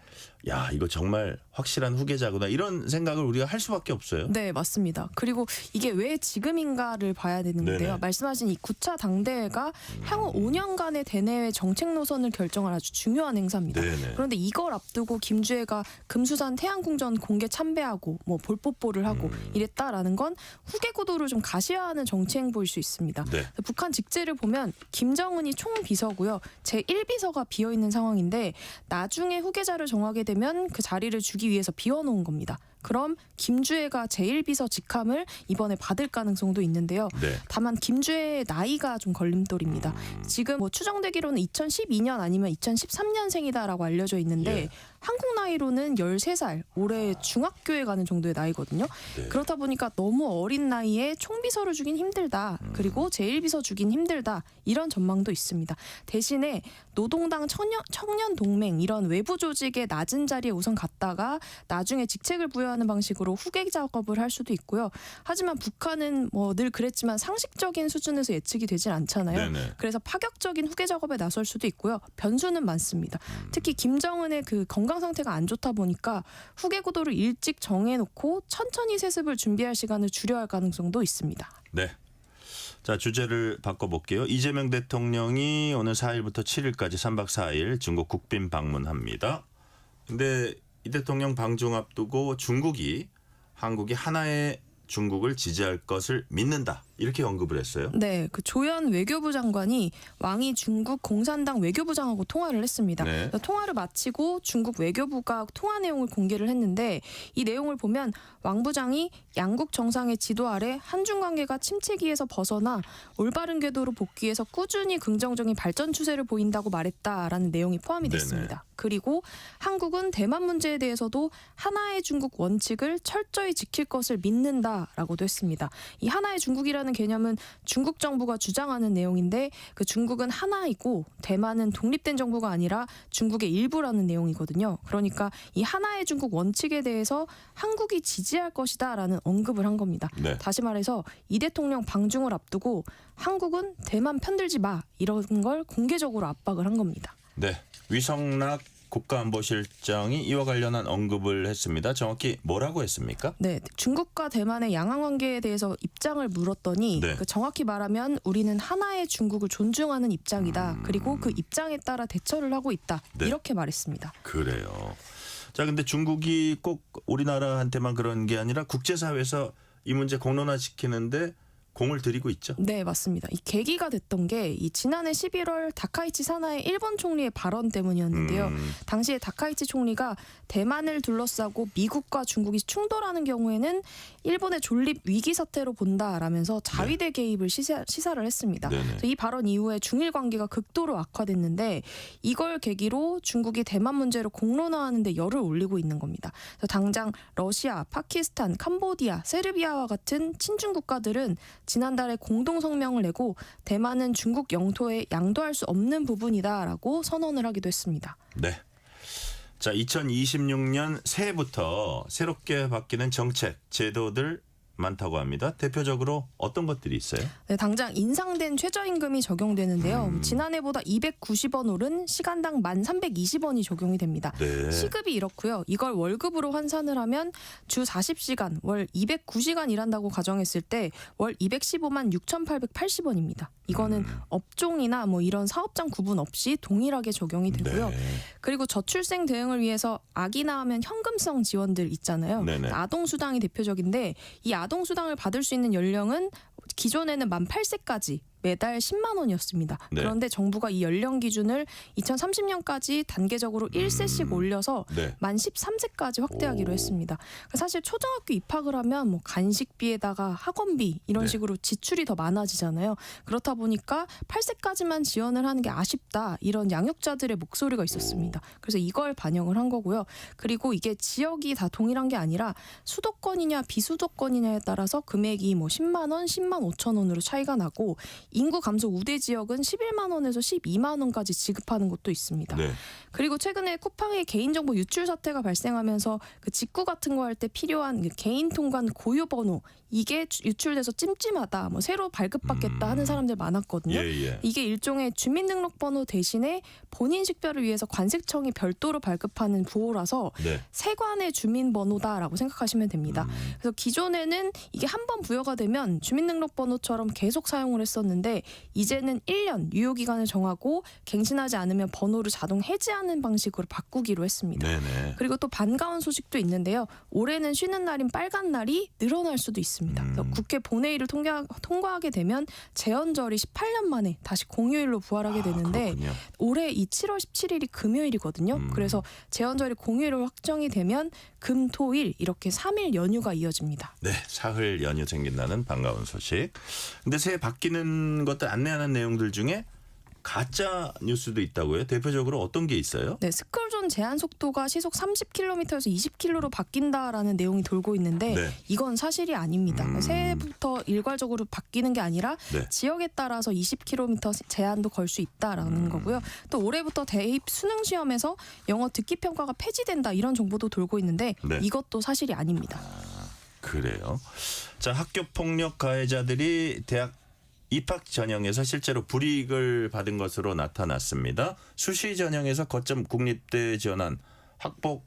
야, 이거 정말 확실한 후계자구나 이런 생각을 우리가 할 수밖에 없어요. 네, 맞습니다. 그리고 이게 왜 지금인가를 봐야 되는데요. 네네. 말씀하신 이 9차 당대회가 향후 5년간의 대내외 정책 노선을 결정할 아주 중요한 행사입니다. 네네. 그런데 이걸 앞두고 김주애가 금수산 태양궁전 공개 참배하고 뭐 볼뽀뽀를 하고 이랬다라는 건 후계 구도를 좀 가시화하는 정치 행보일 수 있습니다. 북한 직제를 보면 김정은이 총비서고요. 제1비서가 비어있는 상황인데 나중에 후계자를 정하게 되면 그 자리를 주기 위해서 비워놓은 겁니다. 그럼 김주애가 제1비서 직함을 이번에 받을 가능성도 있는데요. 다만 김주애의 나이가 좀 걸림돌입니다. 지금 뭐 추정되기로는 2012년 아니면 2013년생이다라고 알려져 있는데 한국 나이로는 13살, 올해 중학교에 가는 정도의 나이거든요. 그렇다 보니까 너무 어린 나이에 총비서를 주긴 힘들다. 그리고 제1비서 주긴 힘들다. 이런 전망도 있습니다. 대신에 노동당 청년동맹 이런 외부 조직의 낮은 자리에 우선 갔다가 나중에 직책을 부여하는 방식으로 후계 작업을 할 수도 있고요. 하지만 북한은 뭐 늘 그랬지만 상식적인 수준에서 예측이 되질 않잖아요. 그래서 파격적인 후계 작업에 나설 수도 있고요. 변수는 많습니다. 특히 김정은의 그 건강 상태가 안 좋다 보니까 후계 구도를 일찍 정해놓고 천천히 세습을 준비할 시간을 줄여야 할 가능성도 있습니다. 네. 자, 주제를 바꿔볼게요. 이재명 대통령이 오늘 4일부터 7일까지 3박 4일 중국 국빈 방문합니다. 근데 이 대통령 방중 앞두고 중국이 한국이 하나의 중국을 지지할 것을 믿는다. 이렇게 언급을 했어요. 네, 그 조현 외교부 장관이 왕이 중국 공산당 외교부장하고 통화를 했습니다. 통화를 마치고 중국 외교부가 통화 내용을 공개를 했는데 이 내용을 보면 왕 부장이 양국 정상의 지도 아래 한중 관계가 침체기에서 벗어나 올바른 궤도로 복귀해서 꾸준히 긍정적인 발전 추세를 보인다고 말했다라는 내용이 포함이 됐습니다. 그리고 한국은 대만 문제에 대해서도 하나의 중국 원칙을 철저히 지킬 것을 믿는다라고도 했습니다. 이 하나의 중국이라는 개념은 중국 정부가 주장하는 내용인데 그 중국은 하나이고 대만은 독립된 정부가 아니라 중국의 일부라는 내용이거든요. 그러니까 이 하나의 중국 원칙에 대해서 한국이 지지할 것이다라는 언급을 한 겁니다. 다시 말해서 이 대통령 방중을 앞두고 한국은 대만 편들지 마 이런 걸 공개적으로 압박을 한 겁니다. 네, 위성락 국가안보실장이 이와 관련한 언급을 했습니다. 정확히 뭐라고 했습니까? 네, 중국과 대만의 양안 관계에 대해서 입장을 물었더니 그 정확히 말하면 우리는 하나의 중국을 존중하는 입장이다. 그리고 그 입장에 따라 대처를 하고 있다. 이렇게 말했습니다. 그래요. 자, 근데 중국이 꼭 우리나라한테만 그런 게 아니라 국제사회에서 이 문제 공론화시키는데 공을 들이고 있죠. 네, 맞습니다. 이 계기가 됐던 게 이 지난해 11월 다카이치 사나이 일본 총리의 발언 때문이었는데요. 당시에 다카이치 총리가 대만을 둘러싸고 미국과 중국이 충돌하는 경우에는 일본의 존립 위기 사태로 본다라면서 자위대 개입을 시사를 했습니다. 이 발언 이후에 중일 관계가 극도로 악화됐는데 이걸 계기로 중국이 대만 문제를 공론화하는 데 열을 올리고 있는 겁니다. 그래서 당장 러시아, 파키스탄, 캄보디아, 세르비아와 같은 친중 국가들은 지난달에 공동 성명을 내고 대만은 중국 영토에 양도할 수 없는 부분이다라고 선언을 하기도 했습니다. 네. 자, 2026년 새해부터 새롭게 바뀌는 정책, 제도들 많다고 합니다. 대표적으로 어떤 것들이 있어요? 네, 당장 인상된 최저임금이 적용되는데요. 지난해보다 290원 오른 시간당 1,320원이 적용이 됩니다. 네. 시급이 이렇고요. 이걸 월급으로 환산을 하면 주 40시간, 월 209시간 일한다고 가정했을 때 월 215만 6,880원입니다. 이거는 업종이나 뭐 이런 사업장 구분 없이 동일하게 적용이 되고요. 네. 그리고 저출생 대응을 위해서 아기 낳으면 현금성 지원들 있잖아요. 네네. 아동수당이 대표적인데 이 아동수당을 받을 수 있는 연령은 기존에는 만 8세까지 매달 10만 원이었습니다. 네. 그런데 정부가 이 연령 기준을 2030년까지 단계적으로 1세씩 올려서 네. 만 13세까지 확대하기로 했습니다. 사실 초등학교 입학을 하면 뭐 간식비에다가 학원비 이런 네. 식으로 지출이 더 많아지잖아요. 그렇다 보니까 8세까지만 지원을 하는 게 아쉽다 이런 양육자들의 목소리가 있었습니다. 그래서 이걸 반영을 한 거고요. 그리고 이게 지역이 다 동일한 게 아니라 수도권이냐 비수도권이냐에 따라서 금액이 뭐 10만 원, 10만 5천 원으로 차이가 나고 인구 감소 우대 지역은 11만 원에서 12만 원까지 지급하는 곳도 있습니다. 네. 그리고 최근에 쿠팡의 개인정보 유출 사태가 발생하면서 그 직구 같은 거 할 때 필요한 그 개인 통관 고유 번호 이게 유출돼서 찜찜하다, 뭐 새로 발급받겠다 하는 사람들 많았거든요. 예. 이게 일종의 주민등록번호 대신에 본인 식별을 위해서 관세청이 별도로 발급하는 부호라서 네. 세관의 주민번호다라고 생각하시면 됩니다. 그래서 기존에는 이게 한 번 부여가 되면 주민등록번호처럼 계속 사용을 했었는데 이제는 1년 유효기간을 정하고 갱신하지 않으면 번호를 자동 해지하는 방식으로 바꾸기로 했습니다. 네네. 그리고 또 반가운 소식도 있는데요. 올해는 쉬는 날인 빨간 날이 늘어날 수도 있습니다. 그래서 국회 본회의를 통과하게 되면 제헌절이 18년 만에 다시 공휴일로 부활하게 되는데 그렇군요. 올해 이 7월 17일이 금요일이거든요. 그래서 제헌절이 공휴일로 확정이 되면 금, 토, 일 이렇게 3일 연휴가 이어집니다. 네, 사흘 연휴 생긴다는 반가운 소식. 근데 새해 바뀌는 것들 안내하는 내용들 중에 가짜 뉴스도 있다고요? 대표적으로 어떤 게 있어요? 네, 스쿨존 제한 속도가 시속 30km에서 20km로 바뀐다라는 내용이 돌고 있는데 네. 이건 사실이 아닙니다. 새해부터 일괄적으로 바뀌는 게 아니라 네. 지역에 따라서 20km 제한도 걸 수 있다라는 거고요. 또 올해부터 대입 수능 시험에서 영어 듣기 평가가 폐지된다 이런 정보도 돌고 있는데 네. 이것도 사실이 아닙니다. 그래요. 자, 학교 폭력 가해자들이 대학 입학 전형에서 실제로 불이익을 받은 것으로 나타났습니다. 수시 전형에서 거점 국립대에 지원한 학폭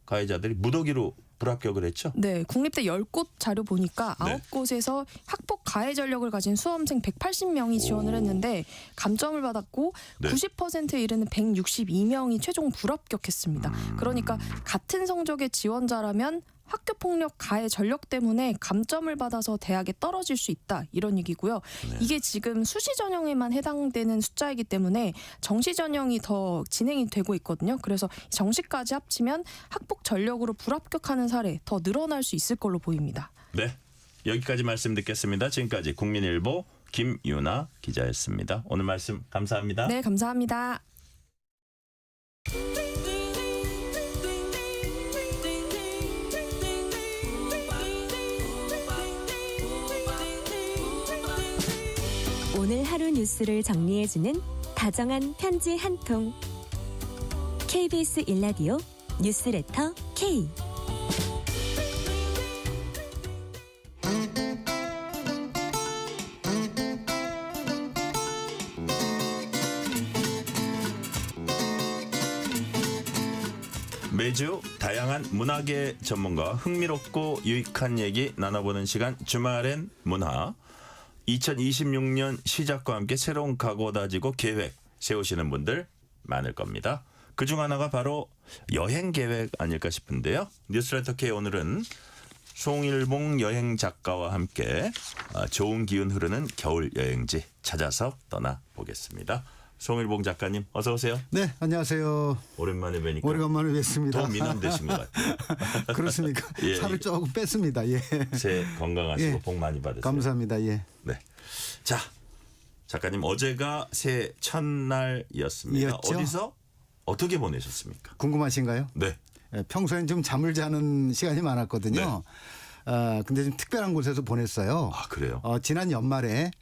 가해자들이 무더기로 불합격을 했죠? 네, 국립대 10곳 자료 보니까 네. 9곳에서 학폭 가해 전력을 가진 수험생 180명이 지원을 했는데 감점을 받았고 네. 90%에 이르는 162명이 최종 불합격했습니다. 그러니까 같은 성적의 지원자라면 학교 폭력 가해 전력 때문에 감점을 받아서 대학에 떨어질 수 있다 이런 얘기고요. 네. 이게 지금 수시 전형에만 해당되는 숫자이기 때문에 정시 전형이 더 진행이 되고 있거든요. 그래서 정시까지 합치면 학폭 전력으로 불합격하는 사례 더 늘어날 수 있을 걸로 보입니다. 네, 여기까지 말씀 듣겠습니다. 지금까지 국민일보 김유나 기자였습니다. 오늘 말씀 감사합니다. 네, 감사합니다. 오늘 하루 뉴스를 정리해주는 다정한 편지 한 통. KBS 1라디오 뉴스레터 K. 매주 다양한 문화계 전문가와 흥미롭고 유익한 얘기 나눠보는 시간 주말엔 문화. 2026년 시작과 함께 새로운 각오 다지고 계획 세우시는 분들 많을 겁니다. 그중 하나가 바로 여행 계획 아닐까 싶은데요. 뉴스레터 K 오늘은 송일봉 여행 작가와 함께 좋은 기운 흐르는 겨울 여행지 찾아서 떠나보겠습니다. 송일봉 작가님 어서 오세요. 네, 안녕하세요. 오랜만에 뵈니까 오래간만에 뵙습니다. 더 미남되신 것 같아요. 그렇습니까? 예, 살을 조금 뺐습니다. 예. 새해 건강하시고 예. 복 많이 받으세요. 감사합니다. 예. 네. 자, 작가님 어제가 새해 첫날이었습니다. 이었죠? 어디서 어떻게 보내셨습니까? 궁금하신가요? 네. 평소엔 좀 잠을 자는 시간이 많았거든요. 근데 좀 특별한 곳에서 보냈어요. 아, 그래요? 지난 연말에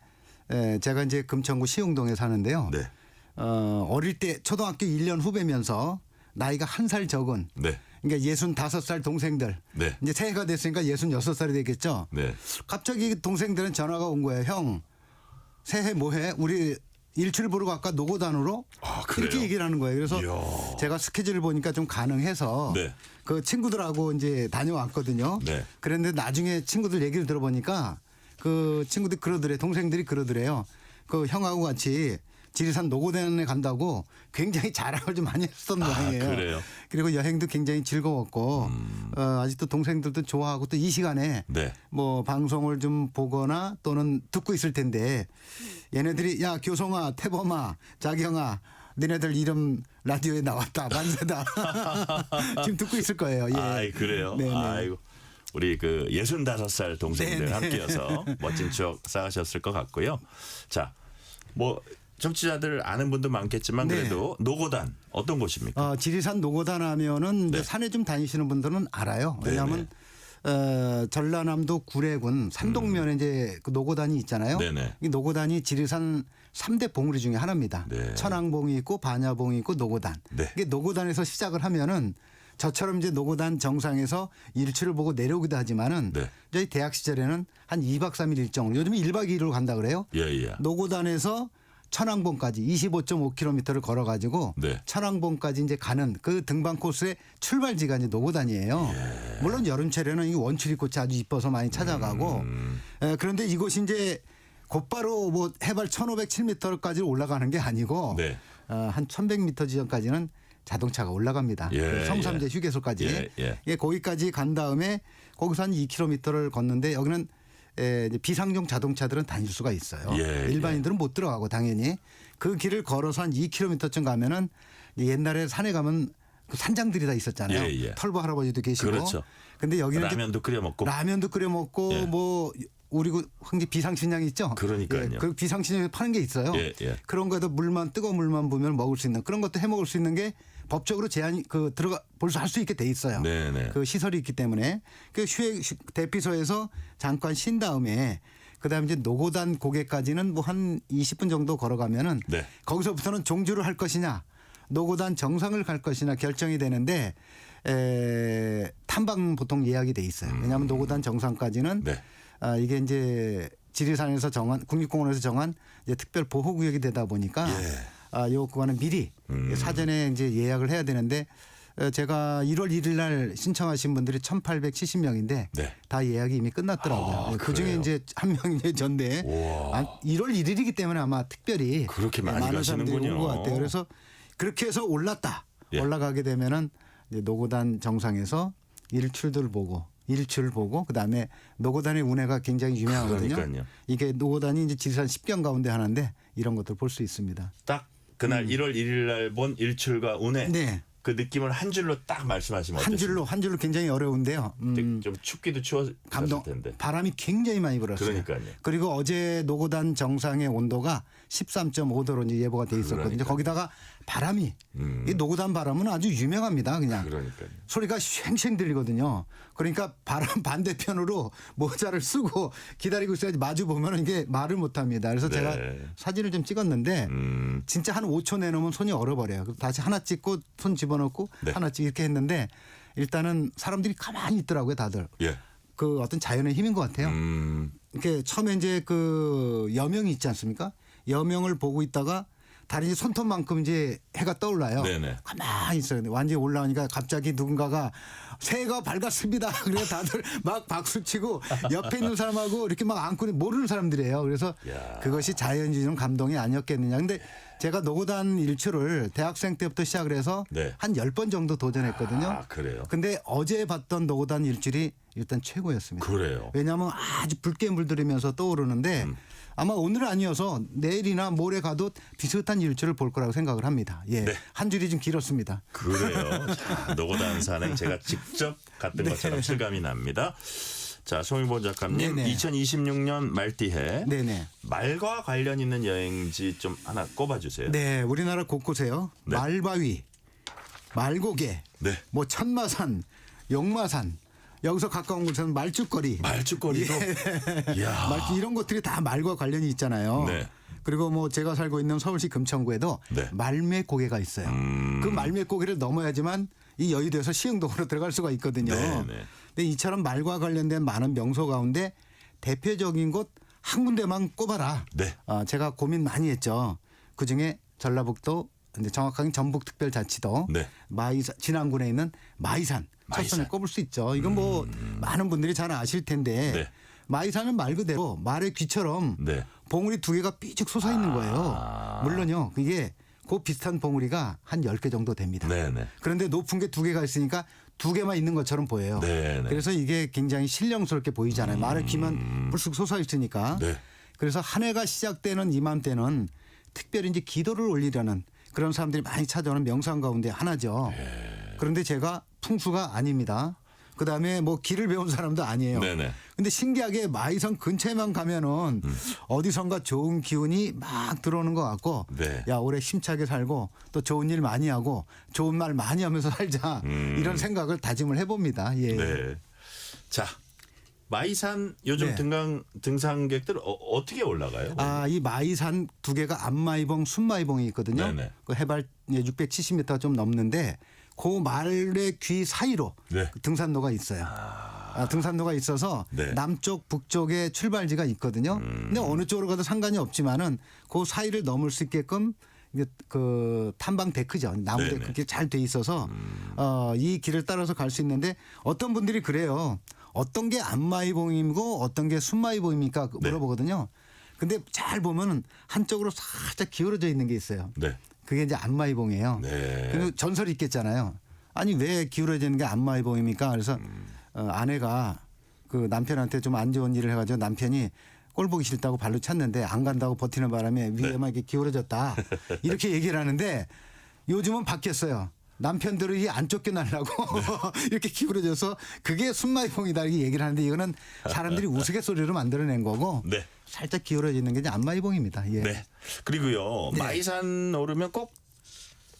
제가 이제 금천구 시흥동에 사는데요. 네. 어릴 때 초등학교 1년 후배면서 나이가 한 살 적은 네. 그러니까 65살 동생들. 네. 이제 새해가 됐으니까 66살이 되겠죠. 네. 갑자기 동생들은 전화가 온 거예요. 형, 새해 뭐해? 우리 일출 보러 갈까 노고단으로? 그래요? 이렇게 얘기를 하는 거예요. 그래서 이야. 제가 스케줄을 보니까 좀 가능해서 네. 그 친구들하고 이제 다녀왔거든요. 네. 그런데 나중에 친구들 얘기를 들어보니까 그 친구들이 그러더래요. 동생들이 그러더래요. 그 형하고 같이 지리산 노고단에 간다고 굉장히 자랑을 좀 많이 했었던 모양이에요. 그래요? 그리고 여행도 굉장히 즐거웠고 아직도 동생들도 좋아하고 또 이 시간에 네. 뭐 방송을 좀 보거나 또는 듣고 있을 텐데 얘네들이 야 교송아 태범아 자경아 너네들 이름 라디오에 나왔다 만세다 지금 듣고 있을 거예요. 예. 아이 그래요? 네네. 아이고. 우리 그 65살 동생들 네네. 함께여서 멋진 추억 쌓으셨을 것 같고요. 자, 뭐 정치자들 아는 분도 많겠지만 네. 그래도 노고단 어떤 곳입니까? 지리산 노고단 하면은 이제 산에 좀 다니시는 분들은 알아요. 왜냐하면 전라남도 구례군 산동면에 이제 그 노고단이 있잖아요. 네네. 이 노고단이 지리산 3대 봉우리 중에 하나입니다. 네. 천왕봉이 있고 반야봉이 있고 노고단. 네. 이게 노고단에서 시작을 하면은 저처럼 이제 노고단 정상에서 일출을 보고 내려오기도 하지만은 네. 저희 대학 시절에는 한 2박 3일 일정으로 요즘은 1박 2일로 간다 그래요. 예. 노고단에서 천왕봉까지 25.5km를 걸어가지고 네. 천왕봉까지 이제 가는 그 등반 코스의 출발지가 이제 노고단이에요. 예. 물론 여름철에는 이 원추리꽃이 아주 이뻐서 많이 찾아가고 그런데 이곳이 이제 곧바로 뭐 해발 1,507m까지 올라가는 게 아니고 네. 한 1,100m 지점까지는 자동차가 올라갑니다. 예, 그 성삼재 휴게소까지. 예. 거기까지 간 다음에 거기서 한 2km를 걷는데 여기는 이제 비상용 자동차들은 다닐 수가 있어요. 예, 일반인들은 못 들어가고 당연히 그 길을 걸어서 한 2km쯤 가면은 옛날에 산에 가면 그 산장들이 다 있었잖아요. 예. 털보 할아버지도 계시고. 그렇죠. 근데 여기는 라면도 끓여 먹고. 라면도 끓여 먹고 예. 뭐 우리 그 황제 비상식량 있죠. 그러니까요. 그 비상식량에 파는 게 있어요. 예. 그런 거에다 뜨거운 물만 부으면 먹을 수 있는 그런 것도 해 먹을 수 있는 게 법적으로 제한이 들어가 벌써 할 수 있게 돼 있어요. 네네. 그 시설이 있기 때문에 그 대피소에서 잠깐 쉰 다음에 그다음에 이제 노고단 고개까지는 뭐 한 20분 정도 걸어가면은 네. 거기서부터는 종주를 할 것이냐 노고단 정상을 갈 것이냐 결정이 되는데 탐방 보통 예약이 돼 있어요. 왜냐하면 노고단 정상까지는 네. 이게 이제 지리산에서 정한 국립공원에서 정한 이제 특별 보호구역이 되다 보니까 요 구간은 미리 사전에 이제 예약을 해야 되는데 제가 1월 1일 날 신청하신 분들이 1,870명인데 네. 다 예약이 이미 끝났더라고요. 그 중에 그래요? 이제 한 명이 이제 전데 1월 1일이기 때문에 아마 특별히 그렇게 많이 많은 사람들이 가시는군요. 온 것 같아요. 그래서 그렇게 해서 올랐다. 예. 올라가게 되면은 이제 노고단 정상에서 일출을 보고 그다음에 노고단의 운해가 굉장히 유명하거든요. 그러니까요. 이게 노고단이 이제 지리산 10경 가운데 하나인데 이런 것들 볼 수 있습니다. 딱 그날 1월 1일 날 본 일출과 운해 네. 그 느낌을 한 줄로 딱 말씀하시면 한 어떠십니까? 줄로 굉장히 어려운데요. 좀 춥기도 추웠을 텐데. 바람이 굉장히 많이 불었어요. 그러니까요. 그리고 어제 노고단 정상의 온도가 13.5도로 이제 예보가 돼 있었거든요. 그러니까요. 거기다가 바람이 이 노고단 바람은 아주 유명합니다. 그냥 그러니까요. 소리가 쉥쉥 들리거든요. 그러니까 바람 반대편으로 모자를 쓰고 기다리고 있어야지 마주 보면 이게 말을 못합니다. 그래서 네. 제가 사진을 좀 찍었는데 진짜 한 5초 내놓으면 손이 얼어버려요. 그래서 다시 하나 찍고 손 집어넣고 네. 하나 찍고 이렇게 했는데 일단은 사람들이 가만히 있더라고요, 다들. 예. 그 어떤 자연의 힘인 것 같아요. 이렇게 처음에 이제 그 여명이 있지 않습니까? 여명을 보고 있다가 다리 손톱만큼 이제 해가 떠올라요. 네네. 가만히 있어요. 근데 완전히 올라오니까 갑자기 누군가가 새해가 밝았습니다. 그래서 다들 막 박수치고 옆에 있는 사람하고 이렇게 막 안고 모르는 사람들이에요. 그래서 그것이 자연주의적 감동이 아니었겠느냐. 근데 제가 노고단 일출을 대학생 때부터 시작을 해서 네. 한 10번 정도 도전했거든요. 아, 그래요. 근데 어제 봤던 노고단 일출이 일단 최고였습니다. 그래요. 왜냐하면 아주 붉게 물들이면서 떠오르는데 아마 오늘 아니어서 내일이나 모레 가도 비슷한 일출을 볼 거라고 생각을 합니다. 예. 네. 한 줄이 좀 길었습니다. 그래요. 자, 노고단 산행 제가 직접 갔던 네. 것처럼 실감이 납니다. 자, 송일본 작가님, 네네. 2026년 말띠해 네네. 말과 관련 있는 여행지 좀 하나 꼽아주세요. 네, 우리나라 곳곳에요. 네. 말바위, 말고개, 네. 뭐 천마산, 용마산. 여기서 가까운 곳에는 말죽거리. 말죽거리도. 이야. 말죽 이런 것들이 다 말과 관련이 있잖아요. 네. 그리고 뭐 제가 살고 있는 서울시 금천구에도 네. 말매고개가 있어요. 그 말매고개를 넘어야지만 이 여의도에서 시흥동으로 들어갈 수가 있거든요. 네. 근데 이처럼 말과 관련된 많은 명소 가운데 대표적인 곳 한 군데만 꼽아라. 네. 제가 고민 많이 했죠. 그중에 전라북도 근데 정확하게 전북특별자치도 네. 진안군에 있는 마이산 첫선에 꼽을 수 있죠. 이건 뭐 많은 분들이 잘 아실 텐데 네. 마이산은 말 그대로 말의 귀처럼 네. 봉우리 두 개가 삐죽 솟아 있는 거예요. 물론요. 그게 그 비슷한 봉우리가 한 10개 정도 됩니다. 네네. 그런데 높은 게 두 개가 있으니까 두 개만 있는 것처럼 보여요. 네네. 그래서 이게 굉장히 신령스럽게 보이잖아요. 말의 귀만 불쑥 솟아 있으니까. 네. 그래서 한 해가 시작되는 이맘때는 특별히 이제 기도를 올리려는 그런 사람들이 많이 찾아오는 명상 가운데 하나죠. 그런데 제가 풍수가 아닙니다. 그다음에 뭐 길을 배운 사람도 아니에요. 네네. 근데 신기하게 마이선 근처에만 가면은 어디선가 좋은 기운이 막 들어오는 것 같고 네. 야 올해 힘차게 살고 또 좋은 일 많이 하고 좋은 말 많이 하면서 살자 이런 생각을 다짐을 해봅니다. 예. 네. 자, 마이산 요즘 네. 등산객들 어떻게 올라가요? 이 마이산 두 개가 앞마이봉, 순마이봉이 있거든요. 네네. 그 해발 670m 좀 넘는데 그 말의 귀 사이로 네. 등산로가 있어요. 등산로가 있어서 네. 남쪽 북쪽에 출발지가 있거든요. 근데 어느 쪽으로 가도 상관이 없지만은 그 사이를 넘을 수 있게끔 그 탐방 데크죠. 나무 네네. 데크 잘 돼 있어서 이 길을 따라서 갈 수 있는데 어떤 분들이 그래요. 어떤 게 앞마이봉이고 어떤 게 순마이봉입니까? 물어보거든요. 근데 잘 보면은 한쪽으로 살짝 기울어져 있는 게 있어요. 네. 그게 이제 앞마이봉이에요. 네. 그리고 전설이 있겠잖아요. 아니 왜 기울어져 있는 게 앞마이봉입니까? 그래서 아내가 그 남편한테 좀 안 좋은 일을 해가지고 남편이 꼴 보기 싫다고 발로 찼는데 안 간다고 버티는 바람에 위에만 이렇게 기울어졌다. 이렇게 얘기를 하는데 요즘은 바뀌었어요. 남편들이 안 쫓겨나려고 이렇게 기울어져서 그게 순마이봉이다 이렇게 얘기를 하는데 이거는 사람들이 우스갯소리로 만들어낸 거고 네. 살짝 기울어지는 게 이제 앞마이봉입니다. 예. 네. 그리고요. 마이산 오르면 꼭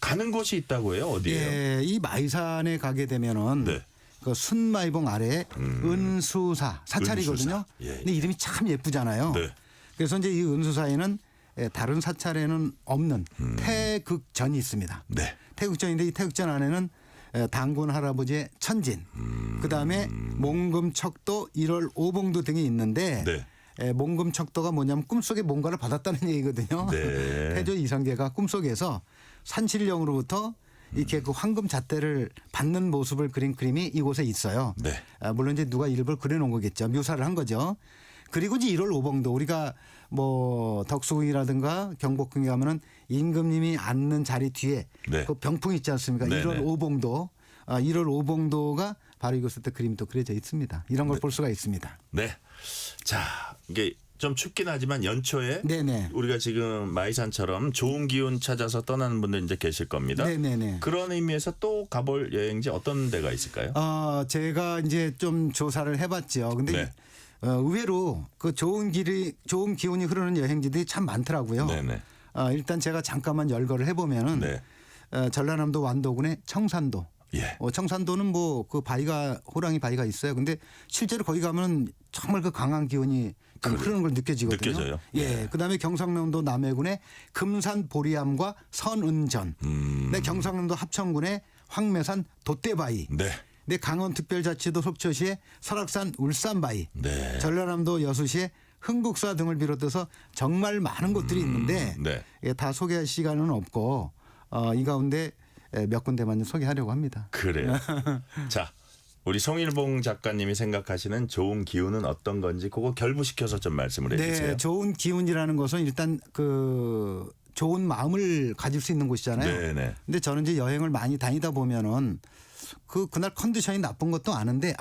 가는 곳이 있다고 해요. 어디예요? 예, 이 마이산에 가게 되면은 네. 그 순마이봉 아래에 은수사 사찰이거든요. 은수사. 예, 예. 근데 이름이 참 예쁘잖아요. 네. 그래서 이제 이 은수사에는 다른 사찰에는 없는 태극전이 있습니다. 네. 태극전인데 이 태극전 안에는 당군 할아버지의 천진, 그다음에 몽금척도 1월 오봉도 등이 있는데 네. 몽금척도가 뭐냐면 꿈속에 뭔가를 받았다는 얘기거든요. 네. 태조 이성계가 꿈속에서 산신령으로부터 이렇게 그 황금 잣대를 받는 모습을 그린 그림이 이곳에 있어요. 네. 물론 이제 누가 일부러 그려놓은 거겠죠. 묘사를 한 거죠. 그리고 이제 1월 오봉도 우리가 뭐 덕수궁이라든가 경복궁에 가면은 임금님이 앉는 자리 뒤에 네. 그 병풍 있지 않습니까? 네네. 1월 오봉도 1월 오봉도가 바로 이곳에 또 그림이 또 그려져 있습니다. 이런 걸 볼 수가 있습니다. 네. 자, 이게 좀 춥긴 하지만 연초에 네네. 우리가 지금 마이산처럼 좋은 기운 찾아서 떠나는 분들 이제 계실 겁니다. 네네네. 그런 의미에서 또 가볼 여행지 어떤 데가 있을까요? 제가 이제 좀 조사를 해봤죠. 근데 네. 의외로 그 좋은 기운이 흐르는 여행지들이 참 많더라고요. 네네. 일단 제가 잠깐만 열거를 해보면은 네. 전라남도 완도군의 청산도. 예. 청산도는 뭐 그 호랑이 바위가 있어요. 근데 실제로 거기 가면 정말 그 강한 기운이 흐르는 걸 느껴지거든요. 느껴져요. 예. 그다음에 경상남도 남해군의 금산 보리암과 선은전. 네, 경상남도 합천군의 황매산 돛대바위. 네. 네, 강원특별자치도 속초시의 설악산 울산바위. 네. 전라남도 여수시의 흥국사 등을 비롯해서 정말 많은 곳들이 있는데 네. 다 소개할 시간은 없고 이 가운데 몇 군데만 소개하려고 합니다. 그래요. 자, 우리 송일봉 작가님이 생각하시는 좋은 기운은 어떤 건지 그거 결부시켜서 좀 말씀을 해주세요. 네, 좋은 기운이라는 것은 일단 그 좋은 마음을 가질 수 있는 곳이잖아요. 네네. 근데 저는 이제 여행을 많이 다니다 보면은 그날 컨디션이 나쁜 것도 아닌데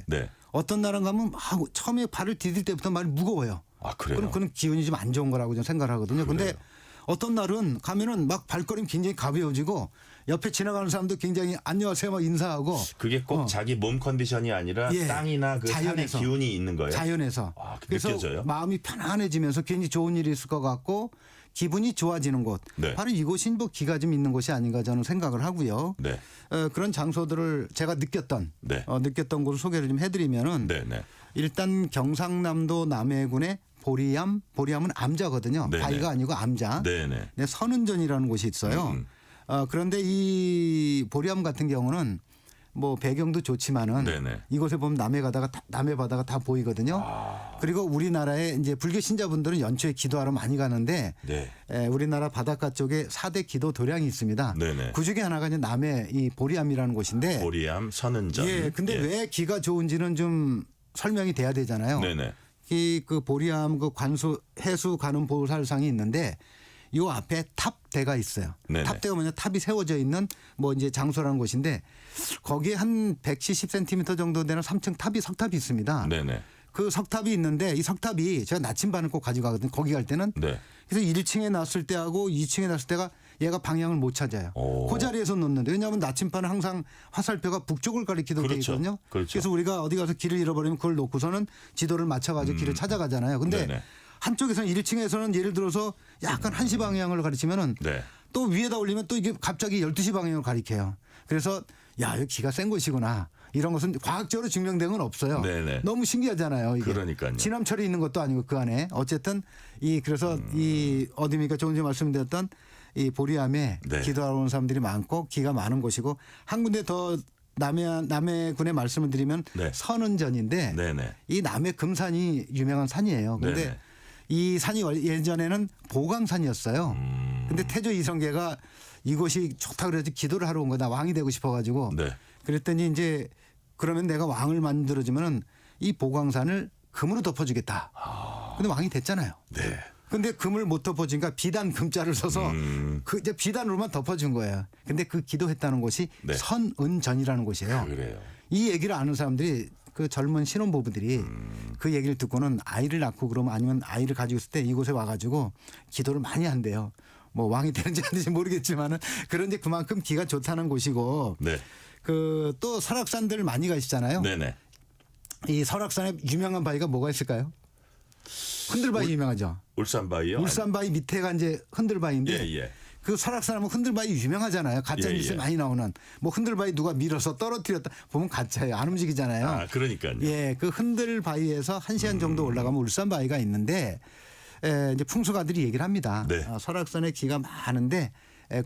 네. 어떤 나라 가면 막 처음에 발을 디딜 때부터 말이 무거워요. 아, 그래요? 그럼 그런 기운이 좀 안 좋은 거라고 좀 생각을 하거든요. 근데 어떤 날은 가면은 막 발걸음이 굉장히 가벼워지고 옆에 지나가는 사람도 굉장히 안녕하세요 막 인사하고 그게 꼭 자기 몸 컨디션이 아니라 예. 땅이나 그 산의 자연에서. 기운이 있는 거예요. 자연에서. 그래서 느껴져요? 마음이 편안해지면서 괜히 좋은 일이 있을 것 같고 기분이 좋아지는 곳. 네. 바로 이곳이 뭐 기가 좀 있는 곳이 아닌가 저는 생각을 하고요. 네. 그런 장소들을 제가 느꼈던 곳을 소개를 좀 해드리면은 네네. 일단 경상남도 남해군의 보리암은 암자거든요. 네네. 바위가 아니고 암자. 네네. 네, 선은전이라는 곳이 있어요. 그런데 이 보리암 같은 경우는 뭐 배경도 좋지만은 네네. 이곳에 보면 남해 바다가 다 보이거든요. 그리고 우리나라에 이제 불교 신자분들은 연초에 기도하러 많이 가는데 네. 우리나라 바닷가 쪽에 4대 기도 도량이 있습니다. 네네. 그 중에 하나가 이제 남해 이 보리암이라는 곳인데. 보리암 선은전. 예. 근데 왜 기가 좋은지는 좀 설명이 돼야 되잖아요. 네네. 그 보리암 그 관수 해수 가는 보살상이 있는데 요 앞에 탑대가 있어요. 네네. 탑대가 뭐냐 탑이 세워져 있는 뭐 이제 장소라는 곳인데 거기에 한 170cm 정도 되는 3층 석탑이 있습니다. 네네. 그 석탑이 있는데 이 석탑이 제가 나침반을 꼭 가지고 가거든요. 거기 갈 때는. 네. 그래서 1층에 놨을 때하고 2층에 놨을 때가 얘가 방향을 못 찾아요. 그 자리에서 놓는데 왜냐하면 나침반은 항상 화살표가 북쪽을 가리키도록 되어 그렇죠. 있거든요. 그렇죠. 그래서 우리가 어디 가서 길을 잃어버리면 그걸 놓고서는 지도를 맞춰가지고 길을 찾아가잖아요. 근데 네네. 한쪽에서는 1층에서는 예를 들어서 약간 1시 방향을 가리치면은 네. 또 위에다 올리면 또 이게 갑자기 12시 방향을 가리켜요. 그래서 야, 여기 기가 센 곳이구나. 이런 것은 과학적으로 증명된 건 없어요. 네네. 너무 신기하잖아요. 이게. 그러니까요. 지남철이 있는 것도 아니고 그 안에 어쨌든 그래서 이 어디입니까? 조금 전에 말씀드렸던 이 보리암에 네. 기도하러 오는 사람들이 많고 기가 많은 곳이고 한 군데 더 남해군의 말씀을 드리면 네. 선은전인데 네네. 이 남해 금산이 유명한 산이에요. 근데 네네. 이 산이 예전에는 보강산이었어요. 근데 태조 이성계가 이곳이 좋다 그래서 기도를 하러 온 거다. 왕이 되고 싶어가지고. 네. 그랬더니 이제 그러면 내가 왕을 만들어주면은 이 보강산을 금으로 덮어주겠다. 근데 왕이 됐잖아요. 네. 근데 금을 못 덮어주니까 비단 금자를 써서 그 이제 비단으로만 덮어준 거예요. 근데 그 기도했다는 곳이 네. 선은전이라는 곳이에요. 그래요. 이 얘기를 아는 사람들이 그 젊은 신혼부부들이 그 얘기를 듣고는 아이를 낳고 그러면 아니면 아이를 가지고 있을 때 이곳에 와가지고 기도를 많이 한대요. 뭐 왕이 되는지 안 되는지 모르겠지만은 그런데 그만큼 기가 좋다는 곳이고 네. 그 또 설악산들 많이 가시잖아요. 네네. 이 설악산에 유명한 바위가 뭐가 있을까요? 흔들바위 유명하죠. 울산바위요? 울산바위 밑에가 이제 흔들바위인데 예. 그 설악산 하면 흔들바위 유명하잖아요. 가짜 뉴스 예. 많이 나오는 뭐 흔들바위 누가 밀어서 떨어뜨렸다 보면 가짜예요. 안 움직이잖아요. 아, 그러니까요. 예, 그 흔들바위에서 1시간 정도 올라가면 울산바위가 있는데 이제 풍수가들이 얘기를 합니다. 네. 설악산에 기가 많은데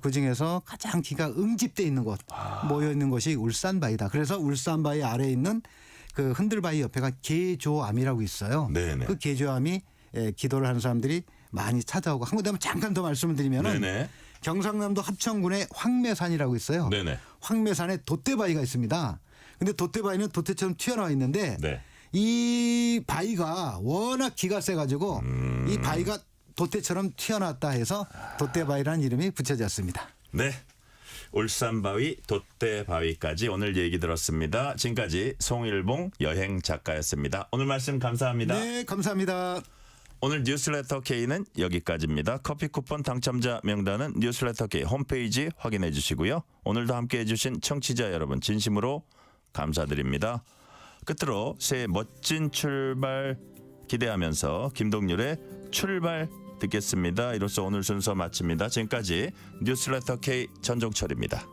그 중에서 가장 기가 응집돼 있는 곳 모여 있는 곳이 울산바위다. 그래서 울산바위 아래에 있는 그 흔들바위 옆에가 계조암이라고 있어요. 네네. 그 계조암이 기도를 하는 사람들이 많이 찾아오고 한 군데 한번 잠깐 더 말씀을 드리면은 네네. 경상남도 합천군에 황매산이라고 있어요. 네네. 황매산에 돛대바위가 있습니다. 근데 돛대바위는 돛대처럼 튀어나와 있는데 네. 이 바위가 워낙 기가 세가지고 이 바위가 돛대처럼 튀어나왔다 해서 돛대바위라는 이름이 붙여졌습니다. 네. 울산바위, 돛대바위까지 오늘 얘기 들었습니다. 지금까지 송일봉 여행 작가였습니다. 오늘 말씀 감사합니다. 네, 감사합니다. 오늘 뉴스레터 K는 여기까지입니다. 커피 쿠폰 당첨자 명단은 뉴스레터 K 홈페이지 확인해 주시고요. 오늘도 함께해 주신 청취자 여러분 진심으로 감사드립니다. 끝으로 새해 멋진 출발 기대하면서 김동률의 출발 듣겠습니다. 이로써 오늘 순서 마칩니다. 지금까지 뉴스레터 K 전종철입니다.